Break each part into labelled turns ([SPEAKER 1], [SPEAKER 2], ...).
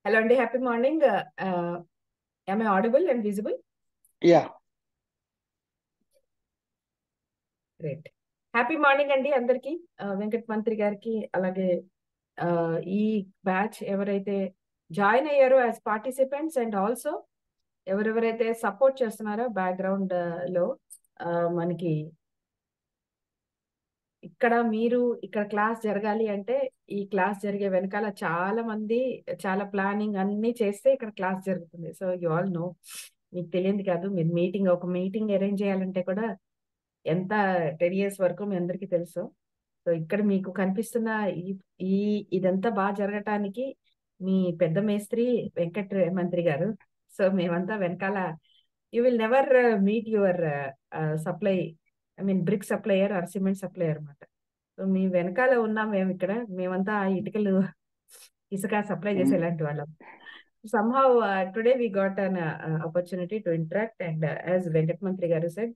[SPEAKER 1] Hello and happy morning. Am I audible and visible?
[SPEAKER 2] Yeah,
[SPEAKER 1] Great. Happy morning అండి అందరికి. వెంకట్ మంత్రి గారికి అలాగే ఈ బ్యాచ్ ఎవరైతే జాయిన్ అయ్యారో యాజ్ పార్టిసిపెంట్స్ అండ్ ఆల్సో ఎవరెవరైతే సపోర్ట్ చేస్తున్నారో బ్యాక్గ్రౌండ్ లో మనకి ఇక్కడ క్లాస్ జరగాలి అంటే ఈ క్లాస్ జరిగే వెనకాల చాలా మంది చాలా ప్లానింగ్ అన్ని చేస్తే ఇక్కడ క్లాస్ జరుగుతుంది. సో యు ఆల్ నో, మీకు తెలియదు కాదు. మీరు ఒక మీటింగ్ అరేంజ్ చేయాలంటే కూడా ఎంత 10 years వరకు మీ అందరికీ తెలుసు. సో ఇక్కడ మీకు కనిపిస్తున్న ఈ ఈ ఇదంతా బాగా జరగటానికి మీ పెద్ద మేస్త్రి వెంకట్ మంత్రి గారు. సో మేమంతా వెనకాల you will never meet your supply, I mean brick supplier or cement supplier అనమాట. సో మీ వెనకాల ఉన్నాం మేము ఇక్కడ. మేమంతా ఇటుకలు ఇసుక సప్లై చేసేలాంటి వాళ్ళం. Somehow today we got an opportunity to interact, and as Venkat Mantri garu said,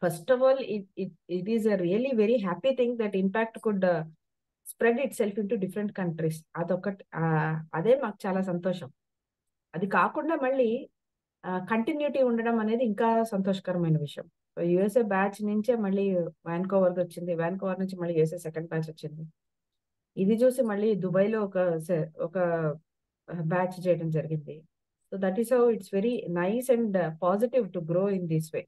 [SPEAKER 1] first of all, it is a really very happy thing that impact could spread itself into different countries. అదే మాకు చాలా సంతోషం. అది కాకుండా మళ్ళీ continuity ఉండడం అనేది ఇంకా సంతోషకరమైన విషయం. యుఎస్ఏ బ్యాచ్ నుంచే మళ్ళీ వాన్కోవర్ వచ్చింది, వాన్కోవర్ నుంచి మళ్ళీ యుఎస్ఏ సెకండ్ బ్యాచ్ వచ్చింది. ఇది చూసి మళ్ళీ దుబాయ్ లో ఒక బ్యాచ్ చేయడం జరిగింది. So that is how it's very nice and positive to grow in this way.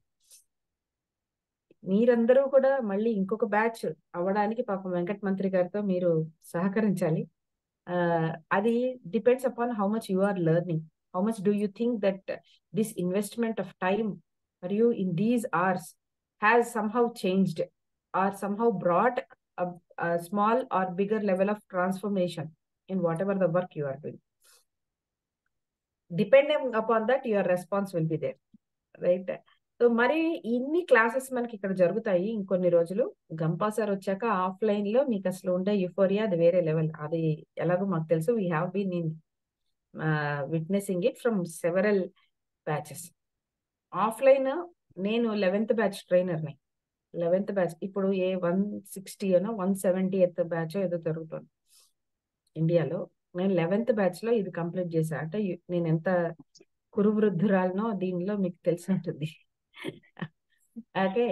[SPEAKER 1] మీరందరూ కూడా మళ్ళీ ఇంకొక బ్యాచ్ అవ్వడానికి పాపం వెంకట్ మంత్రి గారితో మీరు సహకరించాలి. అది depends upon how much you are learning, how much do you think that this investment of time for you in these hours has somehow changed or somehow brought a small or bigger level of transformation in whatever the work you are doing. Depending upon that, your response will be there, right? So మరి ఇన్ని classes మనకి ఇక్కడ జరుగుతాయి ఇంకొన్ని రోజులు. Gampa sir వచ్చాక offline లో మీకు అసలు ఉండే యుఫోరియా అది వేరే లెవెల్. అది ఎలాగో మాకు తెలుసు. We have been in witnessing it from several batches. Offline నేను 11th బ్యాచ్ ట్రైనర్ని. 11th బ్యాచ్ ఇప్పుడు 160 170th బ్యాచ్ ఏదో జరుగుతుంది ఇండియాలో. నేను 11th బ్యాచ్ లో ఇది కంప్లీట్ చేశా. అంటే నేను ఎంత కురువృద్ధురాలనో దీనిలో మీకు తెలిసి ఉంటుంది. ఓకే,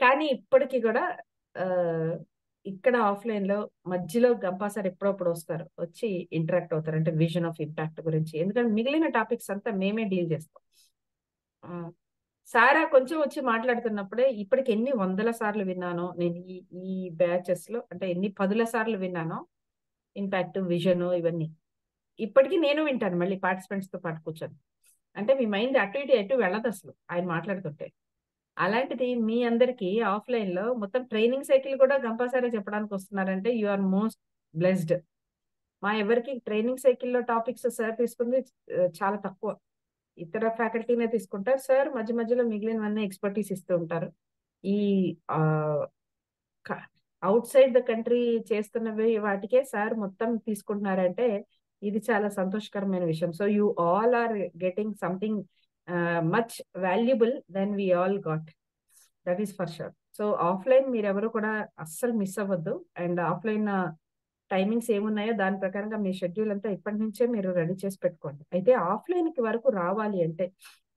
[SPEAKER 1] కానీ ఇప్పటికీ కూడా ఇక్కడ ఆఫ్లైన్ లో మధ్యలో గంపా సార్ ఎప్పుడప్పుడు వస్తారు, వచ్చి ఇంటరాక్ట్ అవుతారు. అంటే విజన్ ఆఫ్ ఇంపాక్ట్ గురించి. ఎందుకంటే మిగిలిన టాపిక్స్ అంతా మేమే డీల్ చేస్తాం. సారా కొంచెం వచ్చి మాట్లాడుతున్నప్పుడే ఇప్పటికి ఎన్ని 100 సార్లు విన్నానో నేను ఈ బ్యాచెస్ లో, అంటే ఎన్ని 10 సార్లు విన్నానో ఇంపాక్ట్, విజన్ ఇవన్నీ. ఇప్పటికీ నేను వింటాను మళ్ళీ పార్టిసిపెంట్స్ తో పాటు కూర్చొని. అంటే మీ మైండ్ అటు ఇటు ఎటు వెళ్ళదు అసలు ఆయన మాట్లాడుతుంటే. అలాంటిది మీ అందరికి ఆఫ్లైన్ లో మొత్తం ట్రైనింగ్ సైకిల్ కూడా గంపాసారే చెప్పడానికి వస్తున్నారంటే యు ఆర్ మోస్ట్ బ్లెస్డ్. మా ఎవరికి ట్రైనింగ్ సైకిల్లో టాపిక్స్ సార్ తీసుకుంది చాలా తక్కువ. ఇతర ఫ్యాకల్టీనే తీసుకుంటారు. సార్ మధ్య మధ్యలో మిగిలినవన్నీ ఎక్స్పర్టీస్ ఇస్తూ ఉంటారు. ఈ అవుట్ సైడ్ ద కంట్రీ చేస్తున్నవి వాటికే సార్ మొత్తం తీసుకుంటున్నారంటే ఇది చాలా సంతోషకరమైన విషయం. So you all are getting something much valuable then we all got, that is for sure. So offline మీరెవరు కూడా అస్సలు మిస్ అవ్వద్దు. అండ్ ఆఫ్లైన్ టైమింగ్స్ ఏమున్నాయో దాని ప్రకారంగా మీ షెడ్యూల్ అంతా ఇప్పటి నుంచే మీరు రెడీ చేసి పెట్టుకోండి. అయితే ఆఫ్లైన్ కి వరకు రావాలి అంటే,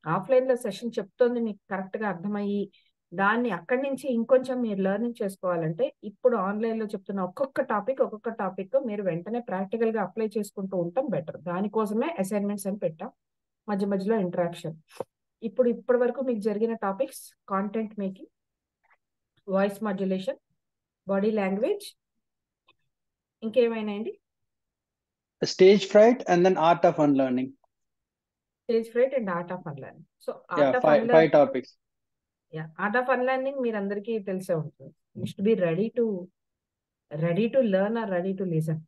[SPEAKER 1] ఆఫ్లైన్ లో సెషన్ చెప్తోంది మీకు కరెక్ట్ గా అర్థమయ్యి దాన్ని అక్కడి నుంచి ఇంకొంచెం మీరు లెర్నింగ్ చేసుకోవాలంటే ఇప్పుడు ఆన్లైన్ లో చెప్తున్న ఒక్కొక్క టాపిక్ మీరు వెంటనే ప్రాక్టికల్ గా అప్లై చేసుకుంటూ ఉంటాం బెటర్. దానికోసమే అసైన్మెంట్స్ అని పెట్టాం, మధ్య మధ్యలో ఇంటరాక్షన్. ఇప్పటి వరకు మీకు జరిగిన topics content making, voice modulation, body language, ఇంకేమైనా అండి?
[SPEAKER 2] stage fright and then art of unlearning.
[SPEAKER 1] Stage fright and art of unlearning. So
[SPEAKER 2] Yeah,
[SPEAKER 1] art of
[SPEAKER 2] five
[SPEAKER 1] unlearning,
[SPEAKER 2] topics.
[SPEAKER 1] Art of unlearning మీరు అందరికీ తెలిసే ఉంటుంది. You should be ready to learn or ready to listen.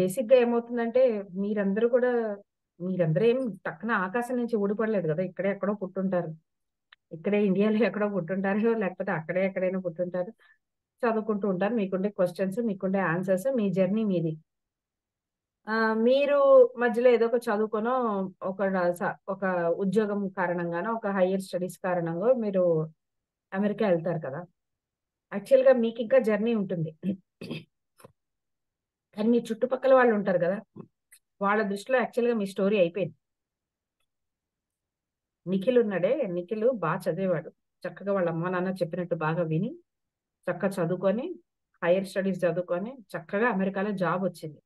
[SPEAKER 1] Basic గా ఏమవుతుందంటే మీరందరూ ఏం టక్కున ఆకాశం నుంచి ఊడిపడలేదు కదా. ఇక్కడే ఎక్కడో పుట్టుంటారు, ఇక్కడే ఇండియాలో ఎక్కడో పుట్టుంటారు, లేకపోతే అక్కడే ఎక్కడైనా పుట్టుంటారు, చదువుకుంటూ ఉంటారు. మీకుండే క్వశ్చన్స్, మీకుండే ఆన్సర్స్, మీ జర్నీ మీది. మీరు మధ్యలో ఏదో ఒక చదువుకోనో ఒక ఉద్యోగం కారణంగానో ఒక హైయర్ స్టడీస్ కారణంగా మీరు అమెరికా వెళ్తారు కదా. యాక్చువల్ గా మీకు ఇంకా జర్నీ ఉంటుంది, కానీ మీ చుట్టుపక్కల వాళ్ళు ఉంటారు కదా. వాళ్ళ దృష్టిలో యాక్చువల్గా మీ స్టోరీ అయిపోయింది. నిఖిల్ ఉన్నాడే, నిఖిల్ బాగా చదివేవాడు, చక్కగా వాళ్ళ అమ్మ నాన్న చెప్పినట్టు బాగా విని చక్కగా చదువుకొని హైయర్ స్టడీస్ చదువుకొని చక్కగా అమెరికాలో జాబ్ వచ్చింది.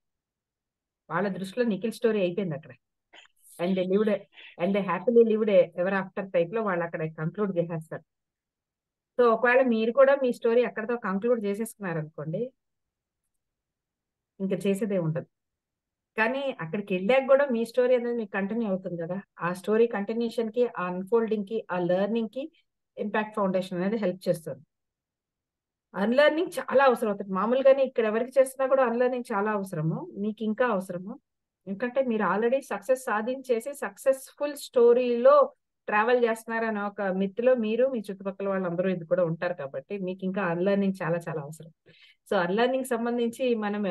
[SPEAKER 1] వాళ్ళ దృష్టిలో నిఖిల్ స్టోరీ అయిపోయింది అక్కడ. And they lived and they happily lived ever after type లో వాళ్ళు అక్కడ కంక్లూడ్ చేసేస్తారు. సో ఒకవేళ మీరు కూడా మీ స్టోరీ అక్కడతో కంక్లూడ్ చేసేసుకున్నారనుకోండి, ఇంకా చేసేదే ఉండదు. కానీ అక్కడికి వెళ్ళాక కూడా మీ స్టోరీ అనేది మీకు కంటిన్యూ అవుతుంది కదా. ఆ స్టోరీ కంటిన్యూషన్ కి, ఆ అన్ఫోల్డింగ్ కి, ఆ లెర్నింగ్ కి ఇంపాక్ట్ ఫౌండేషన్ అనేది హెల్ప్ చేస్తుంది. అన్లెర్నింగ్ చాలా అవసరం అవుతుంది. మామూలుగానే ఇక్కడ ఎవరికి చేస్తున్నా కూడా అన్లెర్నింగ్ చాలా అవసరము, మీకు ఇంకా అవసరము. ఎందుకంటే మీరు ఆల్రెడీ సక్సెస్ సాధించేసి సక్సెస్ఫుల్ స్టోరీలో ట్రావెల్ చేస్తున్నారని ఒక మిత్తులో మీరు, మీ చుట్టుపక్కల వాళ్ళందరూ ఇది కూడా ఉంటారు కాబట్టి మీకు ఇంకా అన్లెర్నింగ్ చాలా చాలా అవసరం. సో అన్లెర్నింగ్ సంబంధించి మనం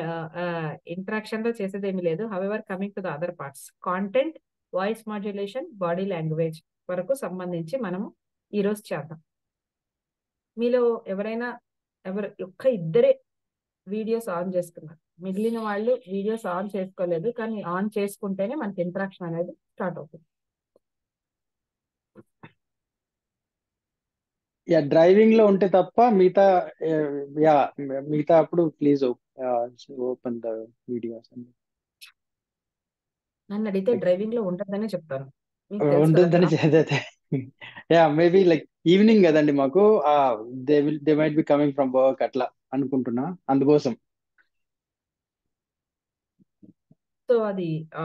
[SPEAKER 1] ఇంటరాక్షన్ లో చేసేది ఏమీ లేదు. However coming to the other parts, content, voice modulation, body language వరకు సంబంధించి మనము ఈ రోజు చేద్దాం. మీలో ఎవరైనా ఒక్క ఇద్దరే వీడియోస్ ఆన్ చేసుకున్నారు, మిగిలిన వాళ్ళు వీడియోస్ ఆన్ చేసుకోలేదు. కానీ ఆన్ చేసుకుంటేనే మనకి ఇంటరాక్షన్ అనేది స్టార్ట్ అవుతుంది.
[SPEAKER 2] యా, డ్రైవింగ్ లో ఉంటే తప్ప మిగతా యా మిగతా అప్పుడు ప్లీజ్ ఓపెన్ ద వీడియోస్ అండి.
[SPEAKER 1] నన్ను అడిగితే
[SPEAKER 2] Like,
[SPEAKER 1] డ్రైవింగ్ లో ఉంటుందనే చెప్తాను. మీకు తెలుసు కదా
[SPEAKER 2] ఉంటుందని చదివితే యా మేబీ లైక్ ఈవినింగ్ కదండి మాకు, they might be coming from work అట్లా అనుకుంటున్నా, అందుకోసం.
[SPEAKER 1] సో అది ఆ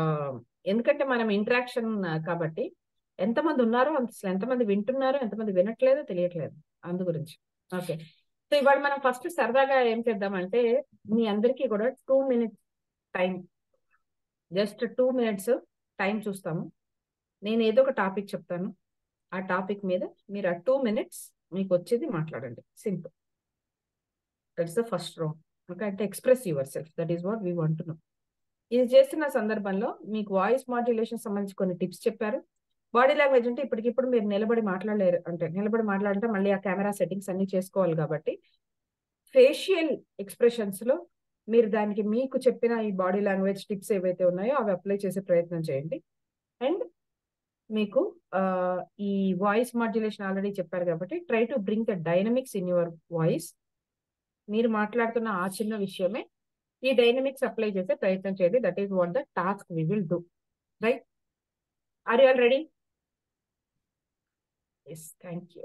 [SPEAKER 1] ఎందుకంటే మనం ఇంటరాక్షన్ కాబట్టి ఎంతమంది ఉన్నారో అసలు ఎంతమంది వింటున్నారో ఎంతమంది వినట్లేదో తెలియట్లేదు, అందు గురించి. ఓకే, సో ఇవాళ మనం ఫస్ట్ సరదాగా ఏం చేద్దామంటే, మీ అందరికీ కూడా 2 minutes time, just 2 minutes time చూస్తాము. నేను ఏదో ఒక టాపిక్ చెప్తాను, ఆ టాపిక్ మీద మీరు ఆ 2 minutes మీకు వచ్చేది మాట్లాడండి. Simple, that's the first round. Okay, అంటే express yourself, that is what we want to know. ఇది చేస్తున్న సందర్భంలో మీకు వాయిస్ మాడ్యులేషన్ సంబంధించి కొన్ని టిప్స్ చెప్పారు. బాడీ లాంగ్వేజ్ అంటే ఇప్పటికిప్పుడు మీరు నిలబడి మాట్లాడలేరు, అంటే నిలబడి మాట్లాడంటే మళ్ళీ ఆ కెమెరా సెట్టింగ్స్ అన్ని చేసుకోవాలి కాబట్టి ఫేషియల్ ఎక్స్ప్రెషన్స్ లో మీరు దానికి మీకు చెప్పిన ఈ బాడీ లాంగ్వేజ్ టిప్స్ ఏవైతే ఉన్నాయో అవి అప్లై చేసే ప్రయత్నం చేయండి. అండ్ మీకు ఈ వాయిస్ మాడ్యులేషన్ ఆల్రెడీ చెప్పారు కాబట్టి try to bring the dynamics in your voice. మీరు మాట్లాడుతున్న ఆ చిన్న విషయమే ఈ డైనమిక్స్ అప్లై చేసే ప్రయత్నం చేయండి. That is what the task we will do. Right, are you all ready? Yes, thank you.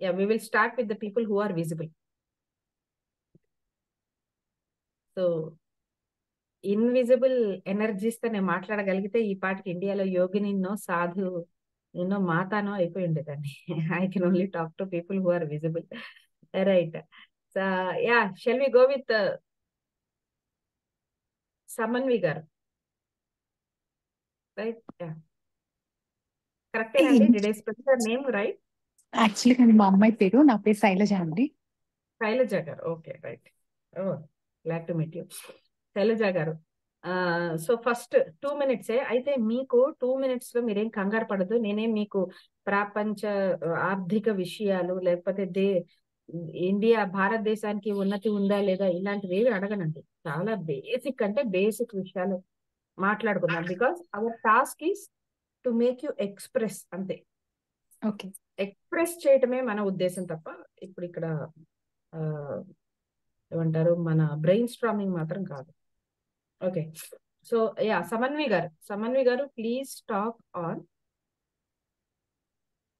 [SPEAKER 1] Yeah, we will start with the people who are visible. So invisible energies తో నేను మాట్లాడగలిగితే ఈ పాటికి ఇండియాలో యోగినిన్నో సాధు ఎన్నో మాతానో అయిపోయి ఉండేదాన్ని. I can only talk to people who are visible. Right, yeah, shall we go with Samanvi garu? Right, yeah, కరెక్టేనండి? Did I spell your name right?
[SPEAKER 3] Actually మా అమ్మాయి పేరు, నా పేరు శైలజ అండి.
[SPEAKER 1] Shailaja garu, okay, right. Oh, glad to meet you Shailaja garu. So first 2 minutes అయితే మీకు 2 minutes లో మీరేం కంగారు పడదు. నేనేం మీకు ప్రపంచ ఆర్థిక విషయాలు లేకపోతే ఇండియా భారతదేశానికి ఉన్నతి ఉందా లేదా ఇలాంటివి ఏవి అడగనండి. చాలా బేసిక్ అంటే బేసిక్ విషయాలు మాట్లాడుకుందాం. Because our task is to make you express, అంతే.
[SPEAKER 3] ఓకే,
[SPEAKER 1] ఎక్స్ప్రెస్ చేయటమే మన ఉద్దేశం తప్ప ఇప్పుడు ఇక్కడ ఏమంటారు మన బ్రెయిన్ స్ట్రామింగ్ మాత్రం కాదు. ఓకే, సో యా, సమన్వి గారు please talk on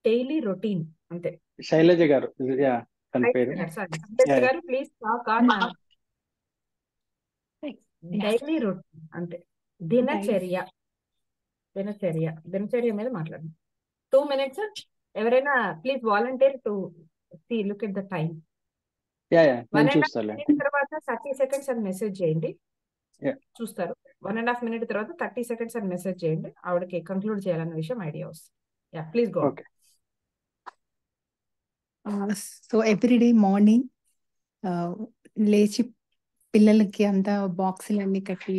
[SPEAKER 1] daily routine, అంతే.
[SPEAKER 2] శైలజ గారు, యా తన పేరు.
[SPEAKER 1] శైలజ గారు please talk on daily routine, అంతే. దినచర్య మీద మాట్లాడండి. 2 minutes. ఎవరైనా please volunteer to look at the time.
[SPEAKER 2] Yeah yeah, నేను
[SPEAKER 1] 1.5
[SPEAKER 2] చూస్తాలే.
[SPEAKER 1] minute తర్వాత 30 seconds అని మెసేజ్ చేయండి.
[SPEAKER 2] Yeah.
[SPEAKER 1] చూస్తారు. 1.5 minute తర్వాత 30 seconds అని మెసేజ్ చేయండి. ఆవిడకి కంక్లూడ్ చేయాలన్న విషయం ఐడియా వస్తుంది. Yeah, please go.
[SPEAKER 2] Okay.
[SPEAKER 3] So everyday morning లేచి పిల్లలకి అంతా బాక్సులు అన్ని కట్టి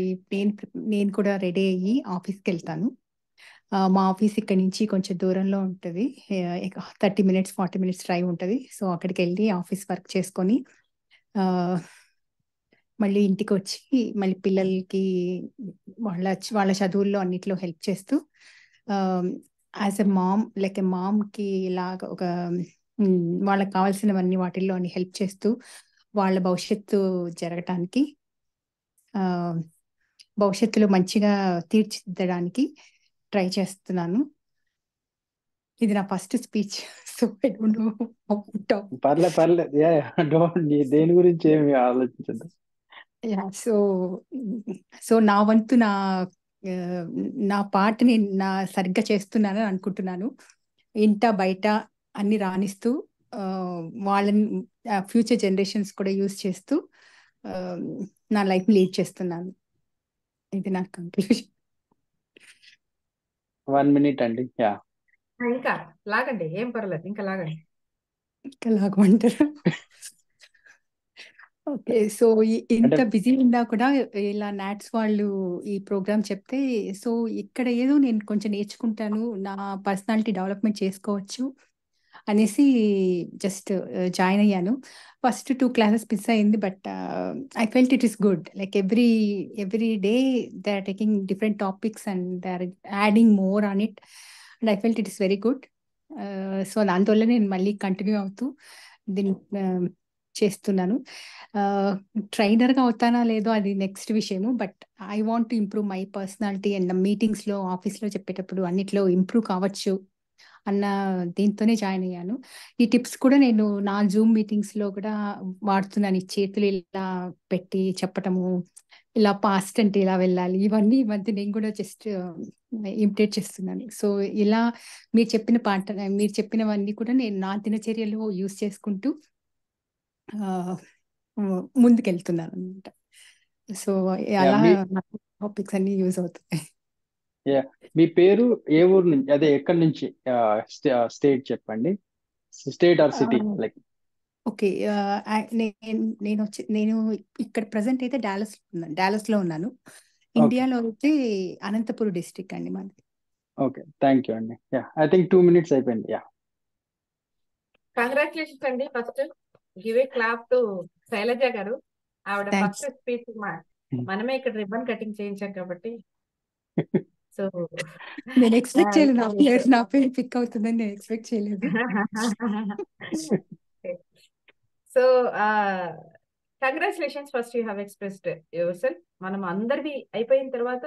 [SPEAKER 3] నేను కూడా రెడీ అయ్యి ఆఫీస్కి వెళ్తాను. మా ఆఫీస్ ఇక్కడ నుంచి కొంచెం దూరంలో ఉంటుంది, 30 minutes 40 minutes డ్రైవ్ ఉంటుంది. సో అక్కడికి వెళ్ళి ఆఫీస్ వర్క్ చేసుకొని మళ్ళీ ఇంటికి వచ్చి మళ్ళీ పిల్లలకి వాళ్ళ చదువుల్లో అన్నిట్లో హెల్ప్ చేస్తూ as a mom like a మామ్కి ఇలాగ ఒక వాళ్ళకి కావాల్సినవన్నీ వాటిల్లో అన్ని హెల్ప్ చేస్తూ వాళ్ళ భవిష్యత్తు జరగటానికి భవిష్యత్తులో మంచిగా తీర్చిదిద్దడానికి ట్రై చేస్తున్నాను. ఇది నా first speech. So I don't no talk.
[SPEAKER 2] పర్లేదు డోంట్ దేని గురించి ఏమి ఆలోచించద్దు.
[SPEAKER 3] సో నా వంతు నా పాటని సరిగ్గా చేస్తున్నాను అనుకుంటున్నాను. ఇంట బయట అన్ని రాణిస్తూ వాళ్ళని ఫ్యూచర్ జనరేషన్స్ కూడా యూజ్ చేస్తూ నా లైఫ్ లీడ్ చేస్తున్నాను. ఇది నా కంక్లూజన్.
[SPEAKER 2] 1 minute అండి.
[SPEAKER 1] ఇంకా లాగండి, ఏం పర్లేదు, ఇంకా లాగండి.
[SPEAKER 3] ఇంకా లాగమంటారా? ఓకే. సో ఇంత బిజీ ఉన్నా కూడా ఇలా నాట్స్ వాళ్ళు ఈ ప్రోగ్రామ్ చెప్తే సో ఇక్కడ ఏదో నేను కొంచెం నేర్చుకుంటాను, నా పర్సనాలిటీ డెవలప్మెంట్ చేసుకోవచ్చు అనేసి జస్ట్ జాయిన్ అయ్యాను. ఫస్ట్ 2 క్లాసెస్ మిస్ అయింది, but I felt it is good. Like every day they are taking different topics and they are adding more on it and I felt it is very good. So అందువల్ల నేను మళ్ళీ continue అవుతూ దీన్ని చేస్తున్నాను. ట్రైనర్గా అవుతానా లేదో అది నెక్స్ట్ విషయము, but I want to improve my personality and మీటింగ్స్లో ఆఫీస్లో చెప్పేటప్పుడు అన్నిట్లో ఇంప్రూవ్ కావచ్చు అన్న దీంతోనే జాయిన్ అయ్యాను. ఈ టిప్స్ కూడా నేను నా జూమ్ మీటింగ్స్లో కూడా వాడుతున్నాను. ఈ చేతులు ఇలా పెట్టి చెప్పటము, ఇలా పాస్ట్ అంటే ఇలా వెళ్ళాలి, ఇవన్నీ ఈ మధ్య నేను కూడా జస్ట్ ఇమిటేట్ చేస్తున్నాను. సో ఇలా మీరు చెప్పినవన్నీ కూడా నేను నా దినచర్యలో యూస్ చేసుకుంటూ ముందుకెళ్తున్నాను అనమాట. సో అలా టాపిక్స్ అన్ని యూజ్ అవుతాయి.
[SPEAKER 2] మీ పేరు ఏ ఊరు నుంచి, అదే ఎక్కడి నుంచి, స్టేట్ చెప్పండి, state or city like.
[SPEAKER 3] Okay. నేను ఇక్కడ ప్రజెంట్ అయితే డాలస్ లో ఉన్నాను. ఇండియాలో అయితే అనంతపురం డిస్ట్రిక్ట్ అండి మాది.
[SPEAKER 2] ఓకే, థ్యాంక్ యూ అండి. ఐ థింక్ 2 minutes అయిపోయింది.
[SPEAKER 1] కంగ్రాచులేషన్స్ అండి. First give a clap to Shailaja గారు. ఆవిడ
[SPEAKER 3] Thanks.
[SPEAKER 1] ఫస్ట్ స్పీచ్ మనమే ఇక్కడ రిబ్బన్ కటింగ్ చేయించాం కాబట్టి. సో
[SPEAKER 3] నేను ఎక్స్పెక్ట్ చేయలేదు నా పేరు పిక్ అవుతుందని నేను ఎక్స్పెక్ట్ చేయలేదు.
[SPEAKER 1] So congratulations, first you have expressed your self. మనం అందరివి అయిపోయిన తర్వాత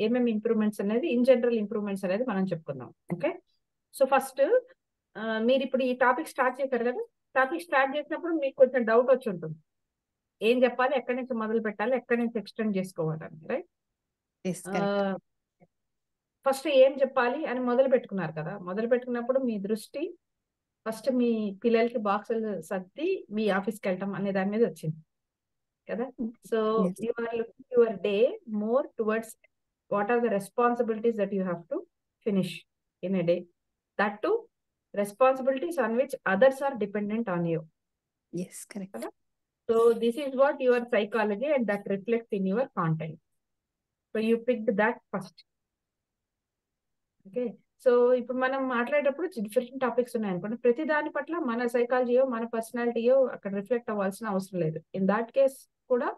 [SPEAKER 1] ఏమేమి ఇంప్రూవ్మెంట్స్ అనేది, ఇన్ జనరల్ ఇంప్రూవ్మెంట్స్ అనేది మనం చెప్పుకుందాం. ఓకే. సో ఫస్ట్ మీరు ఇప్పుడు ఈ టాపిక్ స్టార్ట్ చేశారు కదా, టాపిక్ స్టార్ట్ చేసినప్పుడు మీకు కొంచెం డౌట్ వచ్చి ఉంటుంది, ఏం చెప్పాలి, ఎక్కడి నుంచి మొదలు పెట్టాలి, ఎక్కడి నుంచి ఎక్స్టెండ్ చేసుకోవాలని, రైట్? ఫస్ట్ ఏం చెప్పాలి అని మొదలు పెట్టుకున్నారు కదా, మొదలు పెట్టుకున్నప్పుడు మీ దృష్టి ఫస్ట్ మీ పిల్లలకి బాక్సులు సర్ది మీ ఆఫీస్కి వెళ్ళటం అనే దాని మీద వచ్చింది కదా. So you are looking your day more towards what are the responsibilities that you have to finish in a day, that to responsibilities on which others are dependent on you.
[SPEAKER 3] Yes, correct.
[SPEAKER 1] So this is what your psychology and that reflects in your content. So you picked that first. Okay. So ఇప్పుడు మనం మాట్లాడేటప్పుడు different topics ఉన్నాయనుకోండి, ప్రతి దాని పట్ల మన సైకాలజీయో మన పర్సనాలిటీయో అక్కడ రిఫ్లెక్ట్ అవ్వాల్సిన అవసరం లేదు. ఇన్ దాట్ కేస్ కూడా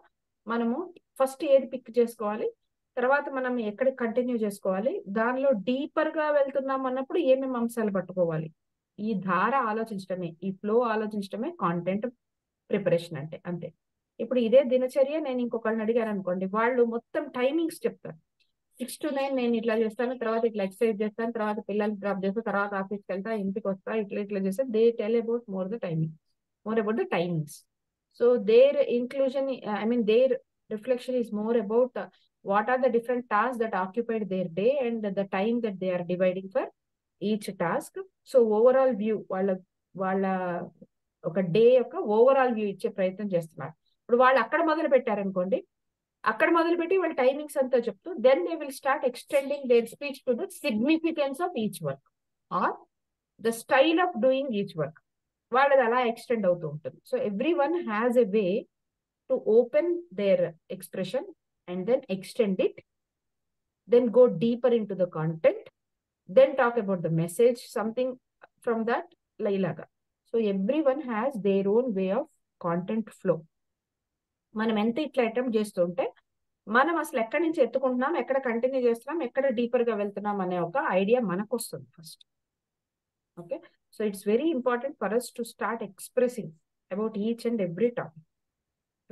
[SPEAKER 1] మనము ఫస్ట్ ఏది పిక్ చేసుకోవాలి, తర్వాత మనం ఎక్కడ కంటిన్యూ చేసుకోవాలి, దానిలో డీపర్ గా వెళ్తున్నాం అన్నప్పుడు ఏమేమి అంశాలు పట్టుకోవాలి, ఈ ధార ఆలోచించడమే, ఈ ఫ్లో ఆలోచించడమే కాంటెంట్ ప్రిపరేషన్ అంటే. అంతే. ఇప్పుడు ఇదే దినచర్య నేను ఇంకొకళ్ళని అడిగాను అనుకోండి, వాళ్ళు మొత్తం టైమింగ్స్ చెప్తారు. 6 to 9 నేను ఇట్లా చేస్తాను, తర్వాత ఇట్లా ఎక్సర్సైజ్ చేస్తాను, తర్వాత పిల్లల్ని డ్రాప్ చేస్తాను, తర్వాత ఆఫీస్కి వెళ్తా, ఇంటికి వస్తా, ఇట్లా చేస్తే they tell about more about the timings. So their inclusion, I mean their reflection is more about what are the different tasks that occupied their day and the time that they are dividing for each task. So overall view, వాళ్ళ ఒక day యొక్క overall view ఇచ్చే ప్రయత్నం చేస్తున్నారు. ఇప్పుడు వాళ్ళు అక్కడ మొదలు పెట్టారనుకోండి, అక్కడ మొదలుపెట్టి వాళ్ళ టైమింగ్స్ అంతా చెప్తూ then they will start extending their speech to the significance of each work or the style of doing each work. వాళ్ళది అలా ఎక్స్టెండ్ అవుతూ ఉంటుంది. So every one has a way to open their expression and then extend it, then go deeper into the content, then talk about the message, something from that lailaga. So everyone has their own way of content flow. మనం ఎంత ఇట్లా attempt చేస్తుంటే మనం అసలు ఎక్కడి నుంచి ఎత్తుకుంటున్నాం, ఎక్కడ continue చేస్తున్నాం, ఎక్కడ డీపర్ గా వెళ్తున్నాం అనే ఒక ఐడియా మనకు వస్తుంది first. Okay, so it's very important for us to start expressing about each and every topic,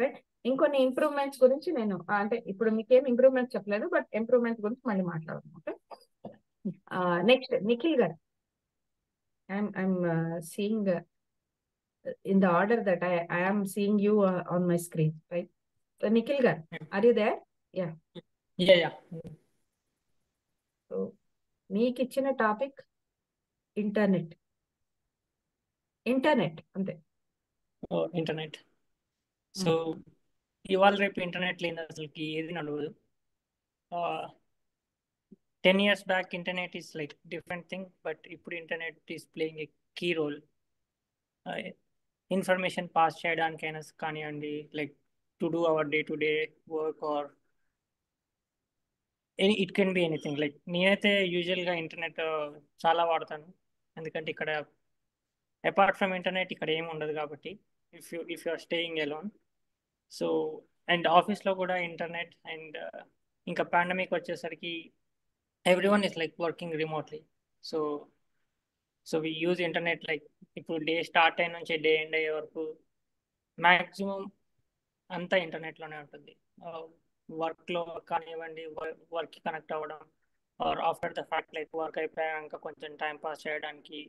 [SPEAKER 1] right? ఇంకొన్ని ఇంప్రూవ్మెంట్స్ గురించి నేను అంటే ఇప్పుడు మీకేం ఇంప్రూవ్మెంట్స్ చెప్పలేదు, బట్ ఇంప్రూవ్మెంట్స్ గురించి మళ్ళీ మాట్లాడదాం. ఓకే, నెక్స్ట్ నిఖిల్ గారు. I'm seeing in the order that I am seeing you on my screen, right? So Nikhil gar, are you there? Yeah.
[SPEAKER 4] Yeah.
[SPEAKER 1] So మీకు ఇచ్చిన టాపిక్ ఇంటర్నెట్ అంతే.
[SPEAKER 4] ఇంటర్నెట్. సో ఇవాళ రేపు internet లేని అసలుకి ఏది నడవదు. 10 years back internet is like different thing, but ఇప్పుడు internet is playing a key role. Information pass చేయడానికైనా కానివ్వండి, like to do our day to day work or it can be anything. Like నేనైతే యూజువల్గా internet చాలా వాడతాను, ఎందుకంటే ఇక్కడ apart from internet ఇక్కడ ఏమి ఉండదు కాబట్టి, if you are staying alone. So and ఆఫీస్లో కూడా ఇంటర్నెట్, అండ్ ఇంకా పాండమిక్ వచ్చేసరికి everyone is like working remotely, so we use internet like ఇప్పుడు డే స్టార్ట్ అయిన నుంచి డే ఎండ్ అయ్యే వరకు మ్యాక్సిమం అంతా ఇంటర్నెట్లోనే ఉంటుంది. వర్క్లో కానివ్వండి, వర్క్కి కనెక్ట్ అవ్వడం, or after the fact like work అయిపోయాక కొంచెం టైం పాస్ చేయడానికి,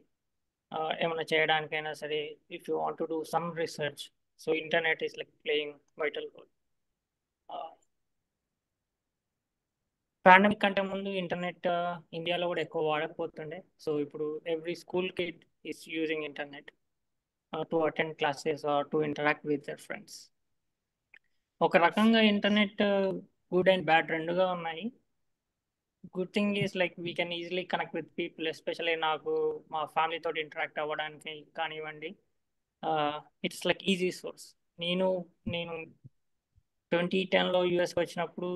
[SPEAKER 4] ఏమైనా చేయడానికైనా సరే, if you want to do some research, so internet is like playing vital role. Pandemic కంటే ముందు ఇంటర్నెట్ ఇండియాలో కూడా ఎక్కువ వాడకపోతుండే. సో ఇప్పుడు every school kid is using internet to attend classes or to interact with their friends. ఒక రకంగా internet good and bad రెండుగా ఉన్నాయి. Good thing is like we can easily connect with people, especially నాకు మా ఫ్యామిలీతో interact అవ్వడానికి కానివ్వండి, it's like easy source. నేను 2010లో యూఎస్కి వచ్చినప్పుడు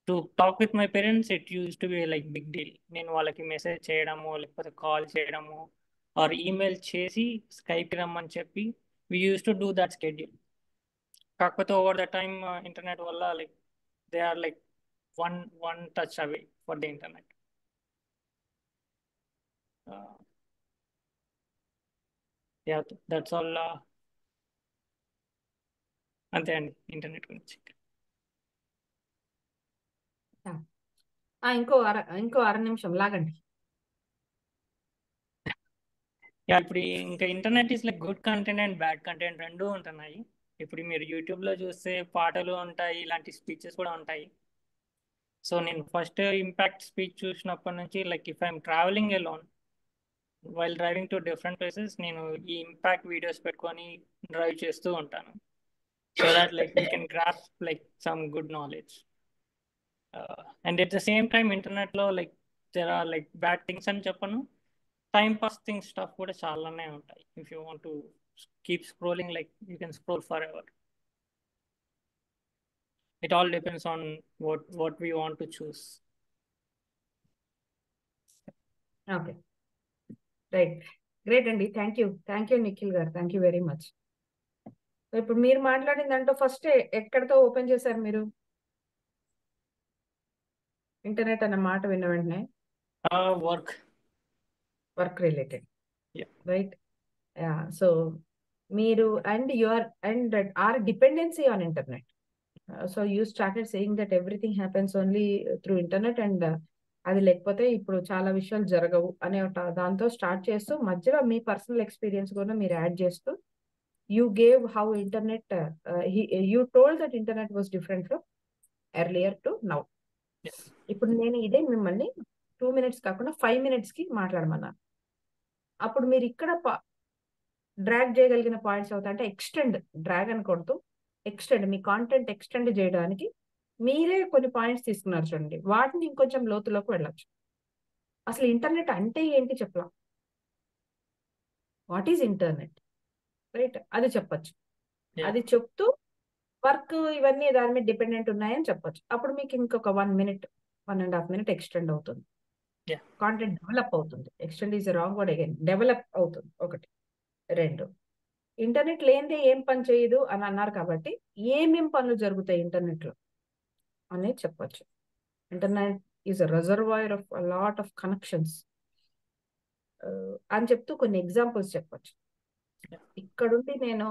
[SPEAKER 4] to talk with my parents it used to be like big deal. నేను వాళ్ళకి మెసేజ్ చేయడము, లేకపోతే కాల్ చేయడము, ఆర్ ఈమెయిల్ చేసి స్కైప్కి రమ్మని చెప్పి we used to do that schedule. కాకపోతే ఓవర్ ద టైమ్ ఇంటర్నెట్ వల్ల like they are like one touch away for the internet. Yeah, that's all. అంతే అండి ఇంటర్నెట్ గురించి.
[SPEAKER 1] ఇంకో అర నిమిషం లాగండి.
[SPEAKER 4] ఇప్పుడు ఇంకా internet is like good content and bad content రెండూ ఉంటున్నాయి. ఇప్పుడు మీరు యూట్యూబ్లో చూస్తే పాటలు ఉంటాయి, ఇలాంటి స్పీచెస్ కూడా ఉంటాయి. సో నేను ఫస్ట్ ఇంపాక్ట్ స్పీచ్ చూసినప్పటి నుంచి like if I'm travelling alone while driving to different places, నేను ఈ ఇంపాక్ట్ వీడియోస్ పెట్టుకొని డ్రైవ్ చేస్తూ ఉంటాను. So that like we can grasp like some good knowledge. And at the same time ఇంటర్నెట్లో like there are like bad things అని చెప్పను, time pass things stuff కూడా చాలానే ఉంటాయి. If you want to keep scrolling like you can scroll forever. It all depends on what we want to choose.
[SPEAKER 1] Okay, right, great అండి. Thank you Nikhil గారు, thank you very much. ఇప్పుడు మీరు మాట్లాడిన దాంట్లో first ఎక్కడితో open చేశారు మీరు internet అన్న మాట విన్న వెంటనే? Work related, right? సో మీరు and or dependency on internet. So you started saying that everything happens only through internet and అది లేకపోతే ఇప్పుడు చాలా విషయాలు జరగవు అనే దాంతో స్టార్ట్ చేస్తూ మధ్యలో మీ పర్సనల్ ఎక్స్పీరియన్స్ కూడా మీరు యాడ్ చేస్తూ you gave how internet, you told that internet was different from earlier to now. ఇప్పుడు నేను ఇదే మిమ్మల్ని 2 minutes కాకుండా 5 minutes కి మాట్లాడమన్నాను. అప్పుడు మీరు ఇక్కడ డ్రాగ్ చేయగలిగిన పాయింట్స్ అవుతాయి. అంటే డ్రాగ్ అని కొడుతూ మీ కాంటెంట్ ఎక్స్టెండ్ చేయడానికి మీరే కొన్ని పాయింట్స్ తీసుకున్నారు చూడండి, వాటిని ఇంకొంచెం లోతులోకి వెళ్ళచ్చు. అసలు ఇంటర్నెట్ అంటే ఏంటి చెప్పலாம், వాట్ ఈజ్ ఇంటర్నెట్, రైట్? అది చెప్పచ్చు. అది చెప్తూ వర్క్ ఇవన్నీ దాని మీద డిపెండెంట్ ఉన్నాయని చెప్పచ్చు. అప్పుడు మీకు ఇంకొక 1 minute 1.5 minute ఎక్స్టెండ్ అవుతుంది, కాంటెంట్ డెవలప్ అవుతుంది. Extend is wrong word again, develop అవుతుంది. ఒకటి. 2, ఇంటర్నెట్ లేనిదే ఏం పని చేయదు అని అన్నారు కాబట్టి ఏమేం పనులు జరుగుతాయి ఇంటర్నెట్ లో అనేది చెప్పొచ్చు. Internet is a reservoir of lot of connections అని చెప్తూ కొన్ని ఎగ్జాంపుల్స్ చెప్పొచ్చు. ఇక్కడుండి నేను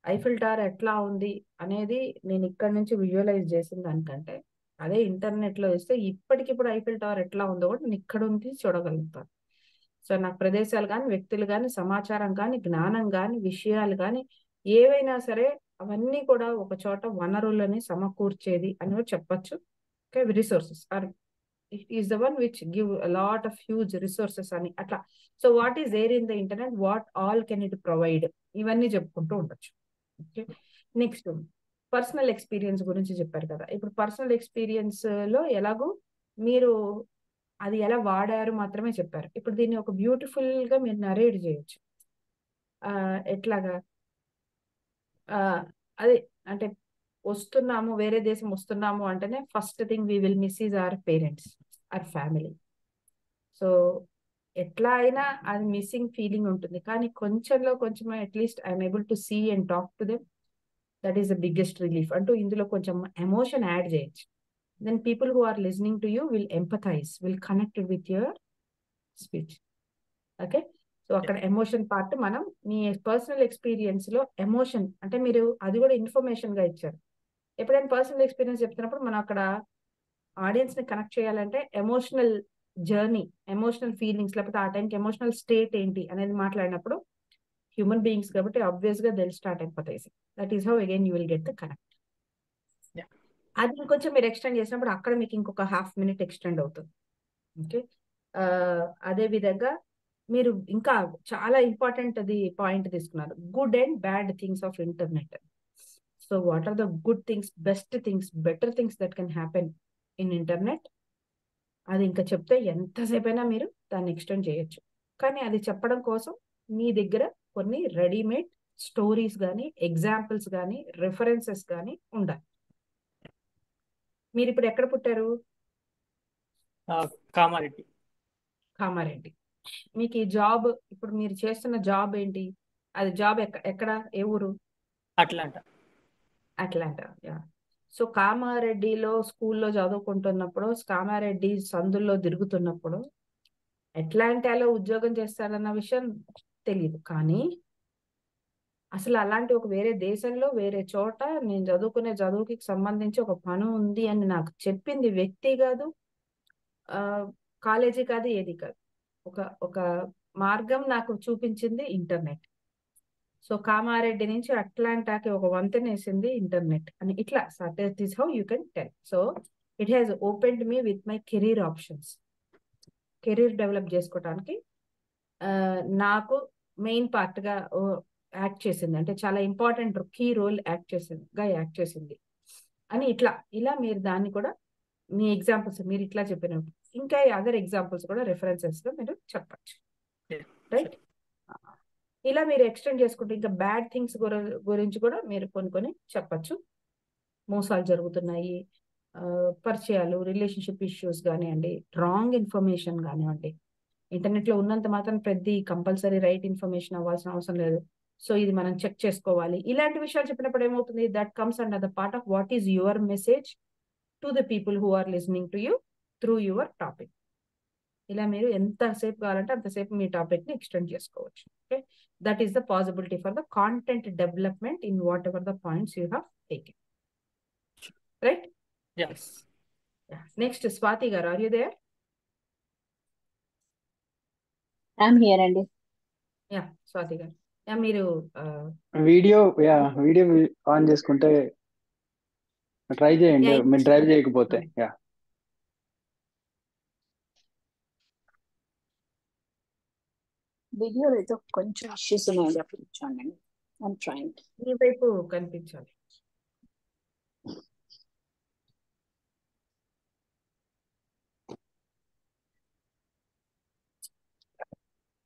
[SPEAKER 1] ఐఫిల్ టవర్ ఎట్లా ఉంది అనేది నేను ఇక్కడ నుంచి విజువలైజ్ చేసిన దానికంటే అదే ఇంటర్నెట్ లో ఇస్తే ఇప్పటికిప్పుడు ఐఫిల్ టవర్ ఎట్లా ఉందో కూడా నేను ఇక్కడ ఉండి చూడగలుగుతాను. సో నాకు ప్రదేశాలు కానీ, వ్యక్తులు కానీ, సమాచారం కానీ, జ్ఞానం కానీ, విషయాలు కానీ ఏవైనా సరే అవన్నీ కూడా ఒక చోట వనరులని సమకూర్చేది అని కూడా చెప్పొచ్చు. Okay, resources or it is the one which give a lot of huge resources అని అట్లా. So what is there in the internet, what all can it provide, ఇవన్నీ చెప్పుకుంటూ ఉండొచ్చు. ఓకే, నెక్స్ట్ పర్సనల్ ఎక్స్పీరియన్స్ గురించి చెప్పారు కదా. ఇప్పుడు పర్సనల్ ఎక్స్పీరియన్స్ లో ఎలాగో మీరు అది ఎలా వాడారు మాత్రమే చెప్పారు. ఇప్పుడు దీన్ని ఒక బ్యూటిఫుల్ గా మీరు నరేట్ చేయొచ్చు. ఎట్లాగా అదే అంటే వస్తున్నాము, వేరే దేశం వస్తున్నాము అంటేనే first thing we will miss is our parents, our family. So ఎట్లా అయినా అది మిస్సింగ్ ఫీలింగ్ ఉంటుంది, కానీ కొంచెంలో కొంచెం at least I'm able to see and talk to them, that is the biggest relief అంటూ ఇందులో కొంచెం ఎమోషన్ యాడ్ చేయొచ్చు. Then people who are listening to you will empathize, will connected with your speech. Okay, so అక్కడ emotion part మనం మీ personal experience లో emotion అంటే మీరు అది కూడా ఇన్ఫర్మేషన్ గా ఇచ్చారు. ఎప్పుడైనా పర్సనల్ ఎక్స్పీరియన్స్ చెప్తున్నప్పుడు మనం అక్కడ ఆడియన్స్ ని కనెక్ట్ చేయాలంటే ఎమోషనల్ జర్నీ, ఎమోషనల్ ఫీలింగ్స్, లేకపోతే ఆ టైంకి ఎమోషనల్ స్టేట్ ఏంటి అనేది మాట్లాడినప్పుడు హ్యూమన్ బీయింగ్స్ కాబట్టి ఆబ్వియస్ గా they'll start empathizing. That is how again you will get the connect. అది ఇంకొంచెం మీరు ఎక్స్టెండ్ చేసినప్పుడు అక్కడ మీకు ఇంకొక హాఫ్ మినిట్ ఎక్స్టెండ్ అవుతుంది. ఓకే, అదే విధంగా మీరు ఇంకా చాలా ఇంపార్టెంట్ అది పాయింట్ తీసుకున్నారు, good and bad things of internet. So what are the good things, best things, better things that can happen in internet. అది ఇంకా చెప్తే ఎంతసేపు అయినా మీరు దాన్ని ఎక్స్టెండ్ చేయొచ్చు. కానీ అది చెప్పడం కోసం మీ దగ్గర కొన్ని రెడీమేడ్ స్టోరీస్ కానీ, ఎగ్జాంపుల్స్ కానీ, రెఫరెన్సెస్ కానీ ఉండాలి. మీరు ఇప్పుడు ఎక్కడ పుట్టారు?
[SPEAKER 4] కామారెడ్డి.
[SPEAKER 1] కామారెడ్డి. మీకు ఈ జాబ్, ఇప్పుడు మీరు చేస్తున్న జాబ్ ఏంటి? అది జాబ్ ఎక్కడ, ఏ ఊరు?
[SPEAKER 4] అట్లాంటా.
[SPEAKER 1] అట్లాంటా. యా. సో కామారెడ్డిలో స్కూల్లో చదువుకుంటున్నప్పుడు, కామారెడ్డి సందుల్లో తిరుగుతున్నప్పుడు అట్లాంటాలో ఉద్యోగం చేస్తారన్న విషయం తెలియదు. కానీ అసలు అలాంటి ఒక వేరే దేశంలో, వేరే చోట నేను చదువుకునే చదువుకి సంబంధించి ఒక పని ఉంది అని నాకు చెప్పింది వ్యక్తి కాదు, కాలేజీ కాదు, ఏది కాదు. ఒక ఒక మార్గం నాకు చూపించింది ఇంటర్నెట్. సో కామారెడ్డి నుంచి అట్లాంటాకి ఒక వంతెన వేసింది ఇంటర్నెట్ అని. ఇట్లా that is how you can tell. So it has opened me with my career options. Career develop చేసుకోవడానికి నాకు మెయిన్ పార్ట్ గా యాక్ట్ చేసింది, అంటే చాలా ఇంపార్టెంట్ కీ రోల్ యాక్ట్ చేసింది అని. ఇలా మీరు దాన్ని కూడా మీ ఎగ్జాంపుల్స్ మీరు ఇట్లా చెప్పినప్పుడు ఇంకా అదర్ ఎగ్జాంపుల్స్ కూడా రెఫరెన్సెస్ గా మీరు చెప్పచ్చు. రైట్, ఇలా మీరు ఎక్స్టెండ్ చేసుకుంటే ఇంకా బ్యాడ్ థింగ్స్ గురించి కూడా మీరు కొన్ని చెప్పచ్చు. మోసాలు జరుగుతున్నాయి, పరిచయాలు, రిలేషన్షిప్ ఇష్యూస్ కానివ్వండి, రాంగ్ ఇన్ఫర్మేషన్ కానివ్వండి. ఇంటర్నెట్ లో ఉన్నంత మాత్రం ప్రతి కంపల్సరీ రైట్ ఇన్ఫర్మేషన్ అవ్వాల్సిన అవసరం లేదు. సో ఇది మనం చెక్ చేసుకోవాలి. ఇలాంటి విషయాలు చెప్పినప్పుడు ఏమవుతుంది, that comes under the part of what is your message to the people who are listening to you through your topic. ఇలా మీరు ఎంతసేపు కావాలంటే అంతసేపు మీ టాపిక్ ని ఎక్స్టెండ్ చేసుకోవచ్చు. Okay, that is the possibility for the content development in whatever the points you have taken. Right?
[SPEAKER 4] Yes.
[SPEAKER 1] Next Swathi garu, are you there?
[SPEAKER 5] I'm here అండి.
[SPEAKER 1] Yeah, Swathi garu, yeah మీరు
[SPEAKER 2] వీడియో ఆన్ చేసుకుంటే try చేయండి, మీరు drive చేయకపోతే. Yeah,
[SPEAKER 5] video ఏదో కొంచెం issues ఉన్నాయండి, అప్పుడు చూడండి. I'm trying.
[SPEAKER 1] మీ వైపు కనిపించాలి.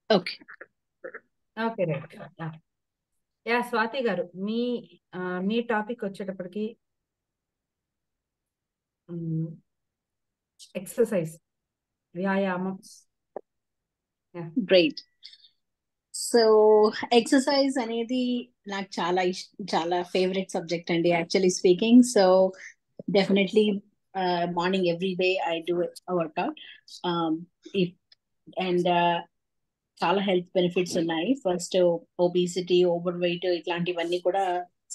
[SPEAKER 5] Okay
[SPEAKER 1] okay, right. Yeah Swathi గారు, మీ టాపిక్ వచ్చేటప్పటికి ఎక్సర్సైజ్, వ్యాయామం.
[SPEAKER 5] గ్రేట్. సో ఎక్సర్సైజ్ అనేది నాకు చాలా ఫేవరెట్ సబ్జెక్ట్ అండి, actually speaking. So definitely morning every day I do workout. And చాలా హెల్త్ బెనిఫిట్స్ ఉన్నాయి. ఫస్ట్ ఒబిసిటీ, ఓవర్ వెయిట్ ఇట్లాంటివన్నీ కూడా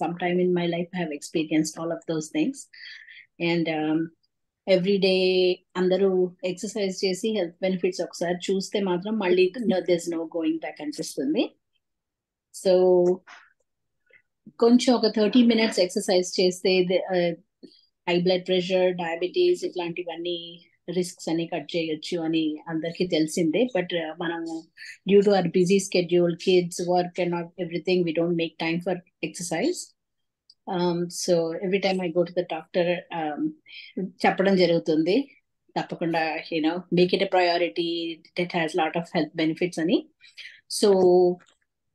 [SPEAKER 5] some time in my life have experienced all of those things. And every day అందరూ exercise చేసి health benefits ఒకసారి చూస్తే మాత్రం మళ్ళీ there's no going back అనిపిస్తుంది. సో కొంచెం ఒక 30 minutes ఎక్సర్సైజ్ చేస్తే హై బ్లడ్ ప్రెషర్, డయాబెటీస్ ఇట్లాంటివన్నీ రిస్క్స్ అని కట్ చేయొచ్చు అని అందరికీ తెలిసిందే. బట్ మనం due to our busy schedule, kids, work and everything, we don't make time for exercise. So every time I go to the doctor, చెప్పడం జరుగుతుంది తప్పకుండా, make it a priority, it has lot of health benefits అని. So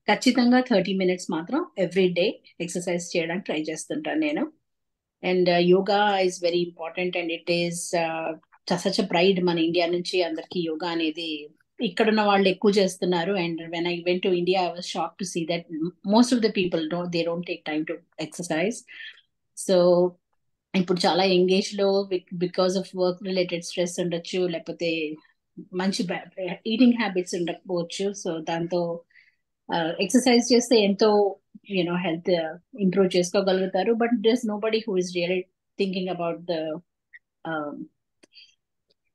[SPEAKER 5] ఖచ్చితంగా 30 minutes మాత్రం every day exercise చేయడానికి try చేస్తుంటాను నేను. And yoga is very important and it is such a pride. మన ఇండియా నుంచి అందరికి యోగా అనేది ఇక్కడున్న వాళ్ళు ఎక్కువ చేస్తున్నారు. And when I went to India I was shock to see that most of the people they don't take time to exercise. So ఇప్పుడు చాలా ఎంగేజ్ లో because of work related stress ఉండొచ్చు, లేకపోతే మంచి ఈటింగ్ హ్యాబిట్స్ ఉండకపోవచ్చు. So దాంతో exercise చేస్తే ఎంతో హెల్త్ ఇంప్రూవ్ చేసుకోగలుగుతారు. But there's nobody who is really thinking about the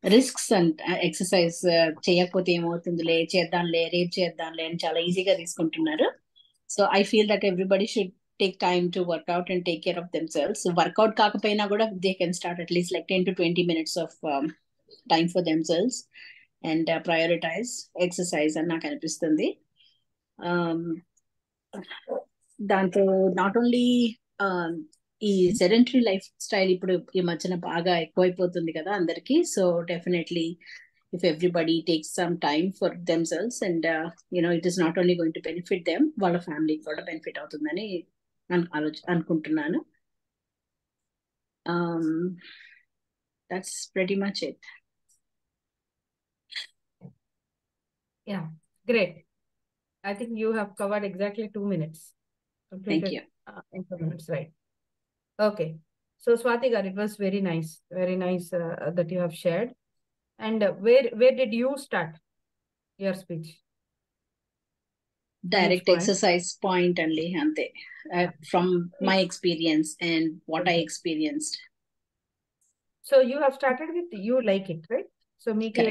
[SPEAKER 5] risks and exercise చేయకపోతే ఏమవుతుందిలే, చేద్దాంలే, రేపు చేద్దాంలే అని చాలా ఈజీగా తీసుకుంటున్నారు. So I feel that everybody should take time to work out and take care of themselves. So workout కాకపోయినా కూడా they can start at least like 10 to 20 minutes of time for themselves and prioritize exercise అని నాకు అనిపిస్తుంది. దాంతో not only ఈ sedentary life style ఇప్పుడు ఈ మధ్యన బాగా ఎక్కువైపోతుంది కదా అందరికి. So definitely if everybody takes some time for themselves and it is not only going to benefit them, వాళ్ళ ఫ్యామిలీ కూడా బెనిఫిట్ అవుతుందని అనుకుంటున్నాను. That's pretty much it.
[SPEAKER 1] Yeah, great. I think you have covered exactly 2 minutes.
[SPEAKER 5] Thank you.
[SPEAKER 1] In 2 minutes, right? Okay. So Swati garu, it was very nice that you have shared. And where did you start your speech?
[SPEAKER 5] Direct
[SPEAKER 1] point?
[SPEAKER 5] exercise point only, ante. From my experience and what I experienced.
[SPEAKER 1] So you have started with you like it, right? So మీకు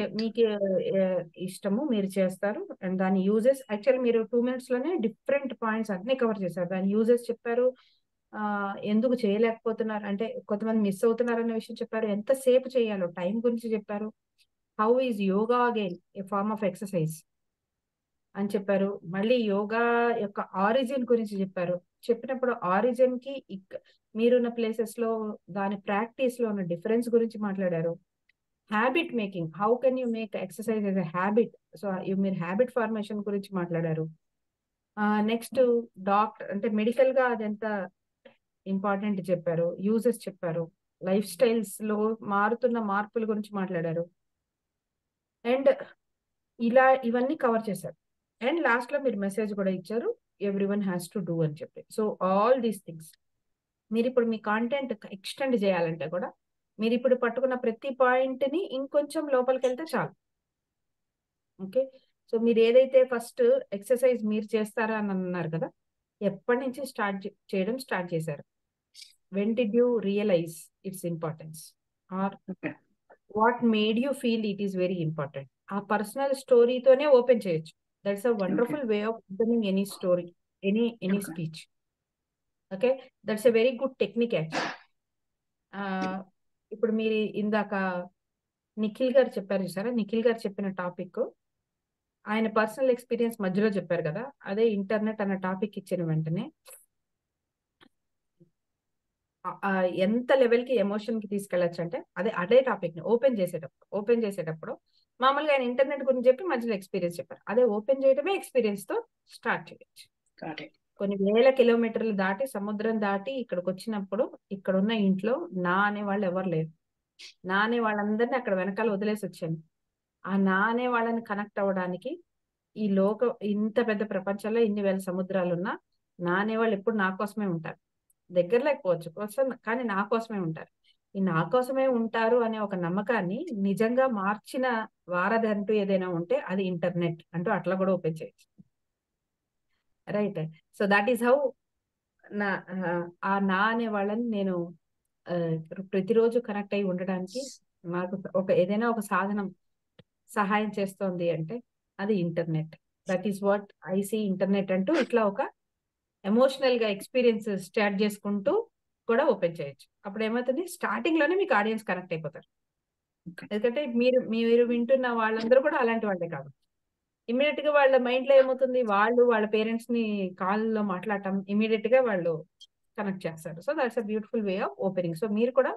[SPEAKER 1] ఇష్టము, మీరు చేస్తారు. And దాని uses actually మీరు 2 minutes లోనే different points అన్ని cover చేశారు. దాని యూజెస్ చెప్పారు, ఎందుకు చేయలేకపోతున్నారు అంటే కొంతమంది మిస్ అవుతున్నారు అనే విషయం చెప్పారు, ఎంతసేపు చేయాలో టైం గురించి చెప్పారు, how is yoga again a form of exercise అని చెప్పారు. మళ్ళీ యోగా యొక్క ఆరిజిన్ గురించి చెప్పారు. చెప్పినప్పుడు ఆరిజిన్ కి మీరున్న ప్లేసెస్ లో దాని ప్రాక్టీస్ లో ఉన్న డిఫరెన్స్ గురించి మాట్లాడారు. Habit making, how can you make exercise as a habit, so మీరు హ్యాబిట్ ఫార్మేషన్ గురించి మాట్లాడారు. నెక్స్ట్ డాక్టర్ అంటే మెడికల్ గా అది ఎంత ఇంపార్టెంట్ చెప్పారు, యూజెస్ చెప్పారు, లైఫ్ స్టైల్స్ లో మారుతున్న మార్పుల గురించి మాట్లాడారు. అండ్ ఇవన్నీ కవర్ చేశారు. అండ్ లాస్ట్ లో మీరు మెసేజ్ కూడా ఇచ్చారు, ఎవ్రీవన్ హ్యాస్ టు డూ అని చెప్పి. సో ఆల్ దీస్ థింగ్స్ మీరు ఇప్పుడు మీ కాంటెంట్ ఎక్స్టెండ్ చేయాలంటే కూడా మీరు ఇప్పుడు పట్టుకున్న ప్రతి పాయింట్ ని ఇంకొంచెం లోపలికి వెళ్తే చాలు. ఓకే, సో మీరు ఏదైతే ఫస్ట్ ఎక్సర్సైజ్ మీరు చేస్తారా అని అన్నారు కదా, ఎప్పటి నుంచి చేయడం స్టార్ట్ చేశారు? When did you realise its importance or what made you feel it is very important? ఆ పర్సనల్ స్టోరీతోనే ఓపెన్ చేయొచ్చు. That's a wonderful way of opening any story, any speech. Okay, that's a very good technique actually. ఇప్పుడు మీరు ఇందాక నిఖిల్ గారు చెప్పారు చూసారా, నిఖిల్ గారు చెప్పిన టాపిక్ ఆయన పర్సనల్ ఎక్స్పీరియన్స్ మధ్యలో చెప్పారు కదా, అదే ఇంటర్నెట్ అన్న టాపిక్ ఇచ్చిన వెంటనే ఎంత లెవెల్ కి ఎమోషన్ కి తీసుకెళ్లొచ్చు అంటే అదే టాపిక్ ని ఓపెన్ చేసేటప్పుడు మామూలుగా ఆయన ఇంటర్నెట్ గురించి చెప్పి మధ్యలో ఎక్స్పీరియన్స్ చెప్పారు. అదే ఓపెన్ చేయడమే ఎక్స్పీరియన్స్ తో స్టార్ట్ చేయొచ్చు. కొన్ని వేల కిలోమీటర్లు దాటి, సముద్రం దాటి ఇక్కడికి వచ్చినప్పుడు ఇక్కడ ఉన్న ఇంట్లో నా అనే వాళ్ళు ఎవరు లేరు. నా అనే వాళ్ళందరినీ అక్కడ వెనకాల వదిలేసి వచ్చాను. ఆ నా అనే వాళ్ళని కనెక్ట్ అవ్వడానికి ఈ ఇంత పెద్ద ప్రపంచంలో ఇన్ని వేల సముద్రాలున్నా నా అనేవాళ్ళు ఎప్పుడు నా కోసమే ఉంటారు. దగ్గర లేకపోవచ్చు కానీ నా కోసమే ఉంటారు. ఈ నా కోసమే ఉంటారు అనే ఒక నమ్మకాన్ని నిజంగా మార్చిన వారధి అంటూ ఏదైనా ఉంటే అది ఇంటర్నెట్ అంటూ అట్లా కూడా ఓపెన్ చేయొచ్చు. Right. So that is how నా అనే వాళ్ళని నేను ప్రతిరోజు కనెక్ట్ అయి ఉండడానికి నాకు ఏదైనా ఒక సాధనం సహాయం చేస్తోంది అంటే అది internet. That is what I see internet అంటూ ఇట్లా ఒక ఎమోషనల్ గా ఎక్స్పీరియన్స్ స్టార్ట్ చేసుకుంటూ కూడా ఓపెన్ చేయొచ్చు. అప్పుడు ఏమవుతుంది, స్టార్టింగ్ లోనే మీకు ఆడియన్స్ కనెక్ట్ అయిపోతారు. ఎందుకంటే మీరు వింటున్న వాళ్ళందరూ కూడా అలాంటి వాళ్ళే కాదు. ఇమీడియట్ గా వాళ్ళ మైండ్ లో ఏమవుతుంది, వాళ్ళ పేరెంట్స్ ని కాల్లో మాట్లాడటం ఇమీడియట్ గా వాళ్ళు కనెక్ట్ చేస్తారు. So that's a beautiful way of opening. So మీరు కూడా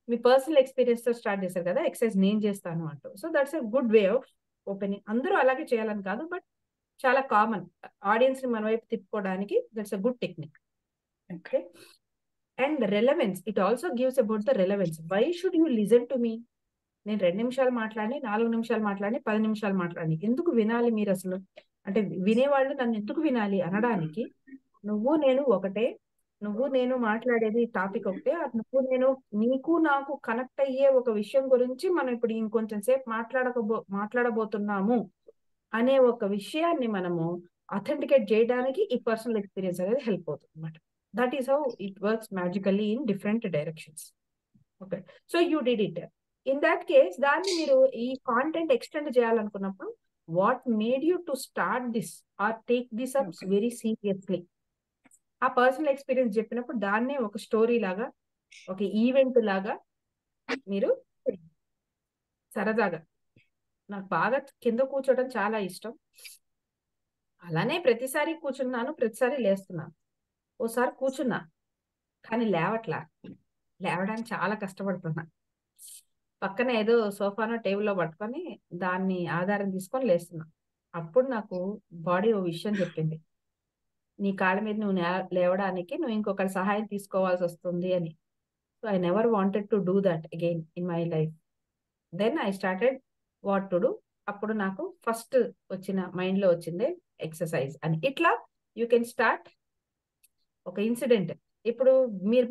[SPEAKER 1] మీ పర్సనల్ ఎక్స్పీరియన్స్ తో స్టార్ట్ చేశారు కదా, ఎక్సర్సైజ్ నేను చేస్తాను అంటూ. So that's a good way of opening. అందరూ అలాగే చేయాలని కాదు, బట్ చాలా కామన్ ఆడియన్స్ ని మన వైపు తిప్పుకోవడానికి that's a good technique. Okay. And relevance, it also gives about the relevance. Why should you listen to me? నేను 2 నిమిషాలు మాట్లాడి, 4 నిమిషాలు మాట్లాడి, 10 నిమిషాలు మాట్లాడి ఎందుకు వినాలి మీరు అసలు? అంటే వినేవాళ్ళు నన్ను ఎందుకు వినాలి అనడానికి నువ్వు నేను ఒకటే, నువ్వు నేను మాట్లాడేది టాపిక్ ఒకటే, నువ్వు నేను నీకు నాకు కనెక్ట్ అయ్యే ఒక విషయం గురించి మనం ఇప్పుడు ఇంకొంచెం సేపు మాట్లాడబోతున్నాము అనే ఒక విషయాన్ని మనము అథెంటికేట్ చేయడానికి ఈ పర్సనల్ ఎక్స్పీరియన్స్ అనేది హెల్ప్ అవుతుంది అనమాట. That is how it works magically in different directions. Okay. So you did it. In that case దాన్ని మీరు ఈ కాంటెంట్ ఎక్స్టెండ్ చేయాలనుకున్నప్పుడు what made you to start this or take this up very seriously? ఆ personal experience చెప్పినప్పుడు దాన్నే ఒక story లాగా, ఒక ఈవెంట్ లాగా మీరు సరదాగా, నాకు బాగా కింద కూర్చోవడం చాలా ఇష్టం, అలానే ప్రతిసారి కూర్చున్నాను, ప్రతిసారి లేస్తున్నాను. ఓసారి కూర్చున్నా కానీ లేవడానికి చాలా కష్టపడుతున్నా. పక్కన ఏదో సోఫానో టేబుల్లో పట్టుకొని దాన్ని ఆధారం తీసుకొని లేస్తున్నా. అప్పుడు నాకు బాడీ ఓ విషయం చెప్పింది, నీ కాళ్ళ మీద నువ్వు లేవడానికి నువ్వు ఇంకొకరి సహాయం తీసుకోవాల్సి వస్తుంది అని. So I never wanted to do that again in my life. Then I started what to do. అప్పుడు నాకు ఫస్ట్ మైండ్ లో వచ్చింది ఎక్సర్సైజ్ అని. ఇట్లా యూ కెన్ స్టార్ట్ ఒక ఇన్సిడెంట్. ఇప్పుడు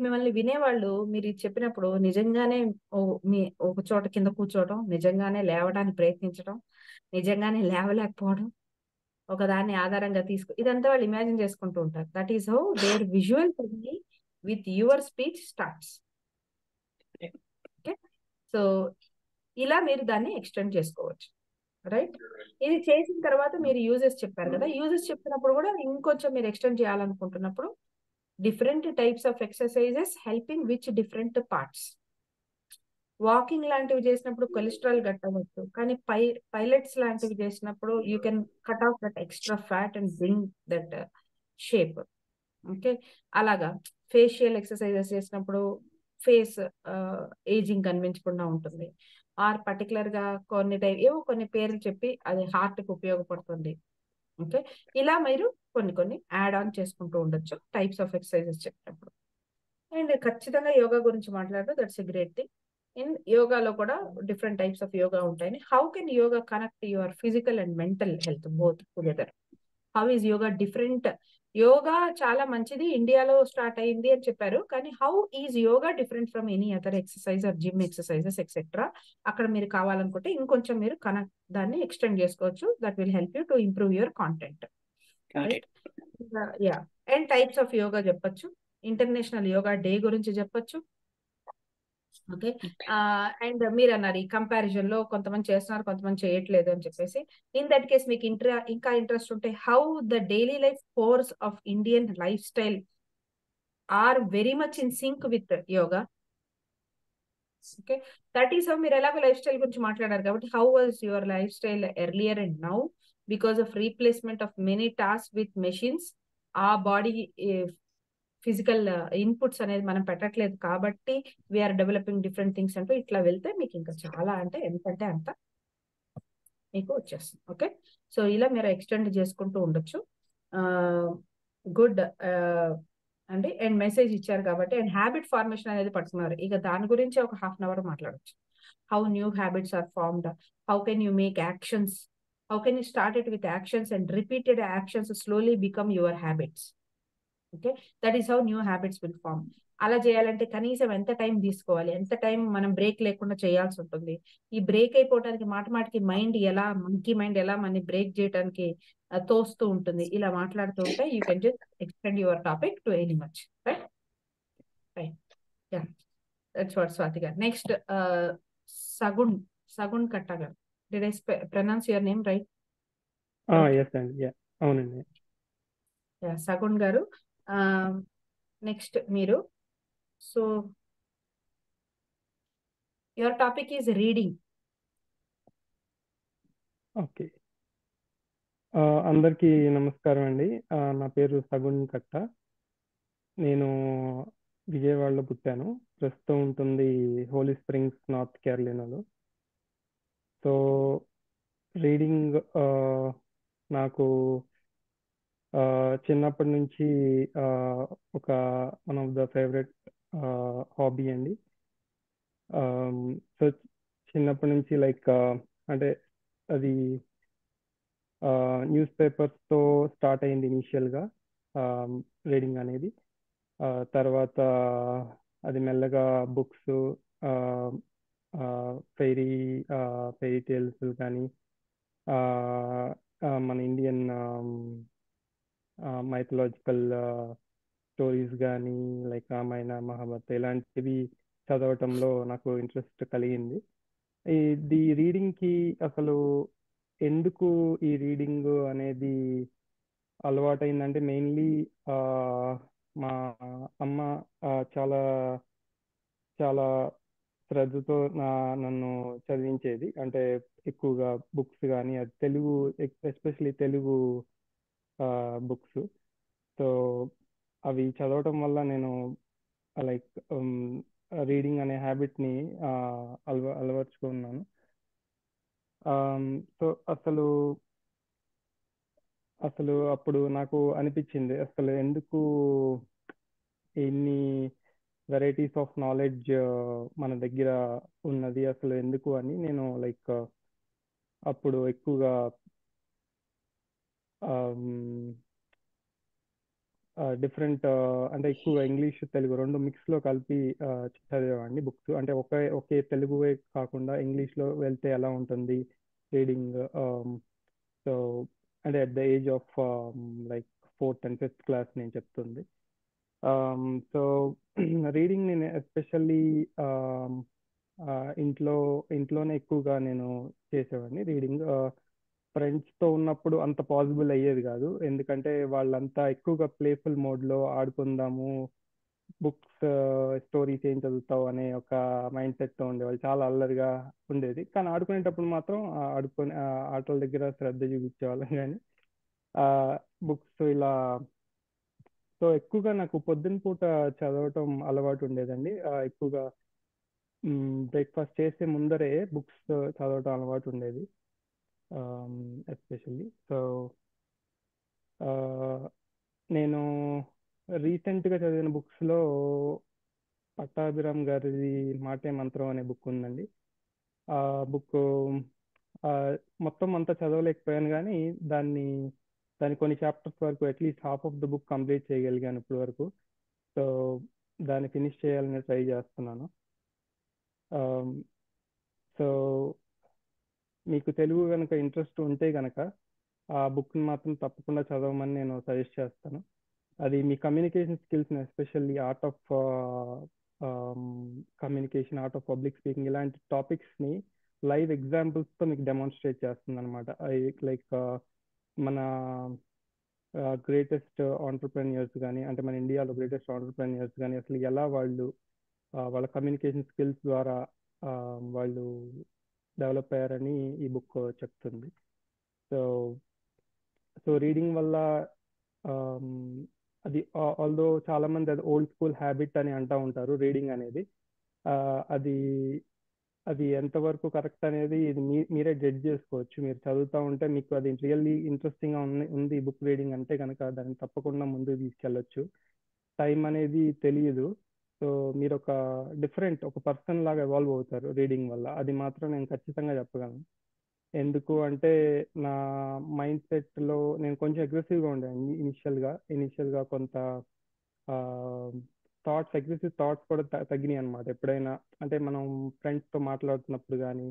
[SPEAKER 1] మిమ్మల్ని వినేవాళ్ళు మీరు ఇది చెప్పినప్పుడు నిజంగానే ఒక చోట కింద కూర్చోవడం, నిజంగానే లేవడానికి ప్రయత్నించడం, నిజంగానే లేవలేకపోవడం, ఒకదాన్ని ఆధారంగా ఇదంతా వాళ్ళు ఇమాజిన్ చేసుకుంటూ ఉంటారు. That is how their visual with your speech starts. Okay. So ఇలా మీరు దాన్ని ఎక్స్టెండ్ చేసుకోవచ్చు. రైట్. ఇది చేసిన తర్వాత మీరు యూజెస్ చెప్పారు కదా, యూజెస్ చెప్పినప్పుడు కూడా ఇంకొంచెం మీరు ఎక్స్టెండ్ చేయాలనుకుంటున్నప్పుడు different types of exercises helping which different parts. Walking లాంటివి చేసినప్పుడు కొలెస్ట్రాల్ కట్టవచ్చు, కానీ పైలట్స్ లాంటివి చేసినప్పుడు you can cut off that extra fat and bring that shape. Okay. అలాగా ఫేషియల్ ఎక్సర్సైజెస్ చేసినప్పుడు ఫేస్ ఏజింగ్ కనిపించకుండా ఉంటుంది. ఆర్ పర్టికులర్ గా కొన్ని పేర్లు చెప్పి అది హార్ట్ కి ఉపయోగపడుతుంది. ఓకే. ఇలా మీరు కొన్ని యాడ్ ఆన్ చేసుకుంటూ ఉండొచ్చు టైప్స్ ఆఫ్ ఎక్సర్సైజెస్ చెప్పినప్పుడు. అండ్ ఖచ్చితంగా యోగా గురించి మాట్లాడదు, that's a great thing. In యోగాలో కూడా డిఫరెంట్ టైప్స్ ఆఫ్ యోగా ఉంటాయని. How can yoga connect your physical and mental health both together? How is yoga different? Yoga చాలా మంచిది, ఇండియాలో స్టార్ట్ అయింది అని చెప్పారు, కానీ how is yoga different from any other exercise or gym exercises etcetera? అక్కడ మీరు కావాలనుకుంటే ఇంకొంచెం మీరు దాన్ని ఎక్స్టెండ్ చేసుకోవచ్చు. That will help you to improve your content. Yeah. And types of yoga చెప్పొచ్చు, ఇంటర్నేషనల్ యోగా డే గురించి చెప్పొచ్చు. ఓకే. అండ్ మీరు అన్నారు ఈ కంపారిజన్ లో కొంతమంది చేస్తున్నారు, కొంతమంది చేయట్లేదు అని చెప్పేసి. ఇన్ దట్ కేస్ మీకు ఇంకా ఇంట్రెస్ట్ ఉంటే how the daily life course of Indian life style are very much in sync with yoga. Okay. That is how మీరు ఎలాగో లైఫ్ స్టైల్ గురించి మాట్లాడారు కాబట్టి how was your life style earlier and now because of replacement of many task with machines. ఆ body physical inputs అనేది మనం పెట్టట్లేదు కాబట్టి వీఆర్ డెవలపింగ్ డిఫరెంట్ థింగ్స్ అంటూ ఇట్లా వెళ్తే మీకు ఇంకా చాలా అంటే ఎంతంటే అంత మీకు వచ్చేస్తుంది. ఓకే. సో ఇలా మీరు ఎక్స్టెండ్ చేసుకుంటూ ఉండొచ్చు. గుడ్ అండి. అండ్ మెసేజ్ ఇచ్చారు కాబట్టి, అండ్ హ్యాబిట్ ఫార్మేషన్ అనేది పట్టుకున్నారు, ఇక దాని గురించి ఒక హాఫ్ అన్ అవర్ మాట్లాడచ్చు. How new habits are formed, how can you make actions How can you start it with actions, and repeated actions slowly become your habits. Okay, that is how new habits will form. అలా చేయాలంటే కనీసం ఎంత time తీసుకోవాలి, ఎంత time మనం break లేకుండా చేయాల్సి ఉంటుంది. ఈ బ్రేక్ అయిపోవడానికి మాటికి మంకీ మైండ్ ఎలా మన బ్రేక్ చేయడానికి తోస్తూ ఉంటుంది. ఇలా మాట్లాడుతూ ఉంటే you can just extend your topic to any much. Right right yeah, that's what Swathi గారు. నెక్స్ట్ సగుణ్ కట్ట గారు. Did I pronounce your name right?
[SPEAKER 6] Yes అండి, యా అవునండి.
[SPEAKER 1] సగుణ్ గారు, నెక్స్ట్ మీరు. So your topic is reading.
[SPEAKER 6] Okay, అందరికీ నమస్కారం అండి. నా పేరు సగుణ్ కట్ట. నేను విజయవాడలో పుట్టాను. ప్రస్తుతం ఉంటుంది హోలీ స్ప్రింగ్స్, నార్త్ క్యారోలినాలో. సో రీడింగ్ నాకు చిన్నప్పటి నుంచి ఒక one of the favourite hobby అండి. సో చిన్నప్పటి నుంచి లైక్ అంటే అది న్యూస్ పేపర్స్తో స్టార్ట్ అయింది ఇనీషియల్గా రీడింగ్ అనేది. తర్వాత అది మెల్లగా బుక్స్, ఫెయిరీ ఫెయిరీ టేల్స్ కానీ, మన ఇండియన్ మైథలాజికల్ స్టోరీస్ కానీ, లైక్ రామాయణ, మహాభారత ఇలాంటివి చదవటంలో నాకు ఇంట్రెస్ట్ కలిగింది. ఈ రీడింగ్కి అసలు ఎందుకు ఈ రీడింగ్ అనేది అలవాటైందంటే మెయిన్లీ మా అమ్మ చాలా చాలా శ్రద్ధతో నన్ను చదివించేది. అంటే ఎక్కువగా బుక్స్ కానీ, అది Telugu, especially Telugu books. So అవి చదవటం వల్ల నేను లైక్ రీడింగ్ అనే హ్యాబిట్ని అలవర్చుకున్నాను. సో అసలు అప్పుడు నాకు అనిపించింది, అసలు ఎందుకు ఇన్ని వెరైటీస్ ఆఫ్ నాలెడ్జ్ మన దగ్గర ఉన్నది, అసలు ఎందుకు అని నేను లైక్ అప్పుడు ఎక్కువగా డిఫరెంట్ అంటే ఎక్కువగా ఇంగ్లీష్, తెలుగు రెండు మిక్స్లో కలిపి చదివేవాడిని బుక్స్. అంటే ఒకే తెలుగువే కాకుండా ఇంగ్లీష్లో వెళ్తే ఎలా ఉంటుంది రీడింగ్. సో అంటే at the age of like 4th and 5th class నేను చెప్తుంది. సో రీడింగ్ నేను ఎస్పెషల్లీ ఇంట్లోనే ఎక్కువగా నేను చేసేవాడిని రీడింగ్. ఫ్రెండ్స్తో ఉన్నప్పుడు అంత పాసిబుల్ అయ్యేది కాదు, ఎందుకంటే వాళ్ళంతా ఎక్కువగా ప్లేఫుల్ మోడ్లో ఆడుకుందాము, బుక్స్ స్టోరీస్ ఏం చదువుతావు అనే ఒక మైండ్ సెట్తో ఉండేవాళ్ళు. చాలా అల్లరిగా ఉండేది. కానీ ఆడుకునేటప్పుడు మాత్రం ఆటల దగ్గర శ్రద్ధ చూపించేవాళ్ళం. కానీ బుక్స్ ఇలా సో ఎక్కువగా నాకు పొద్దున్న పూట చదవటం అలవాటు ఉండేదండి. ఎక్కువగా బ్రేక్ఫాస్ట్ చేసే ముందరే బుక్స్ చదవటం అలవాటు ఉండేది ఎస్పెషల్లీ. సో నేను రీసెంట్గా చదివిన బుక్స్లో పట్టాభిరామ్ గారిది మాటే మంత్రం అనే బుక్ ఉందండి. ఆ బుక్ మొత్తం అంతా చదవలేకపోయాను, కానీ దాని కొన్ని చాప్టర్స్ వరకు at least half of the book complete చేయగలిగాను ఇప్పటి వరకు. సో దాన్ని ఫినిష్ చేయాలని ట్రై చేస్తున్నాను. సో మీకు తెలుగు కనుక ఇంట్రెస్ట్ ఉంటే కనుక ఆ బుక్ని మాత్రం తప్పకుండా చదవమని నేను సజెస్ట్ చేస్తాను. అది మీ కమ్యూనికేషన్ స్కిల్స్ని, especially art of communication, art of public speaking ఇలాంటి టాపిక్స్ని లైవ్ ఎగ్జాంపుల్స్తో మీకు డెమాన్స్ట్రేట్ చేస్తుంది అనమాట. లైక్ మన గ్రేటెస్ట్ ఆంటర్ప్రెన్యూర్స్ కానీ, అంటే మన ఇండియాలో గ్రేటెస్ట్ ఆంటర్ప్రెన్యూర్స్ కానీ అసలు ఎలా వాళ్ళ కమ్యూనికేషన్ స్కిల్స్ ద్వారా వాళ్ళు డెవలప్ అయ్యారని ఈ బుక్ చెప్తుంది. సో రీడింగ్ వల్ల అది ఆల్దో చాలా మంది అది ఓల్డ్ స్కూల్ హ్యాబిట్ అని అంటూ ఉంటారు రీడింగ్ అనేది. అది ఎంతవరకు కరెక్ట్ అనేది ఇది మీరే జడ్జ్ చేసుకోవచ్చు. మీరు చదువుతూ ఉంటే మీకు అది రియల్లీ ఇంట్రెస్టింగ్గా ఉంది బుక్ రీడింగ్ అంటే కనుక దాన్ని తప్పకుండా ముందుకు తీసుకెళ్ళొచ్చు. టైం అనేది తెలియదు. సో మీరు ఒక పర్సన్ లాగా ఎవాల్వ్ అవుతారు రీడింగ్ వల్ల, అది మాత్రం నేను ఖచ్చితంగా చెప్పగలను. ఎందుకు అంటే నా మైండ్ సెట్లో నేను కొంచెం అగ్రెసివ్గా ఉండాను ఇనిషియల్గా కొంత అగ్రెసివ్ థాట్స్ కూడా తగ్గినాయి అనమాట. ఎప్పుడైనా అంటే మనం ఫ్రెండ్స్తో మాట్లాడుతున్నప్పుడు కానీ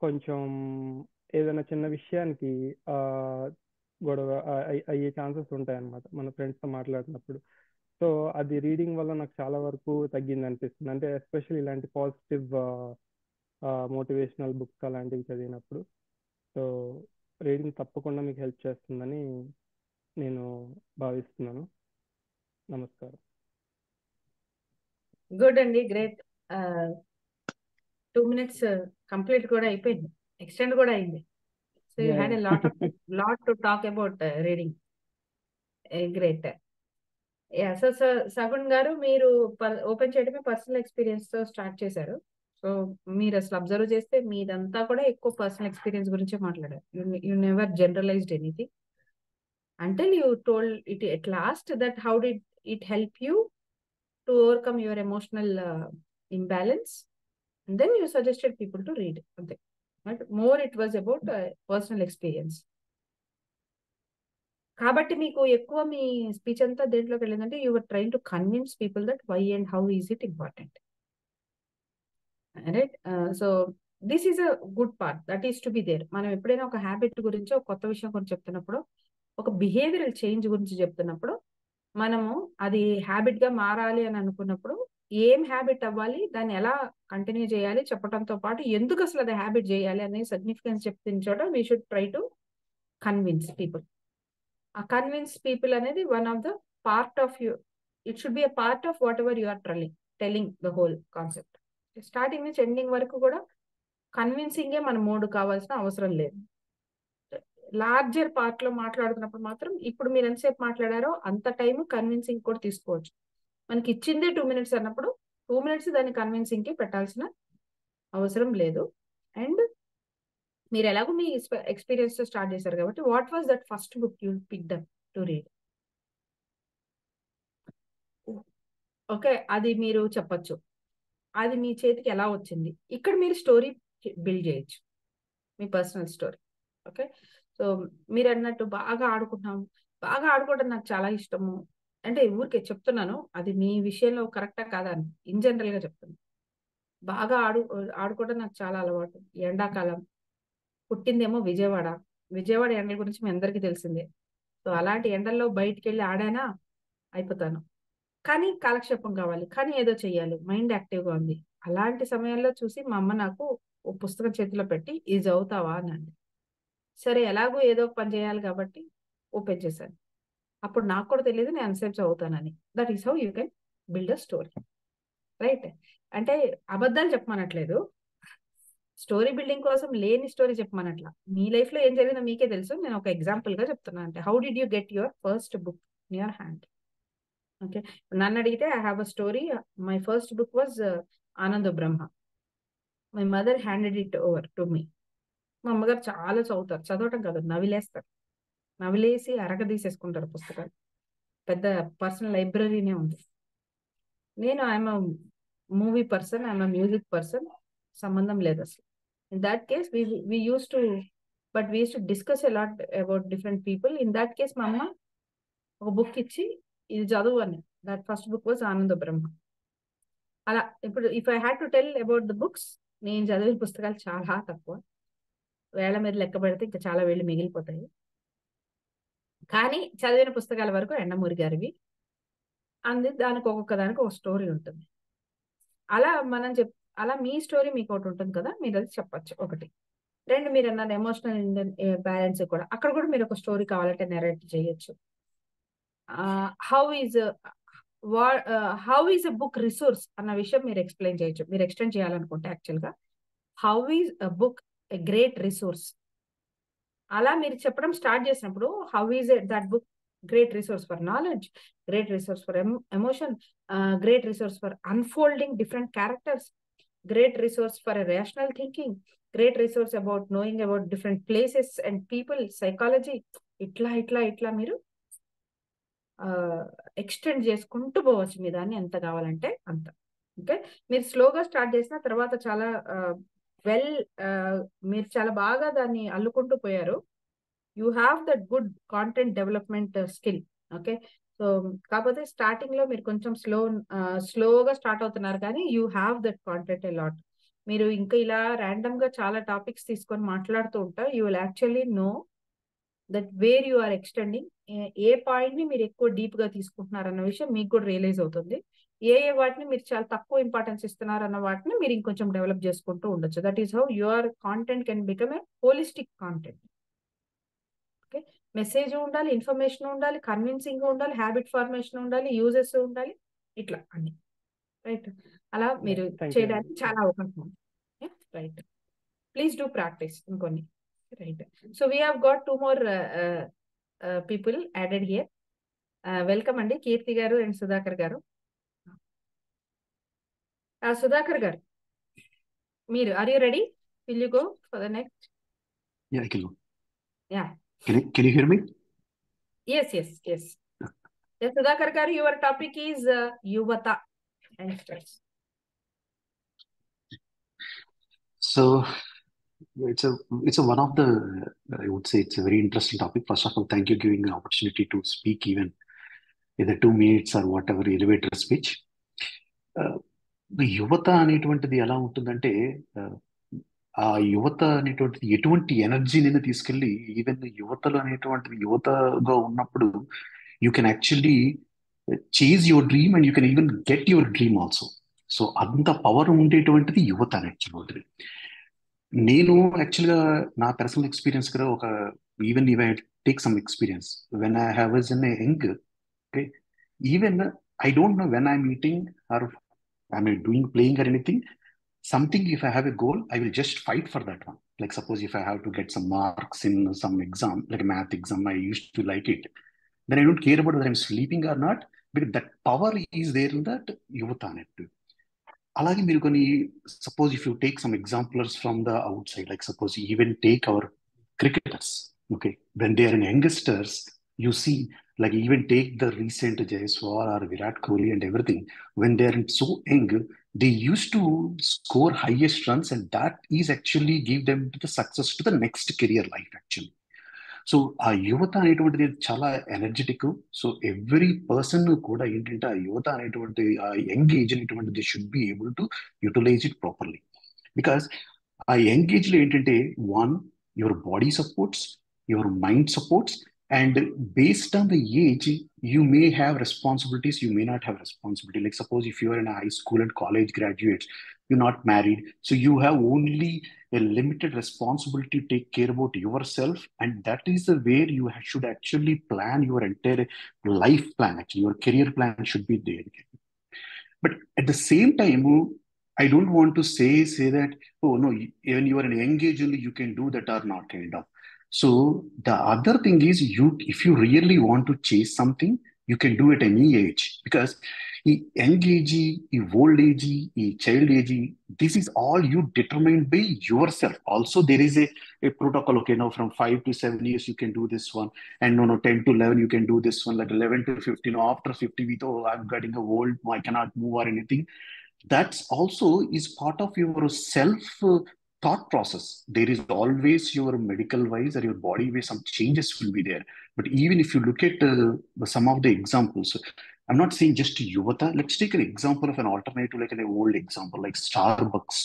[SPEAKER 6] కొంచెం ఏదైనా చిన్న విషయానికి గొడవ అయ్యే ఛాన్సెస్ ఉంటాయి అన్నమాట మన ఫ్రెండ్స్తో మాట్లాడినప్పుడు. సో అది రీడింగ్ వల్ల నాకు చాలా వరకు తగ్గింది అనిపిస్తుంది. అంటే ఎస్పెషల్లీ ఇలాంటి పాజిటివ్ మోటివేషనల్ బుక్స్ అలాంటివి చదివినప్పుడు. సో రీడింగ్ తప్పకుండా మీకు హెల్ప్ చేస్తుందని నేను భావిస్తున్నాను. నమస్కారం.
[SPEAKER 1] గుడ్ అండి, గ్రేట్. 2 minutes కంప్లీట్ కూడా అయిపోయింది, ఎక్స్టెండ్ కూడా అయింది. So you had a lot to talk about reading. Great. Yeah, so Sagun garu మీరు ఓపెన్ చేయడమే పర్సనల్ ఎక్స్పీరియన్స్ తో స్టార్ట్ చేశారు. సో మీరు అసలు అబ్జర్వ్ చేస్తే మీదంతా కూడా ఎక్కువ పర్సనల్ ఎక్స్పీరియన్స్ గురించే మాట్లాడారు. You never generalised anything until you told it at last that how did it help you to overcome your emotional imbalance, and then you suggested people to read. Okay, but more it was about personal experience. కాబట్టి మీకు ఎక్కువ మీ speech అంతా దేంట్లోకి వెళ్ళిందంటే you were trying to convince people that why and how is it important, right? So this is a good part that is to be there. మనం ఎప్పుడైనా ఒక habit గురించి, ఒక కొత్త విషయం గురించి చెప్తున్నప్పుడు, ఒక బిహేవియరల్ చేంజ్ గురించి చెప్తున్నప్పుడు, మనము అది హ్యాబిట్ గా మారాలి అని అనుకున్నప్పుడు ఏం హ్యాబిట్ అవ్వాలి, దాన్ని ఎలా కంటిన్యూ చేయాలి చెప్పడంతో పాటు ఎందుకు అసలు అది హ్యాబిట్ చేయాలి అనే సిగ్నిఫికెన్స్ చెప్తున్న చోట we should try to convince people. ఆ కన్విన్స్ పీపుల్ అనేది one of the part of you, it should be a part of whatever you are telling the whole concept. Starting నుంచి ending వరకు కూడా కన్విన్సింగే మన mode కావాల్సిన అవసరం లేదు. Larger part లో మాట్లాడుతున్నప్పుడు మాత్రం ఇప్పుడు మీరు ఎంతసేపు మాట్లాడారో అంత టైం కన్విన్సింగ్ కూడా తీసుకోవచ్చు. మనకి ఇచ్చిందే 2 minutes అన్నప్పుడు 2 minutes దాన్ని కన్విన్సింగ్ కి పెట్టాల్సిన అవసరం లేదు. అండ్ మీరు ఎలాగో మీ ఎక్స్పీరియన్స్ తో స్టార్ట్ చేశారు కాబట్టి what was that first book you picked up to read? Okay, అది మీరు చెప్పచ్చు. అది మీ చేతికి ఎలా వచ్చింది? ఇక్కడ మీరు స్టోరీ బిల్డ్ చేయొచ్చు, మీ పర్సనల్ స్టోరీ. ఓకే, సో మీరు అన్నట్టు బాగా ఆడుకోవడం నాకు చాలా ఇష్టము అంటే ఊరికే చెప్తున్నాను, అది మీ విషయంలో కరెక్టా కాదా అని ఇన్ జనరల్ గా చెప్తున్నాను. బాగా ఆడుకోవడం నాకు చాలా అలవాటు. ఎండాకాలం, పుట్టిందేమో విజయవాడ ఎండల గురించి మీ అందరికీ తెలిసిందే. సో అలాంటి ఎండల్లో బయటికి వెళ్ళి ఆడానా అయిపోతాను. కానీ కాలక్షేపం కావాలి, కానీ ఏదో చెయ్యాలి, మైండ్ యాక్టివ్గా ఉంది. అలాంటి సమయంలో చూసి మా అమ్మ నాకు ఓ పుస్తకం చేతిలో పెట్టి ఇది చదువుతావా అని అంది. సరే ఎలాగో ఏదో ఒక పని చేయాలి కాబట్టి ఓపెన్ చేశాను. అప్పుడు నాకు కూడా తెలియదు నేను ఎంతసేపు చదువుతానని. That is how you can build a story, right? అంటే అబద్ధాలు చెప్పమనట్లేదు, స్టోరీ బిల్డింగ్ కోసం లేని స్టోరీ చెప్పమనట్లా. మీ లైఫ్ లో ఏం జరిగిందో మీకే తెలుసు, నేను ఒక ఎగ్జాంపుల్ గా చెప్తున్నాను. అంటే how did you get your first book in your hand? Okay, నన్ను అడిగితే I have a story. My first book was Ananda Brahma. My mother handed it over to me. మా అమ్మగారు చాలా చదువుతారు, చదవటం కాదు నవిలేస్తారు, నవిలేసి అరగదీసేసుకుంటారు పుస్తకాలు. పెద్ద పర్సనల్ లైబ్రరీనే ఉంది. నేను I'm movie person, I'm music person, సంబంధం లేదు అసలు. In that case we used to discuss a lot about different people. In that case మా అమ్మ ఒక బుక్ ఇచ్చి ఇది చదువు అని. That first book was Ananda బ్రహ్మ. అలా ఇప్పుడు if I had to tell about the books, నేను చదివిన పుస్తకాలు చాలా తక్కువ, వేళ మీద లెక్క పెడితే ఇంకా చాలా వేళ్ళు మిగిలిపోతాయి. కానీ చదివిన పుస్తకాల వరకు ఎండమూరి గారివి అంది. దానికి దానికి ఒక స్టోరీ ఉంటుంది. అలా అలా మీ స్టోరీ మీకు ఒకటి ఉంటుంది కదా, మీరు అది చెప్పచ్చు. ఒకటి. రెండు, మీరు అన్నారు ఎమోషనల్ బ్యాలెన్స్ కూడా, అక్కడ కూడా మీరు ఒక స్టోరీ కావాలంటే నెరేట్ చేయొచ్చు. How is a book resource అన్న విషయం మీరు ఎక్స్ప్లెయిన్ చేయొచ్చు. మీరు ఎక్స్టెండ్ చేయాలనుకుంటే యాక్చువల్గా how is a book a great resource అలా మీరు చెప్పడం స్టార్ట్ చేసినప్పుడు how is that book great resource for knowledge, great resource for emotion, great resource for unfolding different characters, great resource for rational thinking, great resource about knowing about different places and people, psychology, ఇట్లా మీరు extend చేసుకుంటూ పోవచ్చు మీ దాన్ని ఎంత కావాలంటే అంత. Okay, మీరు స్లోగా స్టార్ట్ చేసిన తర్వాత చాలా వెల్ మీరు చాలా బాగా దాన్ని అల్లుకుంటూ పోయారు. You have that good content development skill. Okay, so కాకపోతే స్టార్టింగ్ లో మీరు కొంచెం స్లోగా స్టార్ట్ అవుతున్నారు, కానీ you have that content a lot. మీరు ఇంకా ఇలా ర్యాండమ్ గా చాలా టాపిక్స్ తీసుకొని మాట్లాడుతూ ఉంటారు. You will actually know that where you are extending, ఏ పాయింట్ ని మీరు ఎక్కువ డీప్ గా తీసుకుంటున్నారు అన్న విషయం మీకు కూడా రియలైజ్ అవుతుంది. ఏ వాటిని మీరు చాలా తక్కువ ఇంపార్టెన్స్ ఇస్తున్నారు అన్న వాటిని మీరు ఇంకొంచెం డెవలప్ చేసుకుంటూ ఉండొచ్చు. That is how your content can become a holistic content. Okay, message ఉండాలి, ఇన్ఫర్మేషన్ ఉండాలి, కన్విన్సింగ్ ఉండాలి, హ్యాబిట్ ఫార్మేషన్ ఉండాలి, యూజెస్ ఉండాలి, ఇట్లా అన్ని. రైట్, అలా మీరు
[SPEAKER 6] థ్యాంక్ యూ
[SPEAKER 1] చేయడానికి
[SPEAKER 6] అండి.
[SPEAKER 1] చాలా అవకాశం ఉంది. రైట్, ప్లీజ్ డూ ప్రాక్టీస్ ఇంకొన్ని. Right, so we have got 2 more people added here. Welcome అండి, కీర్తి గారు అండ్ సుధాకర్ గారు. సుధాకర్ గారు, మీరు are you ready? Will you go for the next?
[SPEAKER 7] Yeah, I can go.
[SPEAKER 1] Yeah,
[SPEAKER 7] Can you hear me?
[SPEAKER 1] Yes yes yes. Sudhakar గారు, your topic is యువత youngsters.
[SPEAKER 7] So it's a one of the I would say it's a very interesting topic. First of all, thank you giving an opportunity to speak even either 2 minutes or whatever elevator speech. యువత అనేటువంటిది ఎలా ఉంటుందంటే uh, ఆ యువత అనేటువంటిది ఎటువంటి ఎనర్జీని తీసుకెళ్ళి ఈవెన్ యువతలు అనేటువంటిది యువతగా ఉన్నప్పుడు you can actually chase your dream and you can even get your dream also. So అంత పవర్ ఉండేటువంటిది యువత అనేటువంటిది. నేను యాక్చువల్గా నా పర్సనల్ ఎక్స్పీరియన్స్ కూడా ఒక even I take some experience when I have was in young. Okay, even I don't no when I'm eating are I'm doing playing or anything. Something, if I have a goal, I will just fight for that one. Like suppose if I have to get some marks in some exam, like a math exam, I used to like it. Then I don't care about whether I'm sleeping or not, because that power is there in that yuvatha net. అలాగే మీరు కొన్ని suppose if you take some examples from the out side, like suppose even take our cricketers. Okay, when they are in youngsters, you see, like even take the recent Jaiswal or Virat Kohli and everything. When they are so young, they used to score highest runs, and that is actually give them the success to the next career life actually. So ఆ యువత అనేటువంటిది చాలా energetic. So every person కూడా ఏంటంటే ఆ యువత అనేటువంటి ఆ యంగ్ ఏజ్ అనేటువంటిది should be able to utilise it properly. Because ఆ యంగ్ ఏజ్ లో ఏంటంటే one, your body supports, your mind supports, and based on the age, you may have responsibilities, you may not have responsibility. Like suppose if you are in a high school and college graduates, you're not married, so you have only a limited responsibility to take care about yourself, and that is the where you should actually plan your entire life plan. Actually, your career plan should be there. But at the same time, I don't want to say that, oh no, even you are in a young age only you can do that or not, kind of. So the other thing is, if you really want to chase something, you can do it any age, because ఈ young age, ఈ old age, ఈ child age, this is all you determined by yourself. Also there is a protocol. Okay, now from 5 to 7 years you can do this one, and no 10 to 11 you can do this one, like 11 to 15. No, after 50 we thought, oh, I'm getting old, I cannot move or anything. That's also is part of your self thought process. There is always your medical wise or your body wise some changes will be there. But even if you look at some of the examples, I'm not saying just Yuvata. Let's take an example of an alternative, like an old example, like Starbucks,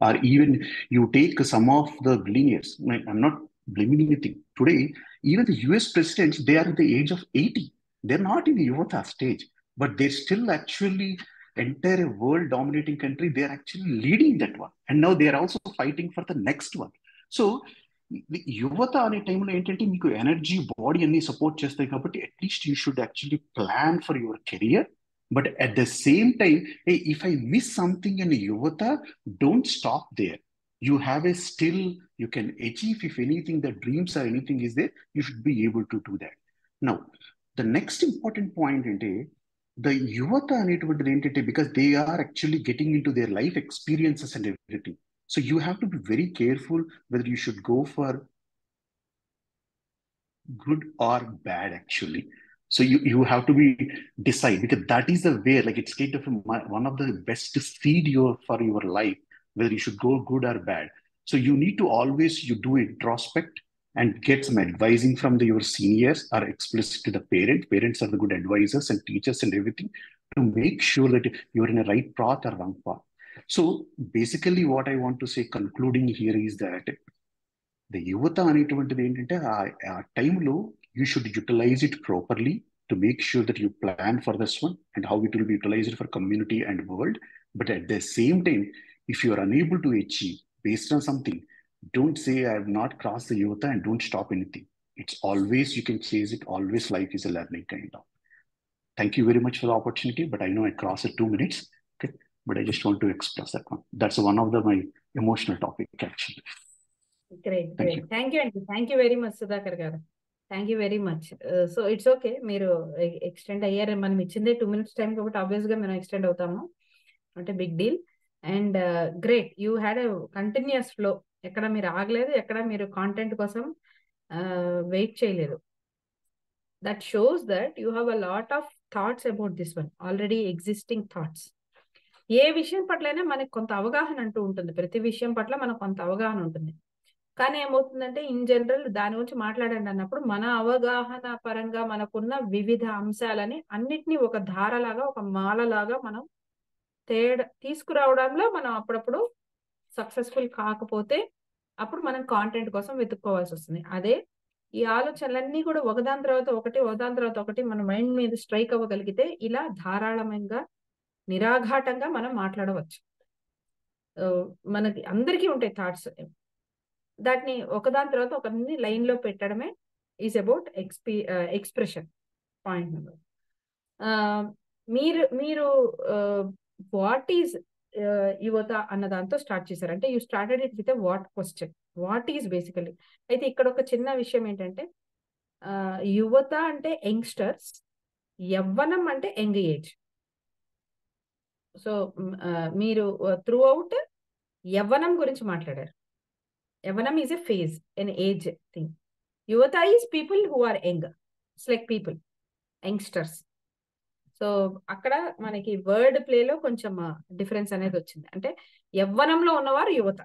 [SPEAKER 7] or even you take some of the billionaires. I'm not blaming anything. Today, even the US presidents, they are at the age of 80. They're not in the Yuvata stage, but they're still actually entire world dominating country. They're actually leading that one. And now they are also fighting for the next one. So యువత అనే టైంలో ఏంటంటే మీకు energy, body అన్ని support చేస్తాయి కాబట్టి at least you should actually plan for your career. But at the same time, if I miss something in యువత, don't stop there. You have a still, you can achieve if anything, the dreams or anything is there, you should be able to do that. Now, the next important point is the యువత అనేటువంటిది ఏంటంటే, because they are actually getting into their life experiences and everything. So you have to be very careful whether you should go for good or bad actually. So you have to be decide, because that is the way, like it's kind of one of the best seed for your life, whether you should go good or bad. So you need to always you do introspect and get some advising from your seniors or explicit to the parent. Parents are the good advisors and teachers and everything to make sure that you're in a right path or wrong path. So basically what I want to say concluding here is that the యువత అనేటువంటిది ఏంటంటే ఆ టైంలో you should utilise it properly to make sure that you plan for this one and how it will be utilised for community and world. But at the same time if you are unable to achieve based on something, don't say I have not crossed the yuva and don't stop anything. It's always you can chase it. Always life is a learning kind of. Thank you very much for the opportunity, but I know I crossed it 2 minutes. Okay, but I just want to express that one. That's one of my emotional topic actually.
[SPEAKER 1] Great
[SPEAKER 7] Thank
[SPEAKER 1] great
[SPEAKER 7] you.
[SPEAKER 1] Thank you అండి. Thank you very much Sudhakar garu. Thank you very much. So it's okay, మీరు extend అయ్యారు. మనం ఇచ్చిందే 2 minutes time కాబట్టి obvious గా మనం extend అవుతాము, అంటే big deal. And great, you had a continuous flow. ఎక్కడ మీరు ఆగలేదు, ఎక్కడ మీరు కాంటెంట్ కోసం వెయిట్ చేయలేదు. That shows that you have a lot of thoughts about this one, already existing thoughts. ఏ విషయం పట్లైనా మనకు కొంత అవగాహన అంటూ ఉంటుంది. ప్రతి విషయం పట్ల మనకు కొంత అవగాహన ఉంటుంది. కానీ ఏమవుతుందంటే ఇన్ జనరల్ దాని గురించి మాట్లాడండి అన్నప్పుడు మన అవగాహన పరంగా మనకున్న వివిధ అంశాలని అన్నిటినీ ఒక ధారలాగా, ఒక మాలలాగా మనం తీసుకురావడంలో మనం అప్పుడప్పుడు సక్సెస్ఫుల్ కాకపోతే అప్పుడు మనం కాంటెంట్ కోసం వెతుక్కోవాల్సి వస్తుంది. అదే ఈ ఆలోచనలన్నీ కూడా ఒకదాని తర్వాత ఒకటి మన మైండ్ మీద స్ట్రైక్ అవ్వగలిగితే ఇలా ధారాళంగా నిరాఘాటంగా మనం మాట్లాడవచ్చు. మనకి అందరికీ ఉంటాయి థాట్స్, దాన్ని ఒకదాని తర్వాత ఒకరిని లైన్ లో పెట్టడమే is about expression. Point number. మీరు వాట్ ఈజ్ యువత అన్న దాంతో స్టార్ట్ చేశారు. అంటే you started it with a what question. What is basically. అయితే ఇక్కడ ఒక చిన్న విషయం ఏంటంటే యువత అంటే యంగ్స్టర్స్, యవ్వనం అంటే యంగ్ ఏజ్. సో మీరు త్రూ అవుట్ యవ్వనం గురించి మాట్లాడారు. యవ్వనం is a phase, an age thing. యువత is people who are young. It's like people, youngsters. So అక్కడ మనకి వర్డ్ ప్లేలో కొంచెం డిఫరెన్స్ అనేది వచ్చింది. అంటే యవ్వనంలో ఉన్నవారు యువత.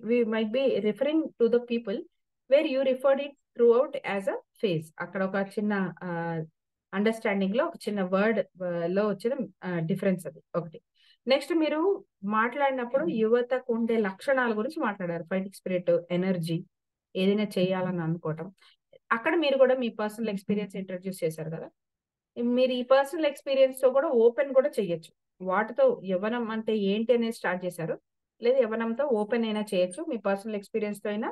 [SPEAKER 1] we might be referring to the people where you referred it throughout as a phase. అక్కడ ఒక చిన్న అండర్స్టాండింగ్ లో ఒక చిన్న వర్డ్ లో వచ్చిన డిఫరెన్స్ అది ఒకటి. నెక్స్ట్ మీరు మాట్లాడినప్పుడు యువతకు ఉండే లక్షణాల గురించి మాట్లాడారు. ఫైటింగ్ స్పిరిట్, ఎనర్జీ, ఏదైనా చేయాలని అనుకోవటం. అక్కడ మీరు కూడా మీ పర్సనల్ ఎక్స్పీరియన్స్ ఇంట్రడ్యూస్ చేశారు కదా. మీరు ఈ పర్సనల్ ఎక్స్పీరియన్స్ తో కూడా ఓపెన్ కూడా చెయ్యొచ్చు. వాటితో యవ్వనం అంటే ఏంటి అనేది స్టార్ట్ చేశారు, లేదా యవ్వనంతో ఓపెన్ అయినా చేయొచ్చు, మీ పర్సనల్ ఎక్స్పీరియన్స్ తో అయినా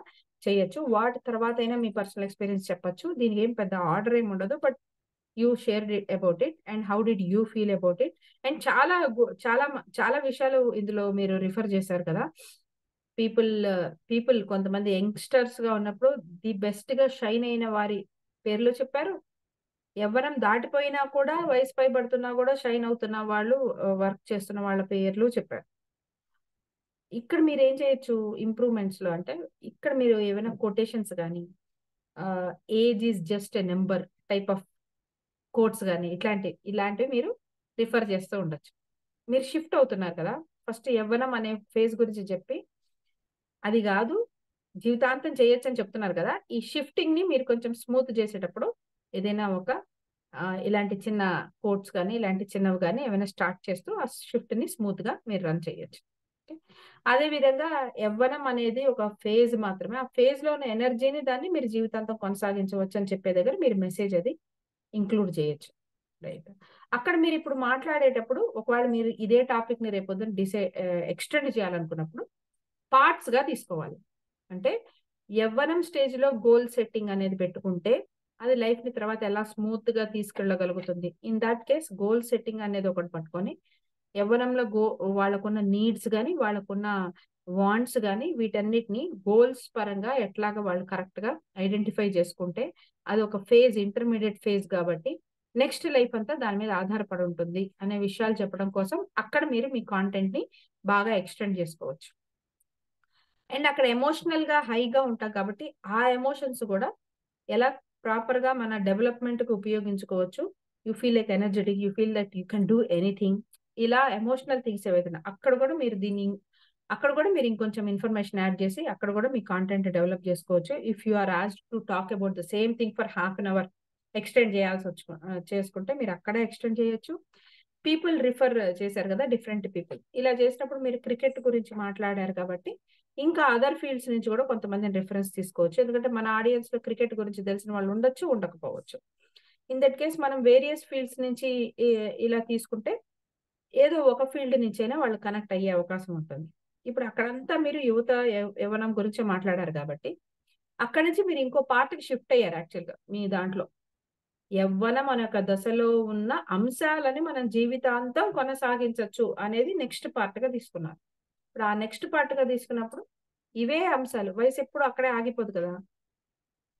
[SPEAKER 1] చేయొచ్చు, వాటి తర్వాత అయినా మీ పర్సనల్ ఎక్స్పీరియన్స్ చెప్పొచ్చు. దీనికి ఏం పెద్ద ఆర్డర్ ఏమి ఉండదు. But you shared it about it and how did you feel about it. And చాలా విషయాలు ఇందులో మీరు రిఫర్ చేశారు కదా. పీపుల్ కొంతమంది యంగ్స్టర్స్ గా ఉన్నప్పుడు ది బెస్ట్ గా షైన్ అయిన వారి పేర్లు చెప్పారు. యవ్వనం దాటిపోయినా కూడా, వయసు పైబడుతున్నా కూడా షైన్ అవుతున్న వాళ్ళు, వర్క్ చేస్తున్న వాళ్ళ పేర్లు చెప్పారు. ఇక్కడ మీరు ఏం చేయొచ్చు ఇంప్రూవ్మెంట్స్ లో అంటే, ఇక్కడ మీరు ఏమైనా కొటేషన్స్ కానీ, age is just a number type of quotes కానీ ఇలాంటివి మీరు రిఫర్ చేస్తూ ఉండొచ్చు. మీరు షిఫ్ట్ అవుతున్నారు కదా. ఫస్ట్ యవ్వనం అనే ఫేజ్ గురించి చెప్పి, అది కాదు జీవితాంతం చేయొచ్చు అని చెప్తున్నారు కదా. ఈ షిఫ్టింగ్ ని మీరు కొంచెం స్మూత్ చేసేటప్పుడు ఏదైనా ఒక ఇలాంటి చిన్న కోట్స్ కానీ, ఇలాంటి చిన్నవి కానీ ఏమైనా స్టార్ట్ చేస్తూ ఆ షిఫ్ట్ ని స్మూత్ గా మీరు రన్ చేయొచ్చు. అదే విధంగా యవ్వనం అనేది ఒక ఫేజ్ మాత్రమే. ఆ ఫేజ్ లో ఉన్న ఎనర్జీని దాన్ని మీరు జీవితాంతం కొనసాగించవచ్చు అని చెప్పే దగ్గర మీరు మెసేజ్ అది ఇంక్లూడ్ చేయొచ్చు. రైట్. అక్కడ మీరు ఇప్పుడు మాట్లాడేటప్పుడు ఒకవేళ మీరు ఇదే టాపిక్ ని రేపొద్దున ఎక్స్టెండ్ చేయాలనుకున్నప్పుడు పార్ట్స్ గా తీసుకోవాలి. అంటే యవ్వనం స్టేజ్ లో గోల్ సెట్టింగ్ అనేది పెట్టుకుంటే అది లైఫ్ ని తర్వాత ఎలా స్మూత్ గా తీసుకెళ్ళగలుగుతుంది. In that case goal setting అనేది ఒకటి పట్టుకొని యవ్వనంలో వాళ్ళకున్న నీడ్స్ కానీ, వాళ్ళకున్న వాంట్స్ కానీ, వీటన్నిటిని గోల్స్ పరంగా ఎట్లాగా వాళ్ళు కరెక్ట్ గా ఐడెంటిఫై చేసుకుంటే అది ఒక ఫేజ్, ఇంటర్మీడియట్ ఫేజ్ కాబట్టి నెక్స్ట్ లైఫ్ అంతా దాని మీద ఆధారపడి ఉంటుంది అనే విషయాలు చెప్పడం కోసం అక్కడ మీరు మీ కాంటెంట్ ని బాగా ఎక్స్టెండ్ చేసుకోవచ్చు. అండ్ అక్కడ ఎమోషనల్ గా హైగా ఉంటాం కాబట్టి ఆ ఎమోషన్స్ కూడా ఎలా ప్రాపర్ గా మన డెవలప్మెంట్ కు ఉపయోగించుకోవచ్చు. You feel like energetic, you feel that you can do anything. ఇలా ఎమోషనల్ థింగ్స్ ఏవైతే అక్కడ కూడా మీరు దీన్ని అక్కడ కూడా మీరు ఇంకొంచెం ఇన్ఫర్మేషన్ యాడ్ చేసి అక్కడ కూడా మీ కాంటెంట్ డెవలప్ చేసుకోవచ్చు. If you are asked to talk about the same thing for half an hour extend చేసుకుంటే మీరు అక్కడే ఎక్స్టెండ్ చేయొచ్చు. పీపుల్ రిఫర్ చేశారు కదా, డిఫరెంట్ పీపుల్. ఇలా చేసినప్పుడు మీరు క్రికెట్ గురించి మాట్లాడారు కాబట్టి ఇంకా అదర్ ఫీల్డ్స్ నుంచి కూడా కొంతమందిని రిఫరెన్స్ తీసుకోవచ్చు. ఎందుకంటే మన ఆడియన్స్ లో క్రికెట్ గురించి తెలిసిన వాళ్ళు ఉండొచ్చు, ఉండకపోవచ్చు. ఇన్ దట్ కేస్ మనం వేరియస్ ఫీల్డ్స్ నుంచి ఇలా తీసుకుంటే ఏదో ఒక ఫీల్డ్ నుంచైనా వాళ్ళు కనెక్ట్ అయ్యే అవకాశం ఉంటుంది. ఇప్పుడు అక్కడంతా మీరు యువత యవ్వనం గురించి మాట్లాడారు కాబట్టి అక్కడి నుంచి మీరు ఇంకో పార్ట్కి షిఫ్ట్ అయ్యారు. యాక్చువల్గా మీ దాంట్లో యవ్వనం అనే ఒక దశలో ఉన్న అంశాలని మనం జీవితాంతం కొనసాగించవచ్చు అనేది నెక్స్ట్ పార్ట్ గా తీసుకున్నారు. ఇప్పుడు ఆ నెక్స్ట్ పార్ట్ గా తీసుకున్నప్పుడు ఇవే అంశాలు, వయసు ఎప్పుడు అక్కడే ఆగిపోదు కదా,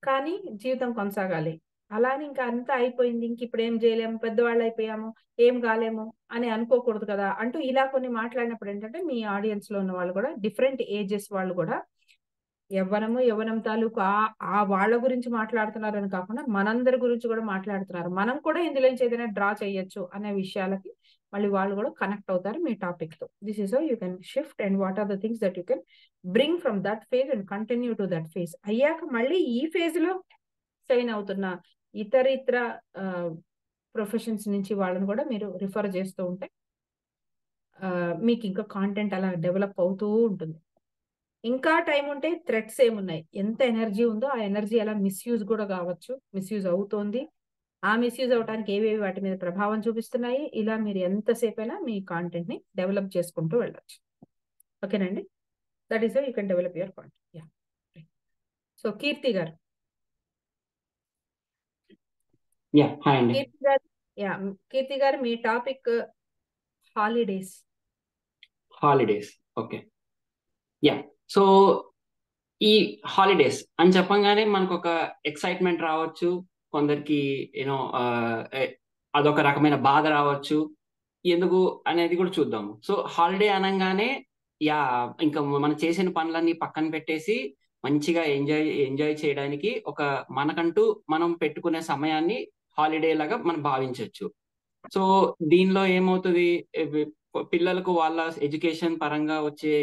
[SPEAKER 1] కానీ జీవితం కొనసాగాలి. అలానే ఇంకా అంతా అయిపోయింది, ఇంక ఇప్పుడు ఏం చేయలేము, పెద్దవాళ్ళు అయిపోయాము, ఏం కాలేము అని అనుకోకూడదు కదా అంటూ ఇలా కొన్ని మాట్లాడినప్పుడు ఏంటంటే మీ ఆడియన్స్ లో ఉన్న వాళ్ళు కూడా డిఫరెంట్ ఏజెస్ వాళ్ళు కూడా యవ్వనం తాలూకు ఆ వాళ్ళ గురించి మాట్లాడుతున్నారని కాకుండా మనందరి గురించి కూడా మాట్లాడుతున్నారు. మనం కూడా ఇందులోంచి ఏదైనా డ్రా చేయొచ్చు అనే విషయాలకి మళ్ళీ వాళ్ళు కూడా కనెక్ట్ అవుతారు మీ టాపిక్ తో. This is how you can shift and what are the things that you can bring from that phase and continue to that phase. అయ్యాక మళ్ళీ ఈ ఫేజ్ లో సైన్ అవుతున్న ఇతర ప్రొఫెషన్స్ నుంచి వాళ్ళని కూడా మీరు రిఫర్ చేస్తూ ఉంటే మీకు ఇంకా కాంటెంట్ అలా డెవలప్ అవుతూ ఉంటుంది. ఇంకా టైం ఉంటే థ్రెడ్స్ ఏమున్నాయి, ఎంత ఎనర్జీ ఉందో ఆ ఎనర్జీ అలా మిస్యూజ్ కూడా కావచ్చు, మిస్యూజ్ అవుతోంది. ఆ మిస్యూజ్ అవడానికి ఏవేవి వాటి మీద ప్రభావం చూపిస్తున్నాయి, ఇలా మీరు ఎంతసేపు అయినా మీ కాంటెంట్ ని డెవలప్ చేసుకుంటూ వెళ్ళొచ్చు. ఓకేనండి, that is you can develop your content. Yeah. So Keerthi garu,
[SPEAKER 8] hi అండి.
[SPEAKER 1] కీర్తి గారు మీ టాపిక్ హాలిడేస్.
[SPEAKER 8] ఓకే. సో ఈ హాలిడేస్ అని చెప్పంగానే మనకు ఒక ఎక్సైట్మెంట్ రావచ్చు, కొందరికి యూనో అదొక రకమైన బాధ రావచ్చు. ఎందుకు అనేది కూడా చూద్దాము. సో హాలిడే అనగానే ఇంకా మనం చేసిన పనులన్నీ పక్కన పెట్టేసి మంచిగా ఎంజాయ్ చేయడానికి ఒక మనకంటూ మనం పెట్టుకునే సమయాన్ని హాలిడే లాగా మనం భావించవచ్చు. సో దీనిలో ఏమవుతుంది, పిల్లలకు వాళ్ళ ఎడ్యుకేషన్ పరంగా వచ్చే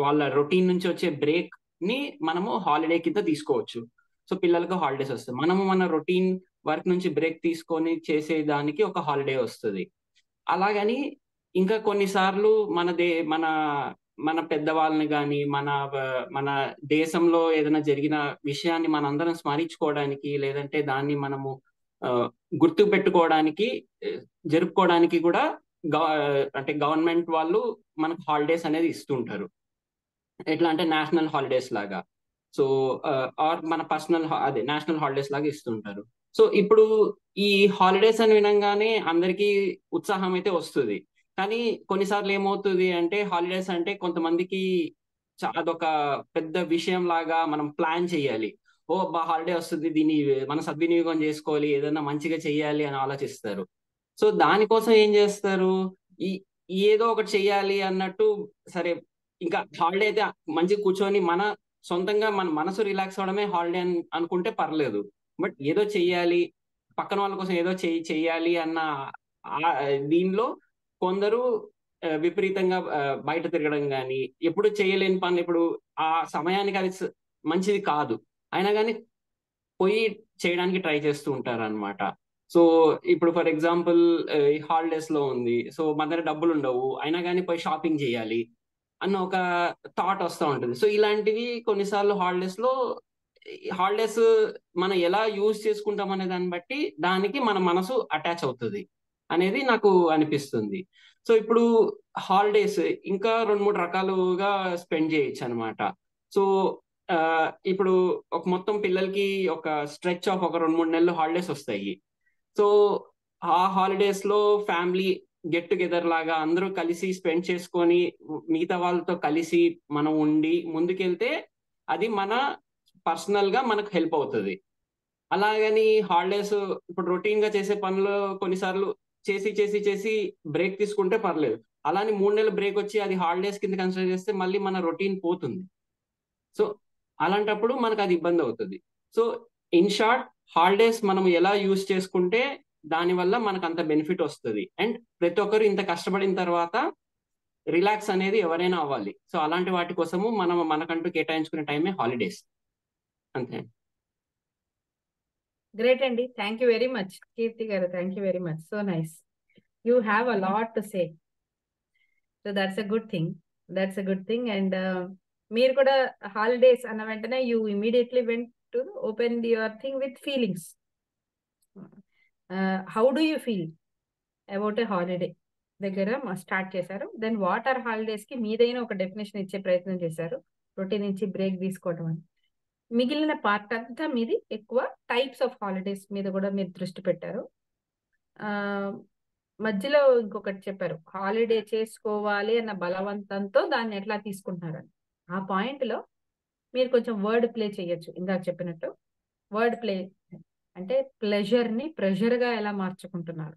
[SPEAKER 8] వాళ్ళ రొటీన్ నుంచి వచ్చే బ్రేక్ ని మనము హాలిడే కింద తీసుకోవచ్చు. సో పిల్లలకు హాలిడేస్ వస్తాయి, మనము మన రొటీన్ వర్క్ నుంచి బ్రేక్ తీసుకొని చేసేదానికి ఒక హాలిడే వస్తుంది. అలాగని ఇంకా కొన్నిసార్లు మన పెద్దవాళ్ళని కానీ మన దేశంలో ఏదైనా జరిగిన విషయాన్ని మనందరం స్మరించుకోవడానికి, లేదంటే దాన్ని మనము గుర్తు పెట్టుకోవడానికి, జరుపుకోవడానికి కూడా అంటే గవర్నమెంట్ వాళ్ళు మనకు హాలిడేస్ అనేది ఇస్తుంటారు. ఎట్లా అంటే నేషనల్ హాలిడేస్ లాగా. సో ఆర్ మన పర్సనల్ నేషనల్ హాలిడేస్ లాగా ఇస్తుంటారు. సో ఇప్పుడు ఈ హాలిడేస్ అని వినంగానే అందరికీ ఉత్సాహం అయితే వస్తుంది. కానీ కొన్నిసార్లు ఏమవుతుంది అంటే హాలిడేస్ అంటే కొంతమందికి అదొక పెద్ద విషయం లాగా మనం ప్లాన్ చేయాలి. హాలిడే వస్తుంది, దీన్ని మనం సద్వినియోగం చేసుకోవాలి, ఏదైనా మంచిగా చెయ్యాలి అని ఆలోచిస్తారు. సో దానికోసం ఏం చేస్తారు, ఏదో ఒకటి చెయ్యాలి అన్నట్టు, సరే ఇంకా హాలిడే అయితే మంచిగా కూర్చొని మన సొంతంగా మన మనసు రిలాక్స్ అవడమే హాలిడే అనుకుంటే పర్లేదు. బట్ ఏదో చెయ్యాలి, పక్కన వాళ్ళ కోసం ఏదో చెయ్యాలి అన్న దీనిలో కొందరు విపరీతంగా బయట తిరగడం కానీ, ఎప్పుడు చేయలేని పని, ఇప్పుడు ఆ సమయానికి అది మంచిది కాదు అయినా కానీ పోయి చేయడానికి ట్రై చేస్తూ ఉంటారు అనమాట. సో ఇప్పుడు ఫర్ ఎగ్జాంపుల్ హాలిడేస్ లో ఉంది, సో మన దగ్గర డబ్బులు ఉండవు, అయినా కానీ పోయి షాపింగ్ చేయాలి అన్న ఒక థాట్ వస్తూ ఉంటుంది. సో ఇలాంటివి కొన్నిసార్లు హాలిడేస్ మనం ఎలా యూజ్ చేసుకుంటాం అనే దాన్ని బట్టి దానికి మన మనసు అటాచ్ అవుతుంది అనేది నాకు అనిపిస్తుంది. సో ఇప్పుడు హాలిడేస్ ఇంకా 2-3 రకాలుగా స్పెండ్ చేయొచ్చు అనమాట. సో ఇప్పుడు ఒక మొత్తం పిల్లలకి ఒక స్ట్రెచ్ ఆఫ్ ఒక 2-3 నెలలు హాలిడేస్ వస్తాయి. సో ఆ హాలిడేస్ లో ఫ్యామిలీ గెట్ టుగెదర్ లాగా అందరూ కలిసి స్పెండ్ చేసుకొని మిగతా వాళ్ళతో కలిసి మనం ఉండి ముందుకెళ్తే అది మన పర్సనల్ గా మనకు హెల్ప్ అవుతుంది. అలాగని హాలిడేస్ ఇప్పుడు రొటీన్ గా చేసే పనులు కొన్నిసార్లు చేసి బ్రేక్ తీసుకుంటే పర్లేదు. అలానే 3 నెలలు బ్రేక్ వచ్చి అది హాలిడేస్ కింద కన్సిడర్ చేస్తే మళ్ళీ మన రొటీన్ పోతుంది. సో అలాంటప్పుడు మనకు అది ఇబ్బంది అవుతుంది. సో ఇన్ షార్ట్, హాలిడేస్ మనం ఎలా యూజ్ చేసుకుంటే దానివల్ల మనకు అంత బెనిఫిట్ వస్తుంది. అండ్ ప్రతి ఒక్కరు ఇంత కష్టపడిన తర్వాత రిలాక్స్ అనేది ఎవరైనా అవ్వాలి. సో అలాంటి వాటి కోసము మనం మనకంటూ కేటాయించుకునే టైమే హాలిడేస్. అంతే.
[SPEAKER 1] గ్రేట్ అండి. థ్యాంక్ యూ వెరీ మచ్ కీర్తి గారు. Thank you very much. So nice. You have a lot to say. So that's a good thing. That's a good thing. And మీరు కూడా హాలిడేస్ అన్న వెంటనే you immediately went to open your thing with feelings. How do you feel about a holiday దగ్గర start చేశారు. Then what are holidays కి మీదైనా ఒక definition ఇచ్చే ప్రయత్నం చేశారు. రొటీన్ నుంచి బ్రేక్ తీసుకోవడం అని. మిగిలిన పార్ట్ అంతా మీది ఎక్కువ టైప్స్ ఆఫ్ హాలిడేస్ మీద కూడా మీరు దృష్టి పెట్టారు. మధ్యలో ఇంకొకటి చెప్పారు, హాలిడే చేసుకోవాలి అన్న బలవంతంతో దాన్ని ఎట్లా తీసుకుంటున్నారని. ఆ పాయింట్ లో మీరు కొంచెం వర్డ్ ప్లే చేయొచ్చు. ఇందాక చెప్పినట్టు వర్డ్ ప్లే అంటే ప్లెజర్ ని ప్రెషర్ గా ఎలా మార్చుకుంటున్నారు.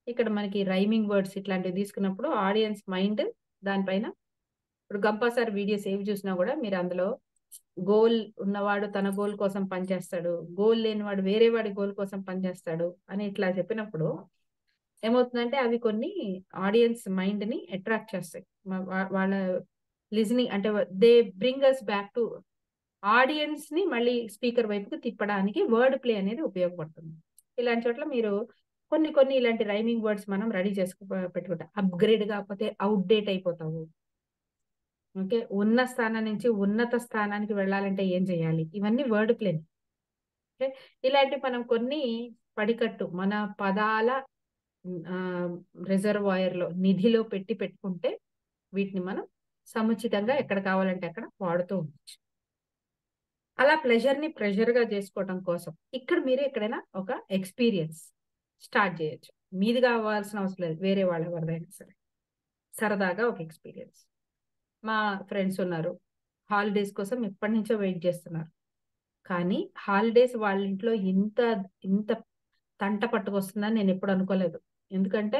[SPEAKER 1] ఇక్కడ మనకి రైమింగ్ వర్డ్స్ ఇట్లాంటివి తీసుకున్నప్పుడు ఆడియన్స్ మైండ్ దానిపైన, ఇప్పుడు గంపా సార్ వీడియోస్ ఏవి చూసినా కూడా మీరు అందులో గోల్ ఉన్నవాడు తన గోల్ కోసం పనిచేస్తాడు, గోల్ లేనివాడు వేరే వాడి గోల్ కోసం పనిచేస్తాడు అని ఇట్లా చెప్పినప్పుడు ఏమవుతుందంటే అవి కొన్ని ఆడియన్స్ మైండ్ ని అట్రాక్ట్ చేస్తాయి. వాళ్ళ లిజనింగ్ అంటే they bring us back to audience ని మళ్ళీ స్పీకర్ వైపుకి తిప్పడానికి వర్డ్ ప్లే అనేది ఉపయోగపడుతుంది. ఇలాంటి చోట్ల మీరు కొన్ని ఇలాంటి రైమింగ్ వర్డ్స్ మనం రెడీ చేసుకు పెట్టుకుంటాం. అప్గ్రేడ్ కాకపోతే అవుట్డేట్ అయిపోతావు. ఓకే, ఉన్న స్థానం నుంచి ఉన్నత స్థానానికి వెళ్ళాలంటే ఏం చేయాలి, ఇవన్నీ వర్డ్ ప్లే. ఓకే, ఇలాంటి మనం కొన్ని పడికట్టు మన పదాల రిజర్వాయర్ లో నిధిలో పెట్టుకుంటే వీటిని మనం సముచితంగా ఎక్కడ కావాలంటే అక్కడ వాడుతూ ఉండొచ్చు. అలా ప్లెజర్ ని ప్రెషర్ గా చేసుకోవడం కోసం ఇక్కడ మీరు ఎక్కడైనా ఒక ఎక్స్పీరియన్స్ స్టార్ట్ చేయొచ్చు. మీది కావాల్సిన అవసరం లేదు, వేరే వాళ్ళ ఎవరిదైనా సరే సరదాగా ఒక ఎక్స్పీరియన్స్. మా ఫ్రెండ్స్ ఉన్నారు, హాలిడేస్ కోసం ఎప్పటి నుంచో వెయిట్ చేస్తున్నారు. కానీ హాలిడేస్ వాళ్ళ ఇంట్లో ఇంత ఇంత తంట పట్టుకొస్తుందని నేను ఎప్పుడు అనుకోలేదు. ఎందుకంటే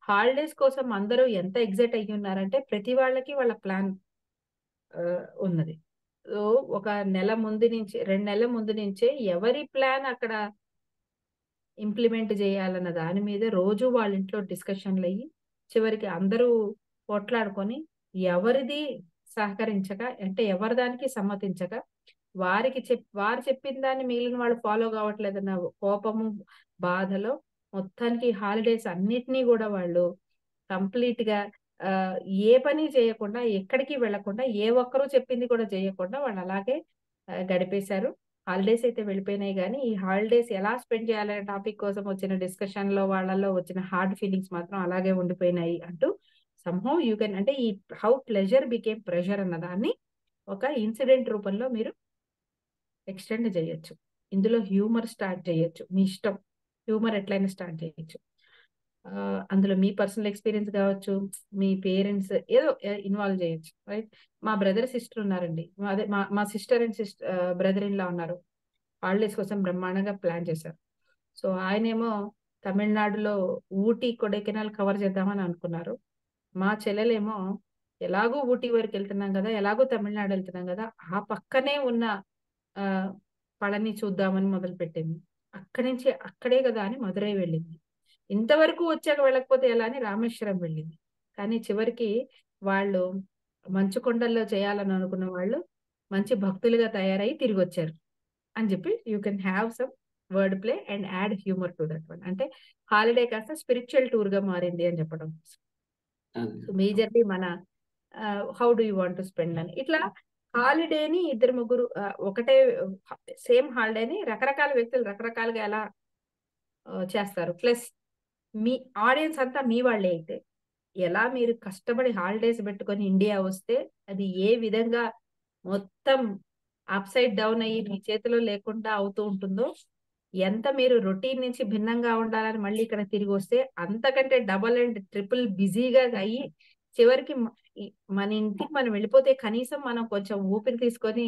[SPEAKER 1] హాలిడేస్ కోసం అందరూ ఎంత ఎగ్జైట్ అయ్యి ఉన్నారంటే ప్రతి వాళ్ళకి వాళ్ళ ప్లాన్ ఉన్నది. సో ఒక నెల ముందు నుంచి 2 నెలల ముందు నుంచే ఎవరి ప్లాన్ అక్కడ ఇంప్లిమెంట్ చేయాలన్న దాని మీద రోజు వాళ్ళ ఇంట్లో డిస్కషన్లు అయ్యి చివరికి అందరూ పోట్లాడుకొని ఎవరిది సహకరించక అంటే ఎవరి దానికి సమ్మతించక వారు చెప్పిన దాన్ని మిగిలిన వాళ్ళు ఫాలో కావట్లేదన్న కోపము బాధలో మొత్తానికి హాలిడేస్ అన్నిటినీ కూడా వాళ్ళు కంప్లీట్ గా ఏ పని చేయకుండా ఎక్కడికి వెళ్లకుండా ఏ ఒక్కరూ చెప్పింది కూడా చేయకుండా వాళ్ళు అలాగే గడిపేశారు. హాలిడేస్ అయితే వెళ్ళిపోయినాయి కానీ ఈ హాలిడేస్ ఎలా స్పెండ్ చేయాలనే టాపిక్ కోసం వచ్చిన డిస్కషన్ లో వాళ్ళలో వచ్చిన హార్డ్ ఫీలింగ్స్ మాత్రం అలాగే ఉండిపోయినాయి అంటూ సంహౌ యూ కెన్ అంటే ఈ హౌ ప్లెజర్ బికేమ్ ప్రెషర్ అన్న దాన్ని ఒక ఇన్సిడెంట్ రూపంలో మీరు ఎక్స్టెండ్ చేయొచ్చు. ఇందులో హ్యూమర్ స్టార్ట్ చేయొచ్చు, మీ ఇష్టం. హ్యూమర్ ఎట్లయినా స్టార్ట్ చేయొచ్చు. అందులో మీ పర్సనల్ ఎక్స్పీరియన్స్ కావచ్చు, మీ పేరెంట్స్ ఏదో ఇన్వాల్వ్ చేయొచ్చు. రైట్, మా బ్రదర్ సిస్టర్ ఉన్నారండి, అదే మా sister and brother in law ఉన్నారు. హాలిడేస్ కోసం బ్రహ్మాండంగా ప్లాన్ చేశారు. సో ఆయనేమో తమిళనాడులో ఊటీ కొడైకెనాల్ కవర్ చేద్దామని అనుకున్నారు. మా చెల్లెలేమో ఎలాగో ఊటీ వరకు వెళ్తున్నాం కదా, ఎలాగో తమిళనాడు వెళ్తున్నాం కదా, ఆ పక్కనే ఉన్న పళని చూద్దామని మొదలు పెట్టింది. అక్కడి నుంచి అక్కడే కదా అని మదురై వెళ్ళింది. ఇంతవరకు వచ్చాక వెళ్ళకపోతే ఎలా అని రామేశ్వరం వెళ్ళింది. కానీ చివరికి వాళ్ళు మంచు కొండల్లో చేయాలని అనుకున్న వాళ్ళు మంచి భక్తులుగా తయారై తిరిగి వచ్చారు అని చెప్పి you can have some word play and add humour to that one. అంటే హాలిడే కాస్త స్పిరిచువల్ టూర్ గా మారింది అని చెప్పడం. సో మేజర్లీ మన how do you want to spend అని ఇట్లా హాలిడేని ఇద్దరు ముగ్గురు ఒకటే సేమ్ హాలిడేని రకరకాల వ్యక్తులు రకరకాలుగా ఎలా చేస్తారు. ప్లస్ మీ ఆడియన్స్ అంతా మీ వాళ్ళే అయితే ఎలా మీరు కష్టపడి హాలిడేస్ పెట్టుకొని ఇండియా వస్తే అది ఏ విధంగా మొత్తం అప్ సైడ్ డౌన్ అయ్యి మీ చేతిలో లేకుండా అవుతూ ఉంటుందో, ఎంత మీరు రొటీన్ నుంచి భిన్నంగా ఉండాలని మళ్ళీ ఇక్కడ తిరిగి వస్తే అంతకంటే డబల్ అండ్ ట్రిపుల్ బిజీగా అయ్యి చివరికి మన ఇంటికి మనం వెళ్ళిపోతే కనీసం మనం కొంచెం ఊపిరి తీసుకొని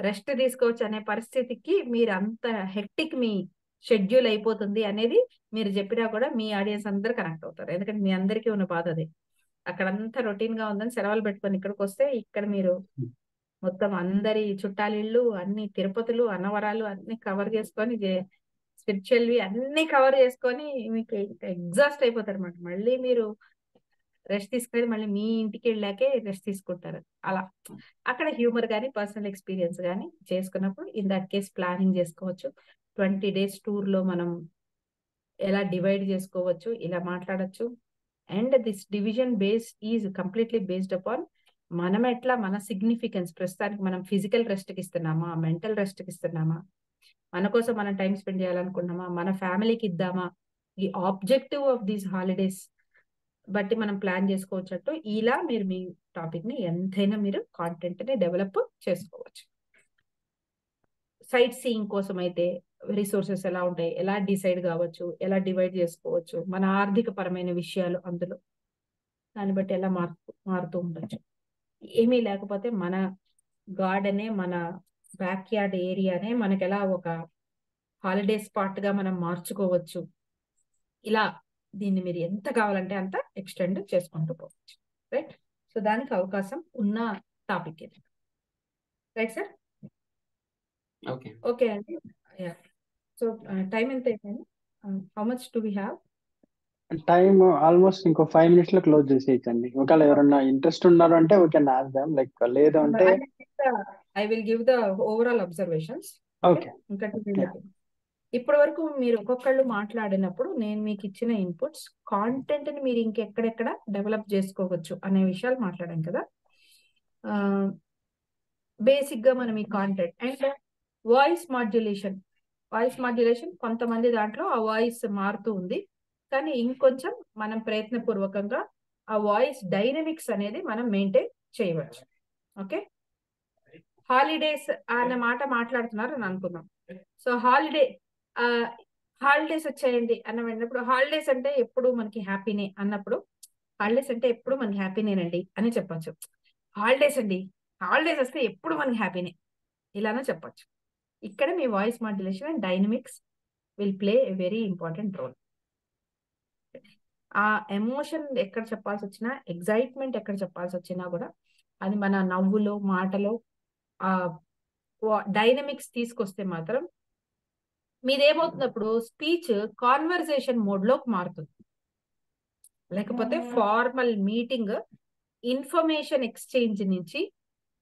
[SPEAKER 1] రెస్ట్ తీసుకోవచ్చు అనే పరిస్థితికి మీరు అంత హెక్టిక్ మీ షెడ్యూల్ అయిపోతుంది అనేది మీరు చెప్పినా కూడా మీ ఆడియన్స్ అందరు కనెక్ట్ అవుతారు. ఎందుకంటే మీ అందరికీ ఉన్న బాధ అదే, అక్కడంతా రొటీన్ గా ఉందని సెలవులు పెట్టుకొని ఇక్కడికి వస్తే ఇక్కడ మీరు మొత్తం అందరి చుట్టాలిళ్ళు అన్ని తిరుపతులు అన్నవరాలు అన్ని కవర్ చేసుకొని స్పిరిచువల్వి అన్ని కవర్ చేసుకొని మీకు ఎగ్జాస్ట్ అయిపోతారు అన్నమాట. మళ్ళీ మీరు రెస్ట్ తీసుకునేది మళ్ళీ మీ ఇంటికి వెళ్ళాకే రెస్ట్ తీసుకుంటారు. అలా అక్కడ హ్యూమర్ కానీ పర్సనల్ ఎక్స్పీరియన్స్ కానీ చేసుకున్నప్పుడు ఇన్ దట్ కేస్ ప్లానింగ్ చేసుకోవచ్చు. 20 days టూర్లో మనం ఎలా డివైడ్ చేసుకోవచ్చు, ఇలా మాట్లాడచ్చు. And this division base is completely based upon మనం ఎట్లా మన సిగ్నిఫికెన్స్ ప్రస్తుతానికి మనం ఫిజికల్ రెస్ట్కి ఇస్తున్నామా, మెంటల్ రెస్ట్కి ఇస్తున్నామా, మన కోసం మనం టైం స్పెండ్ చేయాలనుకుంటున్నామా, మన ఫ్యామిలీకి ఇద్దామా, ఈ ఆబ్జెక్టివ్ ఆఫ్ దీస్ హాలిడేస్ బట్టి మనం ప్లాన్ చేసుకోవచ్చట్టు. ఇలా మీరు మీ టాపిక్ ని ఎంతైనా మీరు కాంటెంట్ ని డెవలప్ చేసుకోవచ్చు. సైట్ సీయింగ్ కోసం అయితే రిసోర్సెస్ ఎలా ఉంటాయి, ఎలా డిసైడ్ కావచ్చు, ఎలా డివైడ్ చేసుకోవచ్చు, మన ఆర్థిక పరమైన విషయాలు అందులో దాన్ని బట్టి ఎలా మారుతూ ఉండొచ్చు. ఏమీ లేకపోతే మన గార్డెనే, మన బ్యాక్ యార్డ్ ఏరియానే మనకి ఎలా ఒక హాలిడే స్పాట్ గా మనం మార్చుకోవచ్చు. ఇలా దీన్ని మీరు ఎంత కావాలంటే అంత ఎక్స్టెండ్ చేసుకుంటూ పోవచ్చు. రైట్. సో దానికి అవకాశం ఉన్న టాపిక్ ఇది. Right sir.
[SPEAKER 8] ఓకే
[SPEAKER 1] ఓకే అండి. సో టైం ఎంత అయిపోయింది? How much do we have?
[SPEAKER 2] Time almost ఇంకో 5 minutes లో క్లోజ్ చేసేయచ్చండి. ఒకవేళ ఎవరన్నా ఇంట్రెస్ట్ ఉన్నారు అంటే we can ask them, like లేదు అంటే
[SPEAKER 1] I will give the overall observations.
[SPEAKER 2] Okay.
[SPEAKER 1] ఇంకా ఇప్పటి వరకు మీరు ఒక్కొక్కళ్ళు మాట్లాడినప్పుడు నేను మీకు ఇచ్చిన ఇన్పుట్స్ కాంటెంట్ ని మీరు ఇంకెక్కడెక్కడ డెవలప్ చేసుకోవచ్చు అనే విషయాలు మాట్లాడాం కదా. బేసిక్ గా మనం ఈ కాంటెంట్ అండ్ వాయిస్ మాడ్యులేషన్ కొంతమంది దాంట్లో ఆ వాయిస్ మారుతూ ఉంది, కానీ ఇంకొంచెం మనం ప్రయత్నపూర్వకంగా ఆ వాయిస్ డైనమిక్స్ అనేది మనం మెయింటైన్ చేయవచ్చు. ఓకే. హాలిడేస్ అనే మాట మాట్లాడుతున్నారు అని అనుకుందాం. సో హాలిడేస్ వచ్చాయండి అన్న వెళ్ళినప్పుడు హాలిడేస్ అంటే ఎప్పుడు మనకి హ్యాపీనే అన్నప్పుడు హాలిడేస్ అంటే ఎప్పుడు మనకి హ్యాపీనేనండి అని చెప్పొచ్చు. హాలిడేస్ అండి, హాలిడేస్ వస్తే ఎప్పుడు మనకి హ్యాపీనే ఇలానే చెప్పొచ్చు. ఇక్కడ మీ voice modulation and dynamics will play a very important role. ఆ ఎమోషన్ ఎక్కడ చెప్పాల్సి వచ్చినా, ఎగ్జైట్మెంట్ ఎక్కడ చెప్పాల్సి వచ్చినా కూడా అది మన నవ్వులో, మాటలో ఆ డైనమిక్స్ తీసుకొస్తే మాత్రం మీదేమవుతున్నప్పుడు స్పీచ్ కాన్వర్సేషన్ మోడ్ లోకి మారుతుంది. లేకపోతే ఫార్మల్ మీటింగ్ ఇన్ఫర్మేషన్ ఎక్స్చేంజ్ నుంచి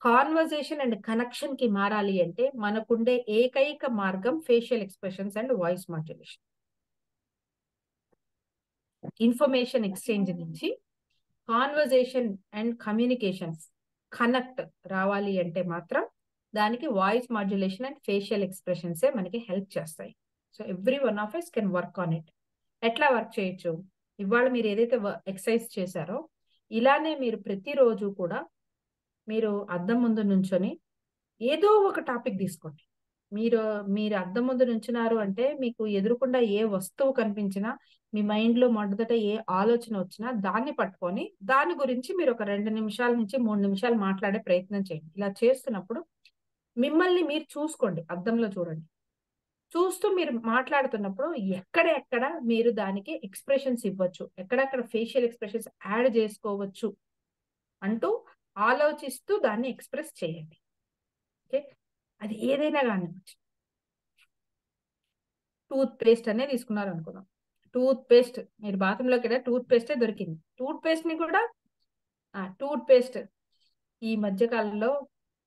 [SPEAKER 1] కాన్వర్సేషన్ అండ్ కనెక్షన్ కి మారాలి అంటే మనకుండే ఏకైక మార్గం facial expressions and voice modulation. Information exchange నుంచి కాన్వర్సేషన్ అండ్ కమ్యూనికేషన్స్ కనెక్ట్ రావాలి అంటే మాత్రం దానికి వాయిస్ మాడ్యులేషన్ అండ్ ఫేషియల్ ఎక్స్ప్రెషన్సే మనకి హెల్ప్ చేస్తాయి. So every one of us can work on it. ఎట్లా వర్క్ చేయొచ్చు? ఇవాళ మీరు ఏదైతే ఎక్సర్సైజ్ చేశారో ఇలానే మీరు ప్రతిరోజు కూడా మీరు అద్దం ముందు నుంచొని ఏదో ఒక టాపిక్ తీసుకోండి. మీరు అద్దం ముందు నుంచున్నారు అంటే మీకు ఎదురుకుండా ఏ వస్తువు కనిపించినా, మీ మైండ్ లో మొదట ఏ ఆలోచన వచ్చినా దాన్ని పట్టుకొని దాని గురించి మీరు ఒక 2 నిమిషాల నుంచి 3 నిమిషాలు మాట్లాడే ప్రయత్నం చేయండి. ఇలా చేస్తున్నప్పుడు మిమ్మల్ని మీరు చూసుకోండి, అద్దంలో చూడండి. చూస్తూ మీరు మాట్లాడుతున్నప్పుడు ఎక్కడెక్కడ మీరు దానికి ఎక్స్ప్రెషన్స్ ఇవ్వచ్చు, ఎక్కడెక్కడ ఫేషియల్ ఎక్స్ప్రెషన్స్ యాడ్ చేసుకోవచ్చు అంటూ ఆలోచిస్తూ దాన్ని ఎక్స్ప్రెస్ చేయండి. ఓకే. అది ఏదైనా కానివ్వచ్చు. టూత్ పేస్ట్ అనే తీసుకున్నారు అనుకున్నాం. టూత్ పేస్ట్ మీరు బాత్రూంలోకి వెళ్ళా టూత్ పేస్టే దొరికింది. టూత్ పేస్ట్ ఈ మధ్య కాలంలో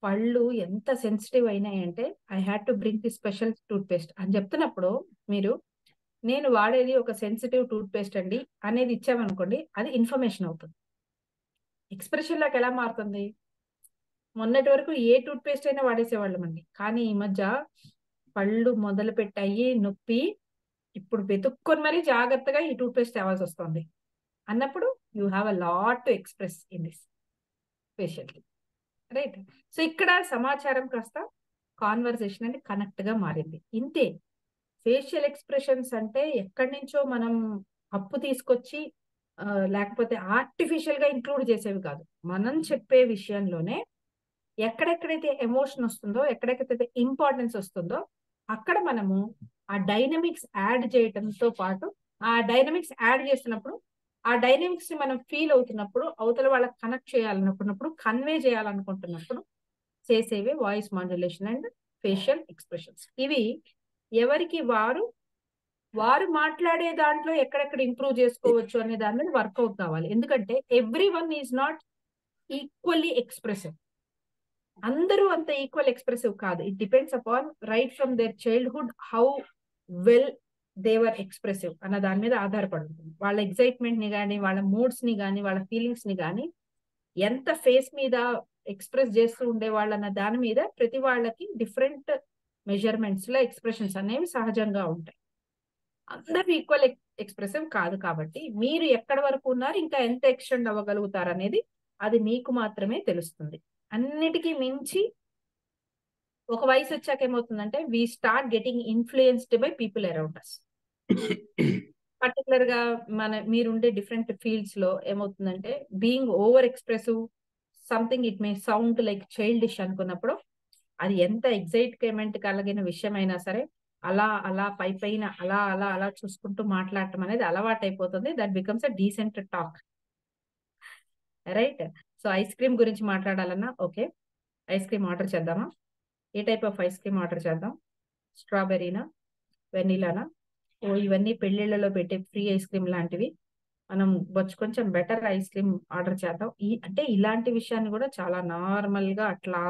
[SPEAKER 1] పళ్ళు ఎంత సెన్సిటివ్ అయినాయంటే I had to bring the special toothpaste అని చెప్తున్నప్పుడు మీరు నేను వాడేది ఒక సెన్సిటివ్ టూత్ పేస్ట్ అండి అనేది ఇచ్చామనుకోండి, అది ఇన్ఫర్మేషన్ అవుతుంది. ఎక్స్ప్రెషన్ లోకి ఎలా మారుతుంది? మొన్నటి వరకు ఏ టూత్ పేస్ట్ అయినా వాడేసేవాళ్ళం అండి, కానీ ఈ మధ్య పళ్ళు మొదలు పెట్టాయి నొప్పి, ఇప్పుడు వెతుక్కొని మరీ జాగ్రత్తగా ఈ టూత్ పేస్ట్ తేవాల్సి వస్తుంది అన్నప్పుడు you have a lot to express in this facial. Right. So ఇక్కడ సమాచారం కాస్త కాన్వర్సేషన్ అంటే కనెక్ట్ గా మారింది. ఇంతే. ఫేషియల్ ఎక్స్ప్రెషన్స్ అంటే ఎక్కడి నుంచో మనం అప్పు తీసుకొచ్చి లేకపోతే ఆర్టిఫిషియల్ గా ఇంక్లూడ్ చేసేవి కాదు. మనం చెప్పే విషయంలోనే ఎక్కడెక్కడైతే ఎమోషన్ వస్తుందో, ఎక్కడెక్కడైతే ఇంపార్టెన్స్ వస్తుందో అక్కడ మనము ఆ డైనమిక్స్ యాడ్ చేయడంతో పాటు ఆ డైనమిక్స్ యాడ్ చేస్తున్నప్పుడు ఆ డైనమిక్స్ ని మనం ఫీల్ అవుతున్నప్పుడు, అవతల వాళ్ళకి కనెక్ట్ చేయాలనుకున్నప్పుడు, కన్వే చేయాలనుకుంటున్నప్పుడు చేసేవి voice modulation and facial expressions. ఇవి ఎవరికి వారు వారు మాట్లాడే దాంట్లో ఎక్కడెక్కడ ఇంప్రూవ్ చేసుకోవచ్చు అనే దాని మీద వర్కౌట్ కావాలి. ఎందుకంటే everyone is not equally expressive. అందరూ అంత ఈక్వల్ ఎక్స్ప్రెసివ్ కాదు. It depends upon right from their childhood how well they were expressive అన్న దాని మీద ఆధారపడి ఉంటుంది. వాళ్ళ ఎక్సైట్మెంట్ ని కానీ, వాళ్ళ మూడ్స్ ని కానీ, వాళ్ళ ఫీలింగ్స్ ని కానీ ఎంత ఫేస్ మీద ఎక్స్ప్రెస్ చేస్తూ ఉండేవాళ్ళు అన్న దాని మీద ప్రతి వాళ్ళకి డిఫరెంట్ మెజర్మెంట్స్ లో ఎక్స్ప్రెషన్స్ అనేవి సహజంగా ఉంటాయి. అందరూ ఈక్వల్ ఎక్స్ప్రెసివ్ కాదు. కాబట్టి మీరు ఎక్కడి వరకు ఉన్నారు, ఇంకా ఎంత ఎక్స్టెండ్ అవ్వగలుగుతారు అనేది అది మీకు మాత్రమే తెలుస్తుంది. అన్నిటికీ మించి ఒక వయసు వచ్చాక ఏమవుతుందంటే we start getting influenced by people around us. Particular గా మీరుండే డిఫరెంట్ ఫీల్డ్స్ లో ఏమవుతుందంటే being over expressive something it may sound like childish అనుకున్నప్పుడు అది ఎంత ఎగ్జైట్మెంట్ కలిగిన విషయం అయినా సరే అలా అలా పైన అలా అలా అలా చూసుకుంటూ మాట్లాడటం అనేది అలవాటు అయిపోతుంది. That becomes a decent talk, right? So ice cream గురించి మాట్లాడాలన్నా ఓకే, ఐస్ క్రీమ్ ఆర్డర్ చేద్దామా? ఏ type of ice cream order చేద్దాం? స్ట్రాబెర్రీనా, వెనీలానా? ఓ ఇవన్నీ పెళ్లిళ్లలో పెట్టే ఫ్రీ ఐస్ క్రీమ్ లాంటివి. మనం కొంచెం బెటర్ ఐస్ క్రీమ్ ఆర్డర్ చేద్దాం. అంటే ఇలాంటి విషయాన్ని కూడా చాలా నార్మల్ గా అట్లా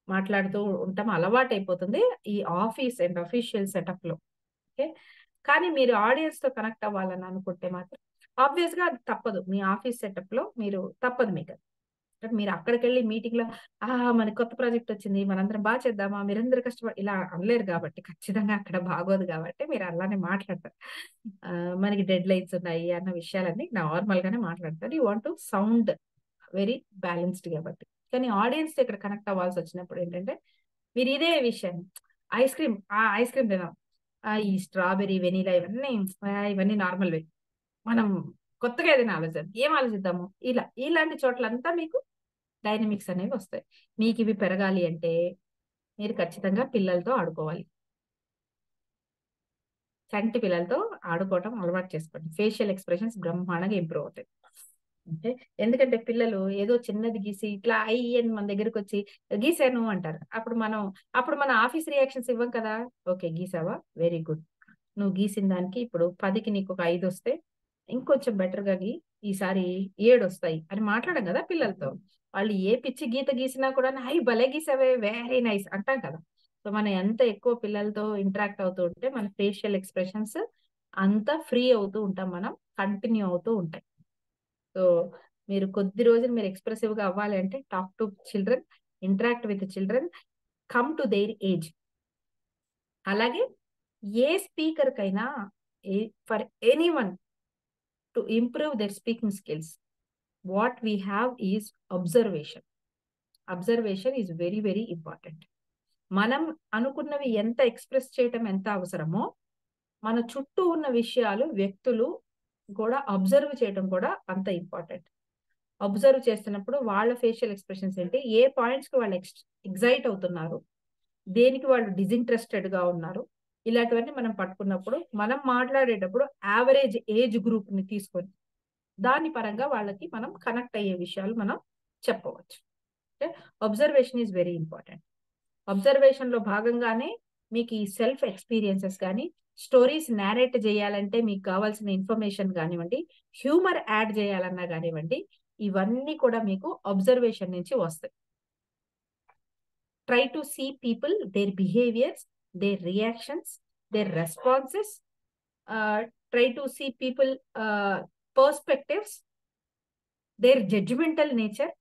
[SPEAKER 1] మాట్లాడుతూ ఉంటాం, అలవాటు అయిపోతుంది ఈ ఆఫీస్ అండ్ అఫీషియల్ సెటప్ లో. ఓకే, కానీ మీరు ఆడియన్స్ తో కనెక్ట్ అవ్వాలని అనుకుంటే మాత్రం ఆబ్వియస్ గా అది తప్పదు. మీ ఆఫీస్ సెటప్ లో మీరు తప్పదు మీకు. మీరు అక్కడికి వెళ్ళి మీటింగ్ లో మనకి కొత్త ప్రాజెక్ట్ వచ్చింది, మనందరం బాగా చేద్దామా, మీరందరూ కష్టపడి ఇలా అనలేరు. కాబట్టి ఖచ్చితంగా అక్కడ బాగోదు. కాబట్టి మీరు అలానే మాట్లాడతారు. మనకి డెడ్ లైన్స్ ఉన్నాయి అన్న విషయాలన్నీ నార్మల్ గానే మాట్లాడతారు. You want to sound very balanced కాబట్టి. కానీ ఆడియన్స్ తో ఇక్కడ కనెక్ట్ అవ్వాల్సి వచ్చినప్పుడు ఏంటంటే మీరు ఇదే విషయాన్ని ఐస్ క్రీమ్ తినాం, ఈ స్ట్రాబెర్రీ వెనీలా ఇవన్నీ నార్మల్ వే, మనం కొత్తగా ఏదైనా ఆలోచిద్దాం, ఏం ఆలోచిద్దాము, ఇలాంటి చోట్లంతా మీకు డైనమిక్స్ అనేవి వస్తాయి. మీకు ఇవి పెరగాలి అంటే మీరు ఖచ్చితంగా పిల్లలతో ఆడుకోవాలి. చంటి పిల్లలతో ఆడుకోవటం అలవాటు చేసుకోండి. ఫేషియల్ ఎక్స్ప్రెషన్స్ బ్రహ్మాండంగా ఇంప్రూవ్ అవుతాయి. అంటే ఎందుకంటే పిల్లలు ఏదో చిన్నది గీసి ఇట్లా అని మన దగ్గరకు వచ్చి గీసాను అంటారు. అప్పుడు మన ఆఫీస్ రియాక్షన్స్ ఇవ్వం కదా. ఓకే గీసావా, వెరీ గుడ్, నువ్వు గీసిన దానికి ఇప్పుడు 10కి నీకు ఒక 5 వస్తే ఇంకొంచెం బెటర్ గా ఈసారి 7 వస్తాయి అని మాట్లాడం కదా పిల్లలతో. వాళ్ళు ఏ పిచ్చి గీత గీసినా కూడా భలే గీసావే, వెరీ నైస్ అంటాం కదా. సో మనం ఎంత ఎక్కువ పిల్లలతో ఇంటరాక్ట్ అవుతూ ఉంటే మన ఫేషియల్ ఎక్స్ప్రెషన్స్ అంత ఫ్రీ అవుతూ ఉంటాం, మనం కంటిన్యూ అవుతూ ఉంటాయి. సో మీరు కొద్ది రోజులు మీరు ఎక్స్ప్రెసివ్ గా అవ్వాలి అంటే talk to children, interact with children, come to their age. అలాగే ఏ స్పీకర్ కైనా for anyone to improve their speaking skills what we have is observation. Observation is very very important. మనం అనుకున్నవి ఎంత ఎక్స్ప్రెస్ చేయటం ఎంత అవసరమో మన చుట్టూ ఉన్న విషయాలు, వ్యక్తులు కూడా అబ్జర్వ్ చేయడం కూడా అంత ఇంపార్టెంట్. అబ్జర్వ్ చేస్తున్నప్పుడు వాళ్ళ ఫేషియల్ ఎక్స్ప్రెషన్స్ ఏంటి, ఏ పాయింట్స్ కి వాళ్ళు ఎగ్జైట్ అవుతున్నారు, దేనికి వాళ్ళు డిసింట్రెస్టెడ్ గా ఉన్నారు, ఇలాంటివన్నీ మనం పట్టుకున్నప్పుడు మనం మాట్లాడేటప్పుడు యావరేజ్ ఏజ్ గ్రూప్ ని తీసుకొని దాని పరంగా వాళ్ళకి మనం కనెక్ట్ అయ్యే విషయాలు మనం చెప్పవచ్చు. Observation is very important. Observation లో భాగంగానే మీకు ఈ సెల్ఫ్ ఎక్స్పీరియన్సెస్ కానీ, స్టోరీస్ నేరేట్ చేయాలంటే మీకు కావాల్సిన ఇన్ఫర్మేషన్ కానివ్వండి, హ్యూమర్ యాడ్ చేయాలన్నా కానివ్వండి, ఇవన్నీ కూడా మీకు అబ్జర్వేషన్ నుంచి వస్తాయి. Try to see people, their behaviours, their reactions, their responses, try to see people perspectives, their judgemental nature,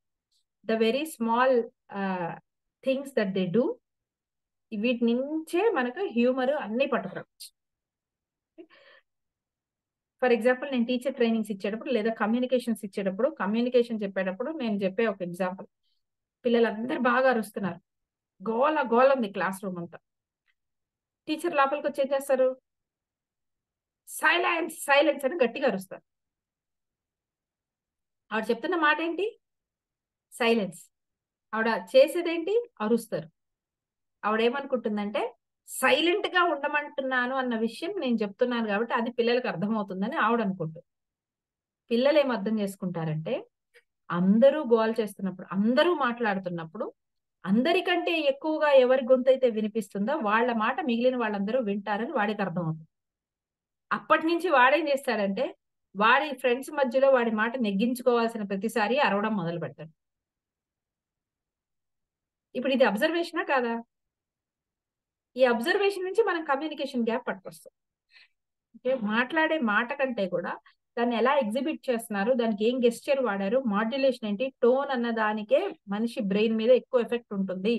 [SPEAKER 1] the very small things that they do. వీటి నుంచే మనకు హ్యూమర్ అన్ని పట్టుకురావచ్చు. ఫర్ ఎగ్జాంపుల్ నేను టీచర్ ట్రైనింగ్స్ ఇచ్చేటప్పుడు లేదా కమ్యూనికేషన్స్ ఇచ్చేటప్పుడు, communication చెప్పేటప్పుడు నేను చెప్పే ఒక ఎగ్జాంపుల్, పిల్లలందరూ బాగా అరుస్తున్నారు, గోల ఉంది క్లాస్ రూమ్ అంతా. టీచర్ లోపలికి వచ్చి ఏం చేస్తారు, సైలెన్స్ సైలెన్స్ అని గట్టిగా అరుస్తారు. ఆవిడ చెప్తున్న మాట ఏంటి, సైలెన్స్. ఆవిడ చేసేదేంటి, అరుస్తారు. ఆవిడేమనుకుంటుందంటే సైలెంట్ గా ఉండమంటున్నాను అన్న విషయం నేను చెప్తున్నాను కాబట్టి అది పిల్లలకు అర్థమవుతుందని ఆవిడ అనుకుంటుంది. పిల్లలు ఏం అర్థం చేసుకుంటారంటే అందరూ గోల్ చేస్తున్నప్పుడు, అందరూ మాట్లాడుతున్నప్పుడు అందరికంటే ఎక్కువగా ఎవరి గొంతు అయితే వినిపిస్తుందో వాళ్ళ మాట మిగిలిన వాళ్ళందరూ వింటారని వాడికి అర్థమవుతుంది. అప్పటి నుంచి వాడేం చేస్తాడంటే వాడి ఫ్రెండ్స్ మధ్యలో వాడి మాట నెగ్గించుకోవాల్సిన ప్రతిసారి అరవడం మొదలు పెడతాడు. ఇప్పుడు ఇది అబ్జర్వేషనా కాదా? ఈ అబ్జర్వేషన్ నుంచి మనం కమ్యూనికేషన్ గ్యాప్ పట్టుకొస్తాం. ఓకే, మాట్లాడే మాట కంటే కూడా దాన్ని ఎలా ఎగ్జిబిట్ చేస్తున్నారు, దానికి ఏం గెస్చర్ వాడారు, మాడ్యులేషన్ ఏంటి, టోన్ అన్న దానికే మనిషి బ్రెయిన్ మీద ఎక్కువ ఎఫెక్ట్ ఉంటుంది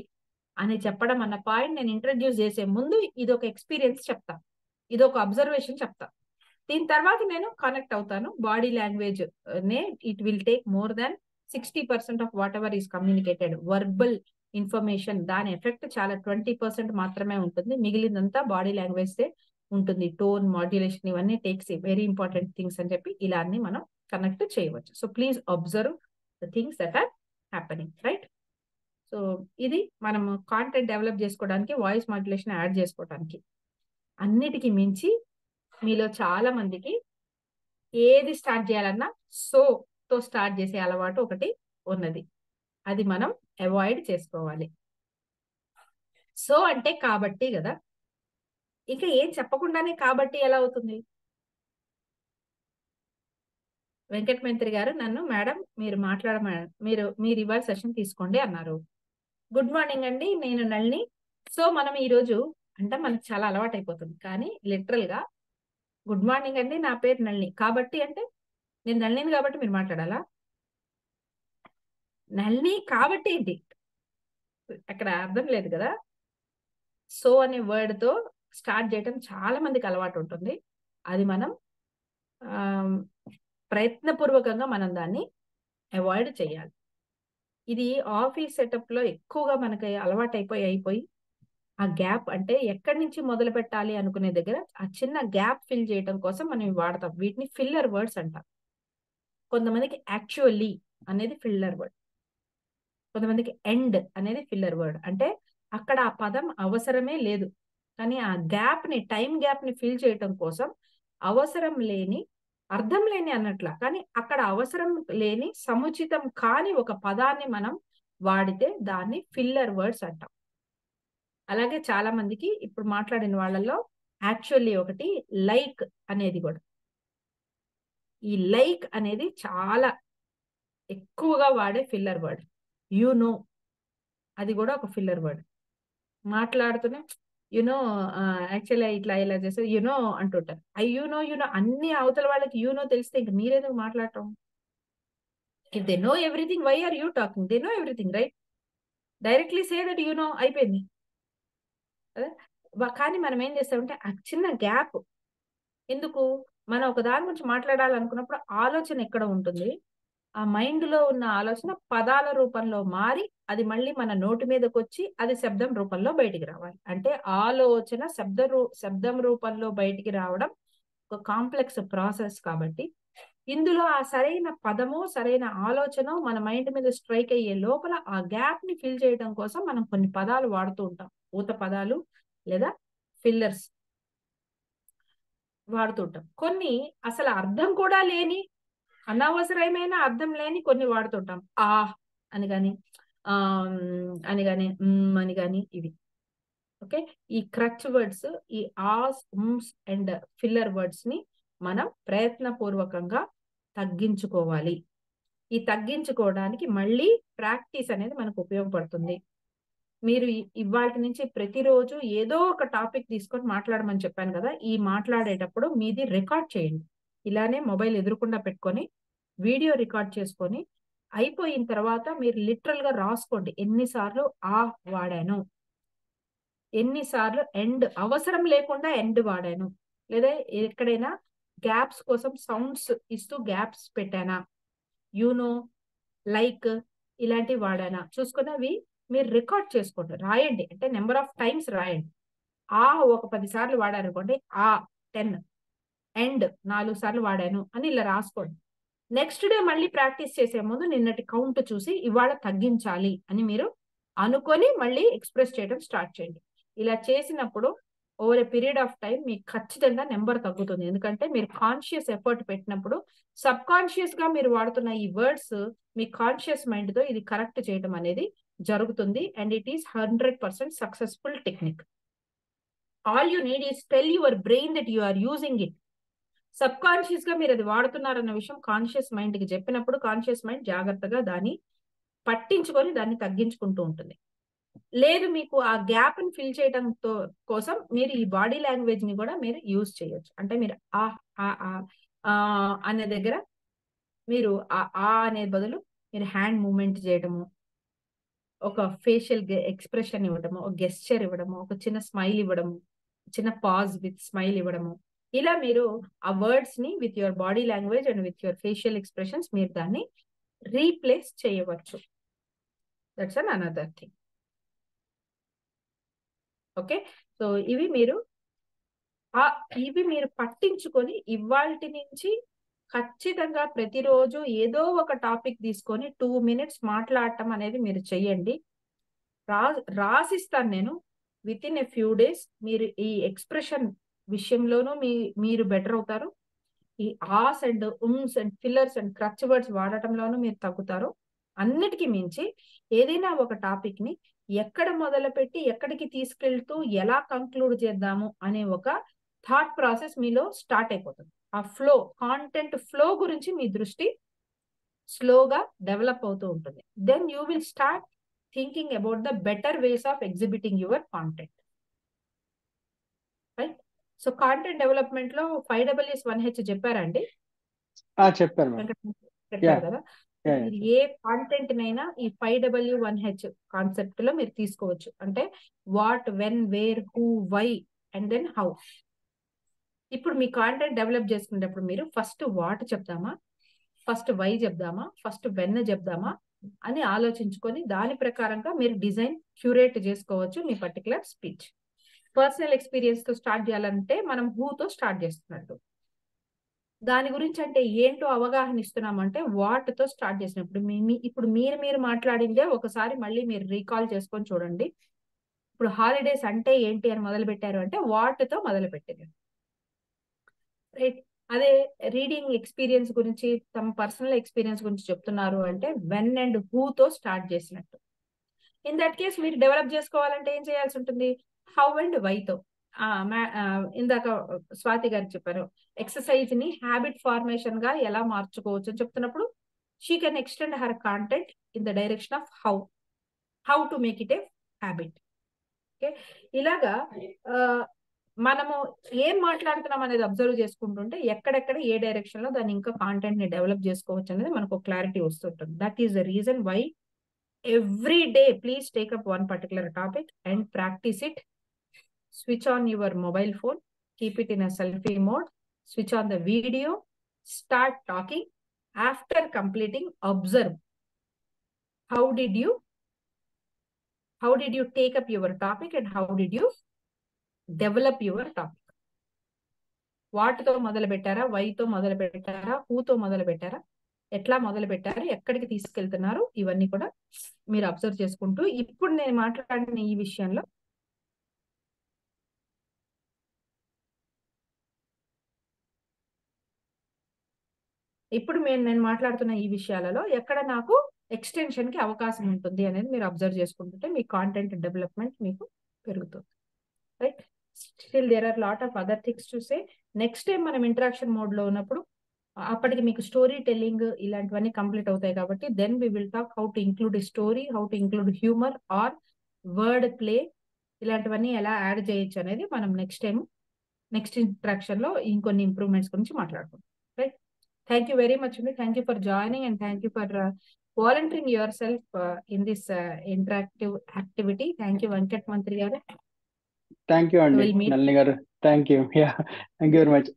[SPEAKER 1] అని చెప్పడం అన్న పాయింట్ నేను ఇంట్రడ్యూస్ చేసే ముందు ఇది ఒక ఎక్స్పీరియన్స్ చెప్తా, ఇది ఒక అబ్జర్వేషన్ చెప్తా. దీని తర్వాత నేను కనెక్ట్ అవుతాను. బాడీ లాంగ్వేజ్ నే it will take more than 60% of whatever is communicated. Verbal information దాని ఎఫెక్ట్ చాలా 20% మాత్రమే ఉంటుంది. మిగిలినంతా బాడీ లాంగ్వేజ్ ఉంటుంది. టోన్, మాడ్యులేషన్ ఇవన్నీ టేక్స్ వెరీ ఇంపార్టెంట్ థింగ్స్ అని చెప్పి ఇలా అన్ని మనం కనెక్ట్ చేయవచ్చు. So please observe the things that are happening, right? So ఇది మనం కాంటెంట్ డెవలప్ చేసుకోవడానికి, వాయిస్ మాడ్యులేషన్ యాడ్ చేసుకోవడానికి. అన్నిటికీ మించి మీలో చాలా మందికి ఏది స్టార్ట్ చేయాలన్నా తో స్టార్ట్ చేసే అలవాటు ఒకటి ఉన్నది. అది మనం అవాయిడ్ చేసుకోవాలి. సో అంటే కాబట్టి కదా, ఇంకా ఏం చెప్పకుండానే కాబట్టి ఎలా అవుతుంది? వెంకటమంత్రి గారు నన్ను మేడం మీరు ఇవాళ సెషన్ తీసుకోండి అన్నారు. గుడ్ మార్నింగ్ అండి, నేను నళిని. సో మనం ఈరోజు అంటే మనకు చాలా అలవాటు అయిపోతుంది, కానీ లిటరల్ గా గుడ్ మార్నింగ్ అండి, నా పేరు నళిని. కాబట్టి అంటే నేను నళిని కాబట్టి మీరు మాట్లాడాలా? నళిని కాబట్టి ఏంటి? అక్కడ అర్థం లేదు కదా. సో అనే వర్డ్ తో స్టార్ట్ చేయడం చాలా మందికి అలవాటు ఉంటుంది. అది మనం ప్రయత్నపూర్వకంగా మనం దాన్ని అవాయిడ్ చేయాలి. ఇది ఆఫీస్ సెటప్ లో ఎక్కువగా మనకి అలవాటు అయిపోయి ఆ గ్యాప్ అంటే ఎక్కడి నుంచి మొదలు పెట్టాలి అనుకునే దగ్గర ఆ చిన్న గ్యాప్ ఫిల్ చేయడం కోసం మనం వాడతాం. వీటిని ఫిల్లర్ వర్డ్స్ అంటాం. కొంతమందికి యాక్చువల్లీ అనేది ఫిల్లర్ వర్డ్, కొంతమందికి ఎండ్ అనేది ఫిల్లర్ వర్డ్. అంటే అక్కడ ఆ పదం అవసరమే లేదు, కానీ ఆ గ్యాప్ ని, టైం గ్యాప్ ని ఫిల్ చేయటం కోసం అవసరం లేని, అర్థం లేని అన్నట్ల, కానీ అక్కడ అవసరం లేని, సముచితం కాని ఒక పదాన్ని మనం వాడితే దాన్ని ఫిల్లర్ వర్డ్స్ అంటాం. అలాగే చాలా మందికి ఇప్పుడు మాట్లాడిన వాళ్ళలో యాక్చువల్లీ ఒకటి లైక్ అనేది కూడా. ఈ లైక్ అనేది చాలా ఎక్కువగా వాడే ఫిల్లర్ వర్డ్. యు నో అది కూడా ఒక ఫిల్లర్ వర్డ్. మాట్లాడుతూనే యునో యాక్చువల్లీ ఇట్లా ఇలా చేస్తే యునో అంటుంటారు. యునో అన్ని అవతల వాళ్ళకి యునో తెలిస్తే ఇంక మీరేదో మాట్లాడటం. If they know everything, why are you talking? They know everything, right? Directly say that you know, అయిపోయింది. కానీ మనం ఏం చేస్తామంటే ఆ చిన్న గ్యాప్ ఎందుకు? మనం ఒక దాని గురించి మాట్లాడాలనుకున్నప్పుడు ఆలోచన ఎక్కడ ఉంటుంది? ఆ మైండ్ లో ఉన్న ఆలోచన పదాల రూపంలో మారి అది మళ్ళీ మన నోటి మీదకి వచ్చి అది శబ్దం రూపంలో బయటికి రావాలి. అంటే ఆలోచన శబ్దం రూపంలో బయటికి రావడం ఒక కాంప్లెక్స్ ప్రాసెస్. కాబట్టి ఇందులో ఆ సరైన పదము, సరైన ఆలోచన మన మైండ్ మీద స్ట్రైక్ అయ్యే లోపల ఆ గ్యాప్ ని ఫిల్ చేయడం కోసం మనం కొన్ని పదాలు వాడుతూ ఉంటాం. ఊత పదాలు లేదా ఫిల్లర్స్ వాడుతుంటాం. కొన్ని అసలు అర్థం కూడా లేని, అనవసరమైన అర్థం లేని కొన్ని వాడుతుంటాం. అని గాని అని గాని అని గాని ఇవి. ఓకే, ఈ క్రచ్ వర్డ్స్, ఈ ఆస్, అండ్ ఫిల్లర్ వర్డ్స్ ని మనం ప్రయత్నపూర్వకంగా తగ్గించుకోవాలి. ఈ తగ్గించుకోవడానికి మళ్ళీ ప్రాక్టీస్ అనేది మనకు ఉపయోగపడుతుంది. మీరు ఇవాటి నుంచి ప్రతిరోజు ఏదో ఒక టాపిక్ తీసుకొని మాట్లాడమని చెప్పాను కదా. ఈ మాట్లాడేటప్పుడు మీది రికార్డ్ చేయండి. ఇలానే మొబైల్ ఎదురుకుండా పెట్టుకొని వీడియో రికార్డ్ చేసుకొని అయిపోయిన తర్వాత మీరు లిటరల్ గా రాసుకోండి. ఎన్నిసార్లు వాడాను, ఎన్నిసార్లు ఎండ్ అవసరం లేకుండా ఎండ్ వాడాను, లేదా ఎక్కడైనా గ్యాప్స్ కోసం సౌండ్స్ ఇస్తూ గ్యాప్స్ పెట్టానా, యూనో, లైక్ ఇలాంటివి వాడానా చూసుకుని అవి మీరు రికార్డ్ చేసుకోండి, రాయండి. అంటే నెంబర్ ఆఫ్ టైమ్స్ రాయండి. ఒక 10 సార్లు వాడారనుకోండి, 10, ఎండ్ 4 సార్లు వాడాను అని ఇలా రాసుకోండి. నెక్స్ట్ డే మళ్ళీ ప్రాక్టీస్ చేసే ముందు నిన్నటి కౌంట్ చూసి ఇవాళ తగ్గించాలి అని మీరు అనుకొని మళ్ళీ ఎక్స్ప్రెస్ చేయడం స్టార్ట్ చేయండి. ఇలా చేసినప్పుడు over a period of time మీకు ఖచ్చితంగా నెంబర్ తగ్గుతుంది. ఎందుకంటే మీరు కాన్షియస్ ఎఫర్ట్ పెట్టినప్పుడు సబ్ కాన్షియస్ గా మీరు వాడుతున్న ఈ వర్డ్స్ మీ కాన్షియస్ మైండ్ తో ఇది కరెక్ట్ చేయడం అనేది జరుగుతుంది. And it is 100% successful technique. All you need is tell your brain that you are using it. Subconscious గా మీరు అది వాడుతున్నారన్న విషయం కాన్షియస్ మైండ్ కి చెప్పినప్పుడు కాన్షియస్ మైండ్ జాగ్రత్తగా దాన్ని పట్టించుకొని దాన్ని తగ్గించుకుంటూ ఉంటుంది. లేదు మీకు ఆ గ్యాప్ ని ఫిల్ చేయడంతో కోసం మీరు ఈ బాడీ లాంగ్వేజ్ ని కూడా మీరు యూజ్ చేయొచ్చు. అంటే మీరు ఆ ఆ ఆ ఆ అనే దగ్గర మీరు ఆ అనే బదులు మీరు హ్యాండ్ మూవ్మెంట్ చేయడము, ఒక ఫేషియల్ ఎక్స్ప్రెషన్ ఇవ్వడము, ఒక గెస్చర్ ఇవ్వడము, ఒక చిన్న స్మైల్ ఇవ్వడము, చిన్న పాజ్ విత్ స్మైల్ ఇవ్వడము, ఇలా మీరు ఆ వర్డ్స్ ని with your body language and with your facial expressions మీరు దాన్ని రీప్లేస్ చేయవచ్చు. That's an another thing. Okay, so ఇవి మీరు పట్టించుకొని ఇవాల్టి నుంచి ఖచ్చితంగా ప్రతిరోజు ఏదో ఒక టాపిక్ తీసుకొని 2 minutes మాట్లాడటం అనేది మీరు చెయ్యండి. రాసిస్తాను నేను. Within a few days మీరు ఈ ఎక్స్ప్రెషన్ విషయంలోనూ మీరు బెటర్ అవుతారు. ఈ aahs and ums and fillers and crutch words వాడటంలోనూ మీరు తగ్గుతారు. అన్నిటికీ మించి ఏదైనా ఒక టాపిక్ ని ఎక్కడ మొదలుపెట్టి ఎక్కడికి తీసుకెళ్తూ ఎలా కంక్లూడ్ చేద్దాము అనే ఒక థాట్ ప్రాసెస్ మీలో స్టార్ట్ అయిపోతుంది. ఆ ఫ్లో, కాంటెంట్ ఫ్లో గురించి మీ దృష్టి స్లోగా డెవలప్ అవుతూ ఉంటుంది. Then you will start thinking about the better ways of exhibiting your content. Right? So content development లో 5Ws 1H చెప్పారండి,
[SPEAKER 2] చెప్పారు మేడం.
[SPEAKER 1] చెప్పారు కదా. మీరు ఏ కాంటెంట్ నైనా ఈ 5W1H కాన్సెప్ట్ లో మీరు తీసుకోవచ్చు. అంటే what, when, where, who, why and then how. ఇప్పుడు మీ కాంటెంట్ డెవలప్ చేసుకునేటప్పుడు మీరు ఫస్ట్ వాట్ చెప్దామా, ఫస్ట్ వై చెప్దామా, ఫస్ట్ వెన్ చెప్దామా అని ఆలోచించుకొని దాని ప్రకారంగా మీరు డిజైన్ క్యూరేట్ చేసుకోవచ్చు మీ పర్టికులర్ స్పీచ్. పర్సనల్ ఎక్స్పీరియన్స్ తో స్టార్ట్ చేయాలంటే మనం హూతో స్టార్ట్ చేస్తున్నట్టు. దాని గురించి అంటే ఏంటో అవగాహన ఇస్తున్నామంటే వాటితో స్టార్ట్ చేసినప్పుడు ఇప్పుడు మీరు మాట్లాడిందే ఒకసారి మళ్ళీ మీరు రీకాల్ చేసుకొని చూడండి. ఇప్పుడు హాలిడేస్ అంటే ఏంటి అని మొదలు పెట్టారు అంటే వాటితో మొదలు పెట్టారు. రైట్? అదే రీడింగ్ ఎక్స్పీరియన్స్ గురించి, తమ పర్సనల్ ఎక్స్పీరియన్స్ గురించి చెప్తున్నారు అంటే వెన్ అండ్ హూతో స్టార్ట్ చేసినట్టు. ఇన్ దట్ కేస్ మీరు డెవలప్ చేసుకోవాలంటే ఏం చేయాల్సి ఉంటుంది? హౌ అండ్ వైతో. ఇందాక స్వాతి గారు చెప్పారు, ఎక్సర్సైజ్ ని హ్యాబిట్ ఫార్మేషన్ గా ఎలా మార్చుకోవచ్చు అని చెప్తున్నప్పుడు she can extend her content in the direction of how to make it a habit. Okay, ఇలాగా మనము ఏం మాట్లాడుతున్నాం అనేది అబ్జర్వ్ చేసుకుంటుంటే ఎక్కడెక్కడ ఏ డైరెక్షన్ లో దాన్ని ఇంకా కాంటెంట్ ని డెవలప్ చేసుకోవచ్చు అనేది మనకు క్లారిటీ వస్తుంటుంది. That is the reason why every day please take up one particular topic and practice it. Switch on your mobile phone, keep it in a selfie mode, switch on the video, start talking. After completing, observe how did you take up your topic and how did you develop your topic. వాటితో మొదలు పెట్టారా, వైతో మొదలు పెట్టారా, హూతో మొదలు పెట్టారా, ఎట్లా మొదలు పెట్టారు, ఎక్కడికి తీసుకెళ్తున్నారు, ఇవన్నీ కూడా మీరు అబ్జర్వ్ చేసుకుంటూ ఇప్పుడు నేను మాట్లాడిన ఈ విషయంలో నేను మాట్లాడుతున్న ఈ విషయాలలో ఎక్కడ నాకు ఎక్స్టెన్షన్ కి అవకాశం ఉంటుంది అనేది మీరు అబ్జర్వ్ చేసుకుంటుంటే మీ కాంటెంట్ డెవలప్మెంట్ మీకు పెరుగుతుంది. Right? Still there are lot of other things to say. Next time మనం ఇంటరాక్షన్ మోడ్ లో ఉన్నప్పుడు అప్పటికి మీకు స్టోరీ టెల్లింగ్ ఇలాంటివన్నీ కంప్లీట్ అవుతాయి కాబట్టి then we will talk how to include a story, how to include humour or word play, ఇలాంటివన్నీ ఎలా యాడ్ చేయొచ్చు అనేది మనం నెక్స్ట్ ఇంటరాక్షన్ లో ఇంకొన్ని ఇంప్రూవ్మెంట్స్ గురించి మాట్లాడుకుంటాం. Right? Thank you very much అండి. Thank you for joining and thank you for volunteering yourself in this interactive activity. Thank you Venkat Mantri గారు.
[SPEAKER 2] థ్యాంక్ యూ అండి నళిని గారు. Thank you. Thank you very much.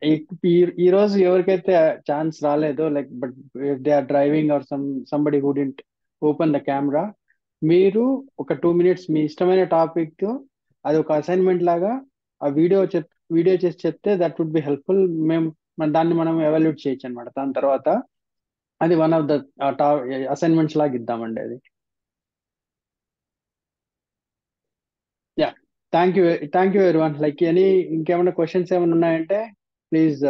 [SPEAKER 2] ఈ రోజు ఎవరికైతే chance రాలేదో, like but if they are driving or somebody who didn't open the camera, మీరు ఒక 2 minutes మీ ఇష్టమైన టాపిక్ అది ఒక అసైన్మెంట్ లాగా ఆ వీడియో చేసి చెప్తే దట్ వుడ్ బి హెల్ప్ఫుల్. దాన్ని మనం ఎవాల్యుయేట్ చేయొచ్చు అనమాట. దాని తర్వాత అది వన్ ఆఫ్ ద అసైన్మెంట్స్ లాగా ఇద్దామండి అది. Yeah, thank you everyone. Like ఇంకేమైనా క్వశ్చన్స్ ఏమైనా ఉన్నాయంటే please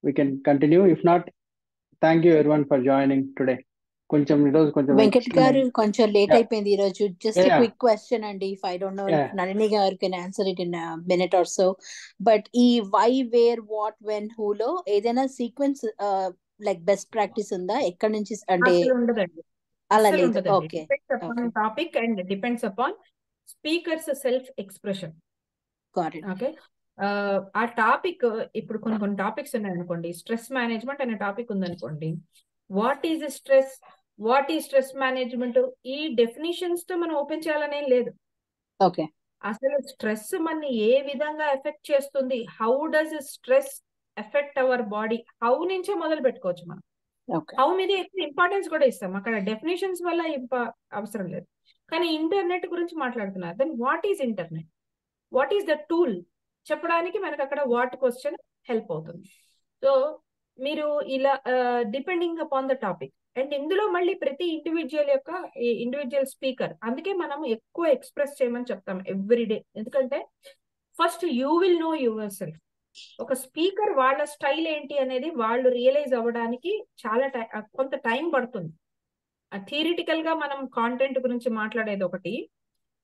[SPEAKER 2] we can continue. If not, thank you everyone for joining today. కొంచెం ఈరోజు కొంచెం
[SPEAKER 5] వెంకట్
[SPEAKER 2] extend
[SPEAKER 5] గారు
[SPEAKER 2] అయింది.
[SPEAKER 5] కొంచెం లేట్
[SPEAKER 2] Yeah,
[SPEAKER 5] అయిపోయింది ఈ రోజు. జస్ట్
[SPEAKER 2] yeah,
[SPEAKER 5] క్విక్ క్వశ్చన్ అండి. If I don't know if
[SPEAKER 2] yeah.
[SPEAKER 5] Nalini garu can answer it in minute or so. But ఈ వై, వేర్, వాట్, వెన్, హూలో ఏదైనా సీక్వెన్స్ లైక్ బెస్ట్ ప్రాక్టీస్ ఉందా? ఎక్కడి నుంచి అంటే
[SPEAKER 1] అసలు ఉండదండి,
[SPEAKER 5] అలా
[SPEAKER 1] అసలు
[SPEAKER 5] లేదు.
[SPEAKER 1] ఉండదండి.
[SPEAKER 5] Okay
[SPEAKER 1] depends upon
[SPEAKER 5] okay
[SPEAKER 1] topic and depends upon speakers self expression.
[SPEAKER 5] Got it.
[SPEAKER 1] Okay, ఆ టాపిక్ ఇప్పుడు కొన్ని కొన్ని టాపిక్స్ ఉన్నాయి అనుకోండి. స్ట్రెస్ మేనేజ్మెంట్ అనే టాపిక్ ఉందనుకోండి. What is stress, what is stress management, ఈ డెఫినేషన్స్ తో మనం ఓపెన్ చేయాలనేం లేదు.
[SPEAKER 5] ఓకే
[SPEAKER 1] అసలు స్ట్రెస్ మనని ఏ విధంగా ఎఫెక్ట్ చేస్తుంది, how does stress effect our body, how నుంచే మొదలు పెట్టుకోవచ్చు మనం.
[SPEAKER 5] ఓకే
[SPEAKER 1] హౌ మీద ఎక్కువ ఇంపార్టెన్స్ కూడా ఇస్తాం, అక్కడ డెఫినేషన్స్ వల్ల అవసరం లేదు. కానీ ఇంటర్నెట్ గురించి మాట్లాడుతున్నారు. Then what is internet, what is the tool చెప్పడానికి మనకు అక్కడ వాట్ క్వశ్చన్ హెల్ప్ అవుతుంది. సో మీరు ఇలా depending upon the topic. And ఇందులో మళ్ళీ ప్రతి ఇండివిజువల్ యొక్క ఇండివిజువల్ స్పీకర్, అందుకే మనం ఎక్కువ ఎక్స్ప్రెస్ చేయమని చెప్తాం ఎవ్రీడే. ఎందుకంటే first you will know your self. ఒక స్పీకర్ వాళ్ళ స్టైల్ ఏంటి అనేది వాళ్ళు రియలైజ్ అవ్వడానికి చాలా కొంత టైం పడుతుంది. థియరిటికల్ గా మనం కాంటెంట్ గురించి మాట్లాడేది ఒకటి,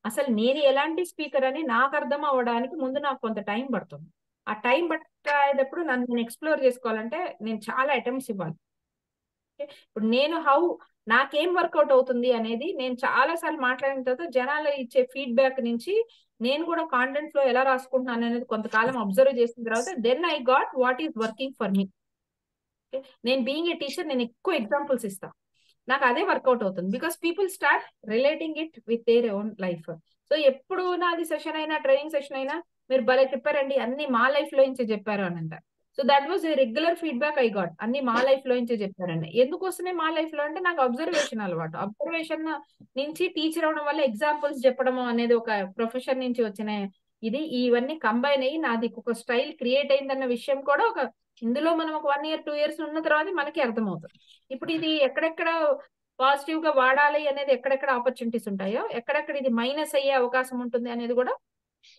[SPEAKER 1] అసలు నేను ఎలాంటి స్పీకర్ అని నాకు అర్థం అవ్వడానికి ముందు నాకు కొంత టైం పడుతుంది. ఆ టైం పట్టేటప్పుడు నన్ను నేను ఎక్స్ప్లోర్ చేసుకోవాలంటే నేను చాలా అటెంప్ట్స్ ఇవ్వాలి. ఇప్పుడు నేను నాకేం వర్కౌట్ అవుతుంది అనేది నేను చాలా సార్లు మాట్లాడిన తర్వాత జనాలు ఇచ్చే ఫీడ్బ్యాక్ నుంచి నేను కూడా కాంటెంట్ ఫ్లో ఎలా రాసుకుంటున్నాను అనేది కొంతకాలం అబ్జర్వ్ చేసిన తర్వాత then I got what is working for me. నేను బీయింగ్ ఏ టీచర్ నేను ఎక్కువ ఎగ్జాంపుల్స్ ఇస్తాను, నాకు అదే వర్కౌట్ అవుతుంది. Because people start relating it with their own life. So ఎప్పుడు నాది సెషన్ అయినా ట్రైనింగ్ సెషన్ అయినా మీరు భలే చెప్పారండి, అన్ని మా లైఫ్ లో నుంచి చెప్పారు అని అంటారు. So that was regular feedback I got, అన్ని మా లైఫ్ లో నుంచి చెప్పారండి. ఎందుకు వస్తున్నాయి మా లైఫ్ లో అంటే నాకు అబ్జర్వేషన్ అలవాటు. అబ్జర్వేషన్ నుంచి టీచర్ అవడం వల్ల ఎగ్జాంపుల్స్ చెప్పడం అనేది ఒక ప్రొఫెషన్ నుంచి వచ్చిన ఇది, ఇవన్నీ కంబైన్ అయ్యి నాది ఒక స్టైల్ క్రియేట్ అయిందన్న విషయం కూడా ఒక ఇందులో మనం ఒక 1 year 2 years ఉన్న తర్వాత మనకి అర్థమవుతుంది. ఇప్పుడు ఇది ఎక్కడెక్కడ పాజిటివ్ గా వాడాలి అనేది, ఎక్కడెక్కడ ఆపర్చునిటీస్ ఉంటాయో, ఎక్కడెక్కడ ఇది మైనస్ అయ్యే అవకాశం ఉంటుంది అనేది కూడా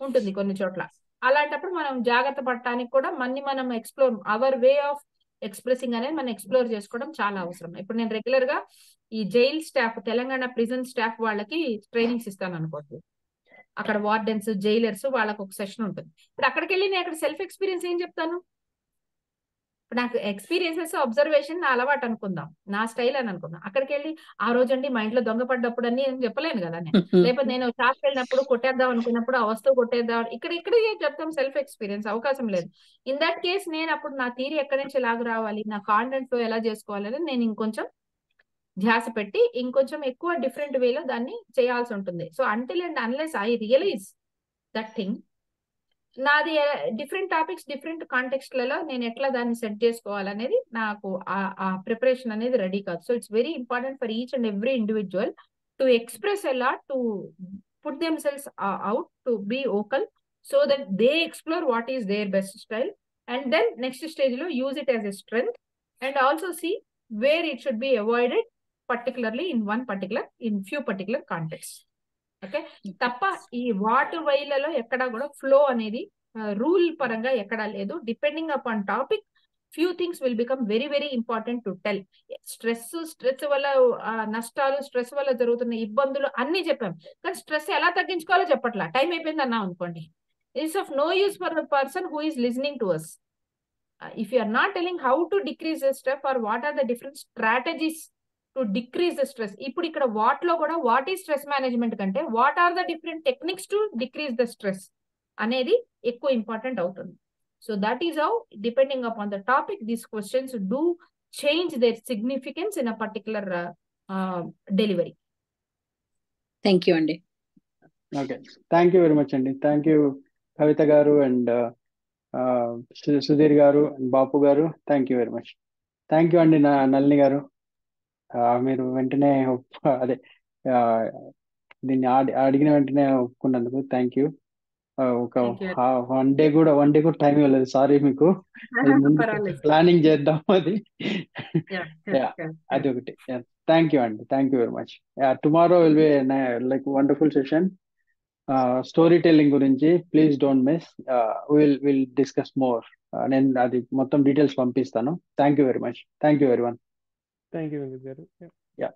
[SPEAKER 1] ఉంటుంది కొన్ని చోట్ల. అలాంటప్పుడు మనం జాగ్రత్త పడటానికి కూడా మనం explore our way of expressing అనేది మనం ఎక్స్ప్లోర్ చేసుకోవడం చాలా అవసరం. ఇప్పుడు నేను రెగ్యులర్ గా ఈ jail staff, Telangana prison staff వాళ్ళకి ట్రైనింగ్స్ ఇస్తాను అనుకోండి. అక్కడ వార్డెన్స్, జైలర్స్ వాళ్ళకి ఒక సెషన్ ఉంటుంది. ఇప్పుడు అక్కడికి వెళ్ళి నేను అక్కడ సెల్ఫ్ ఎక్స్పీరియన్స్ ఏం చెప్తాను, నాకు ఎక్స్పీరియన్సెస్ అబ్జర్వేషన్ నా అలవాటు అనుకుందాం, నా స్టైల్ అని అనుకుందాం. అక్కడికి వెళ్ళి ఆ రోజండి మా ఇంట్లో దొంగ పడ్డప్పుడు అని నేను చెప్పలేను కదా. నేను లేకపోతే నేను షాప్కి వెళ్ళినప్పుడు కొట్టేద్దాం అనుకున్నప్పుడు ఆ వస్తువు కొట్టేద్దాం, ఇక్కడ ఏం చెప్తాం, సెల్ఫ్ ఎక్స్పీరియన్స్ అవకాశం లేదు. ఇన్ దట్ కేస్ నేను అప్పుడు నా థియరీ ఎక్కడి నుంచి ఎలాగ రావాలి, నా కాంటెంట్ లో ఎలా చేసుకోవాలని నేను ఇంకొంచెం ధ్యాస పెట్టి ఇంకొంచెం ఎక్కువ డిఫరెంట్ వేలో దాన్ని చేయాల్సి ఉంటుంది. So until and unless I realise that thing, నాది డిఫరెంట్ టాపిక్స్ డిఫరెంట్ కాంటెక్స్ట్లలో నేను ఎట్లా దాన్ని సెట్ చేసుకోవాలనేది నాకు ఆ ప్రిపరేషన్ అనేది రెడీ కాదు. So it's very important for each and every individual to express a lot, to put themselves out, to be vocal, so that they explore what is their best style, and then next stage లో use it as a strength, and also see where it should be avoided particularly in few particular context. Okay, తప్ప ఈ వాటి వైలలో ఎక్కడా కూడా flow అనేది rule పరంగా ఎక్కడా లేదు. Depending upon topic few things will become very very important to tell. Stress వల్ల నష్టాలు, స్ట్రెస్ వల్ల జరుగుతున్న ఇబ్బందులు అన్ని చెప్పాం, కానీ స్ట్రెస్ ఎలా తగ్గించుకోవాలో చెప్పట్లా. టైం అయిపోయింది అన్నాం అనుకోండి, it's of no use for the person who is listening to us. If you are not telling how to decrease the stress or what are the different strategies to decrease the stress, ఇప్పుడు ఇక్కడ what లో కూడా what ఈ stress management కంటే what are the different techniques to decrease the stress అనేది ఎక్కువ important అవుతుంది. So that is how depending upon the topic these questions do change their significance in a particular delivery.
[SPEAKER 5] Thank you అండి.
[SPEAKER 2] Okay, thank you very much అండి. Thank you Kavitha garu and Sudheer garu and Bapu garu. Thank you very much. Thank you అండి నళిని గారు. మీరు వెంటనే అదే దీన్ని అడిగిన వెంటనే ఒప్పుకున్నందుకు థ్యాంక్ యూ. ఒక వన్ డే కూడా టైం ఇవ్వలేదు, సారీ మీకు. ప్లానింగ్ చేద్దాం అది. అది ఒకటి. థ్యాంక్ యూ అండి, thank you very much. Tomorrow will be like wonderful session storytelling గురించి. Please don't miss. Will discuss more. నేను అది మొత్తం డీటెయిల్స్ పంపిస్తాను. Thank you very much. Thank you everyone.
[SPEAKER 6] Thank you Venkat garu.
[SPEAKER 2] Yeah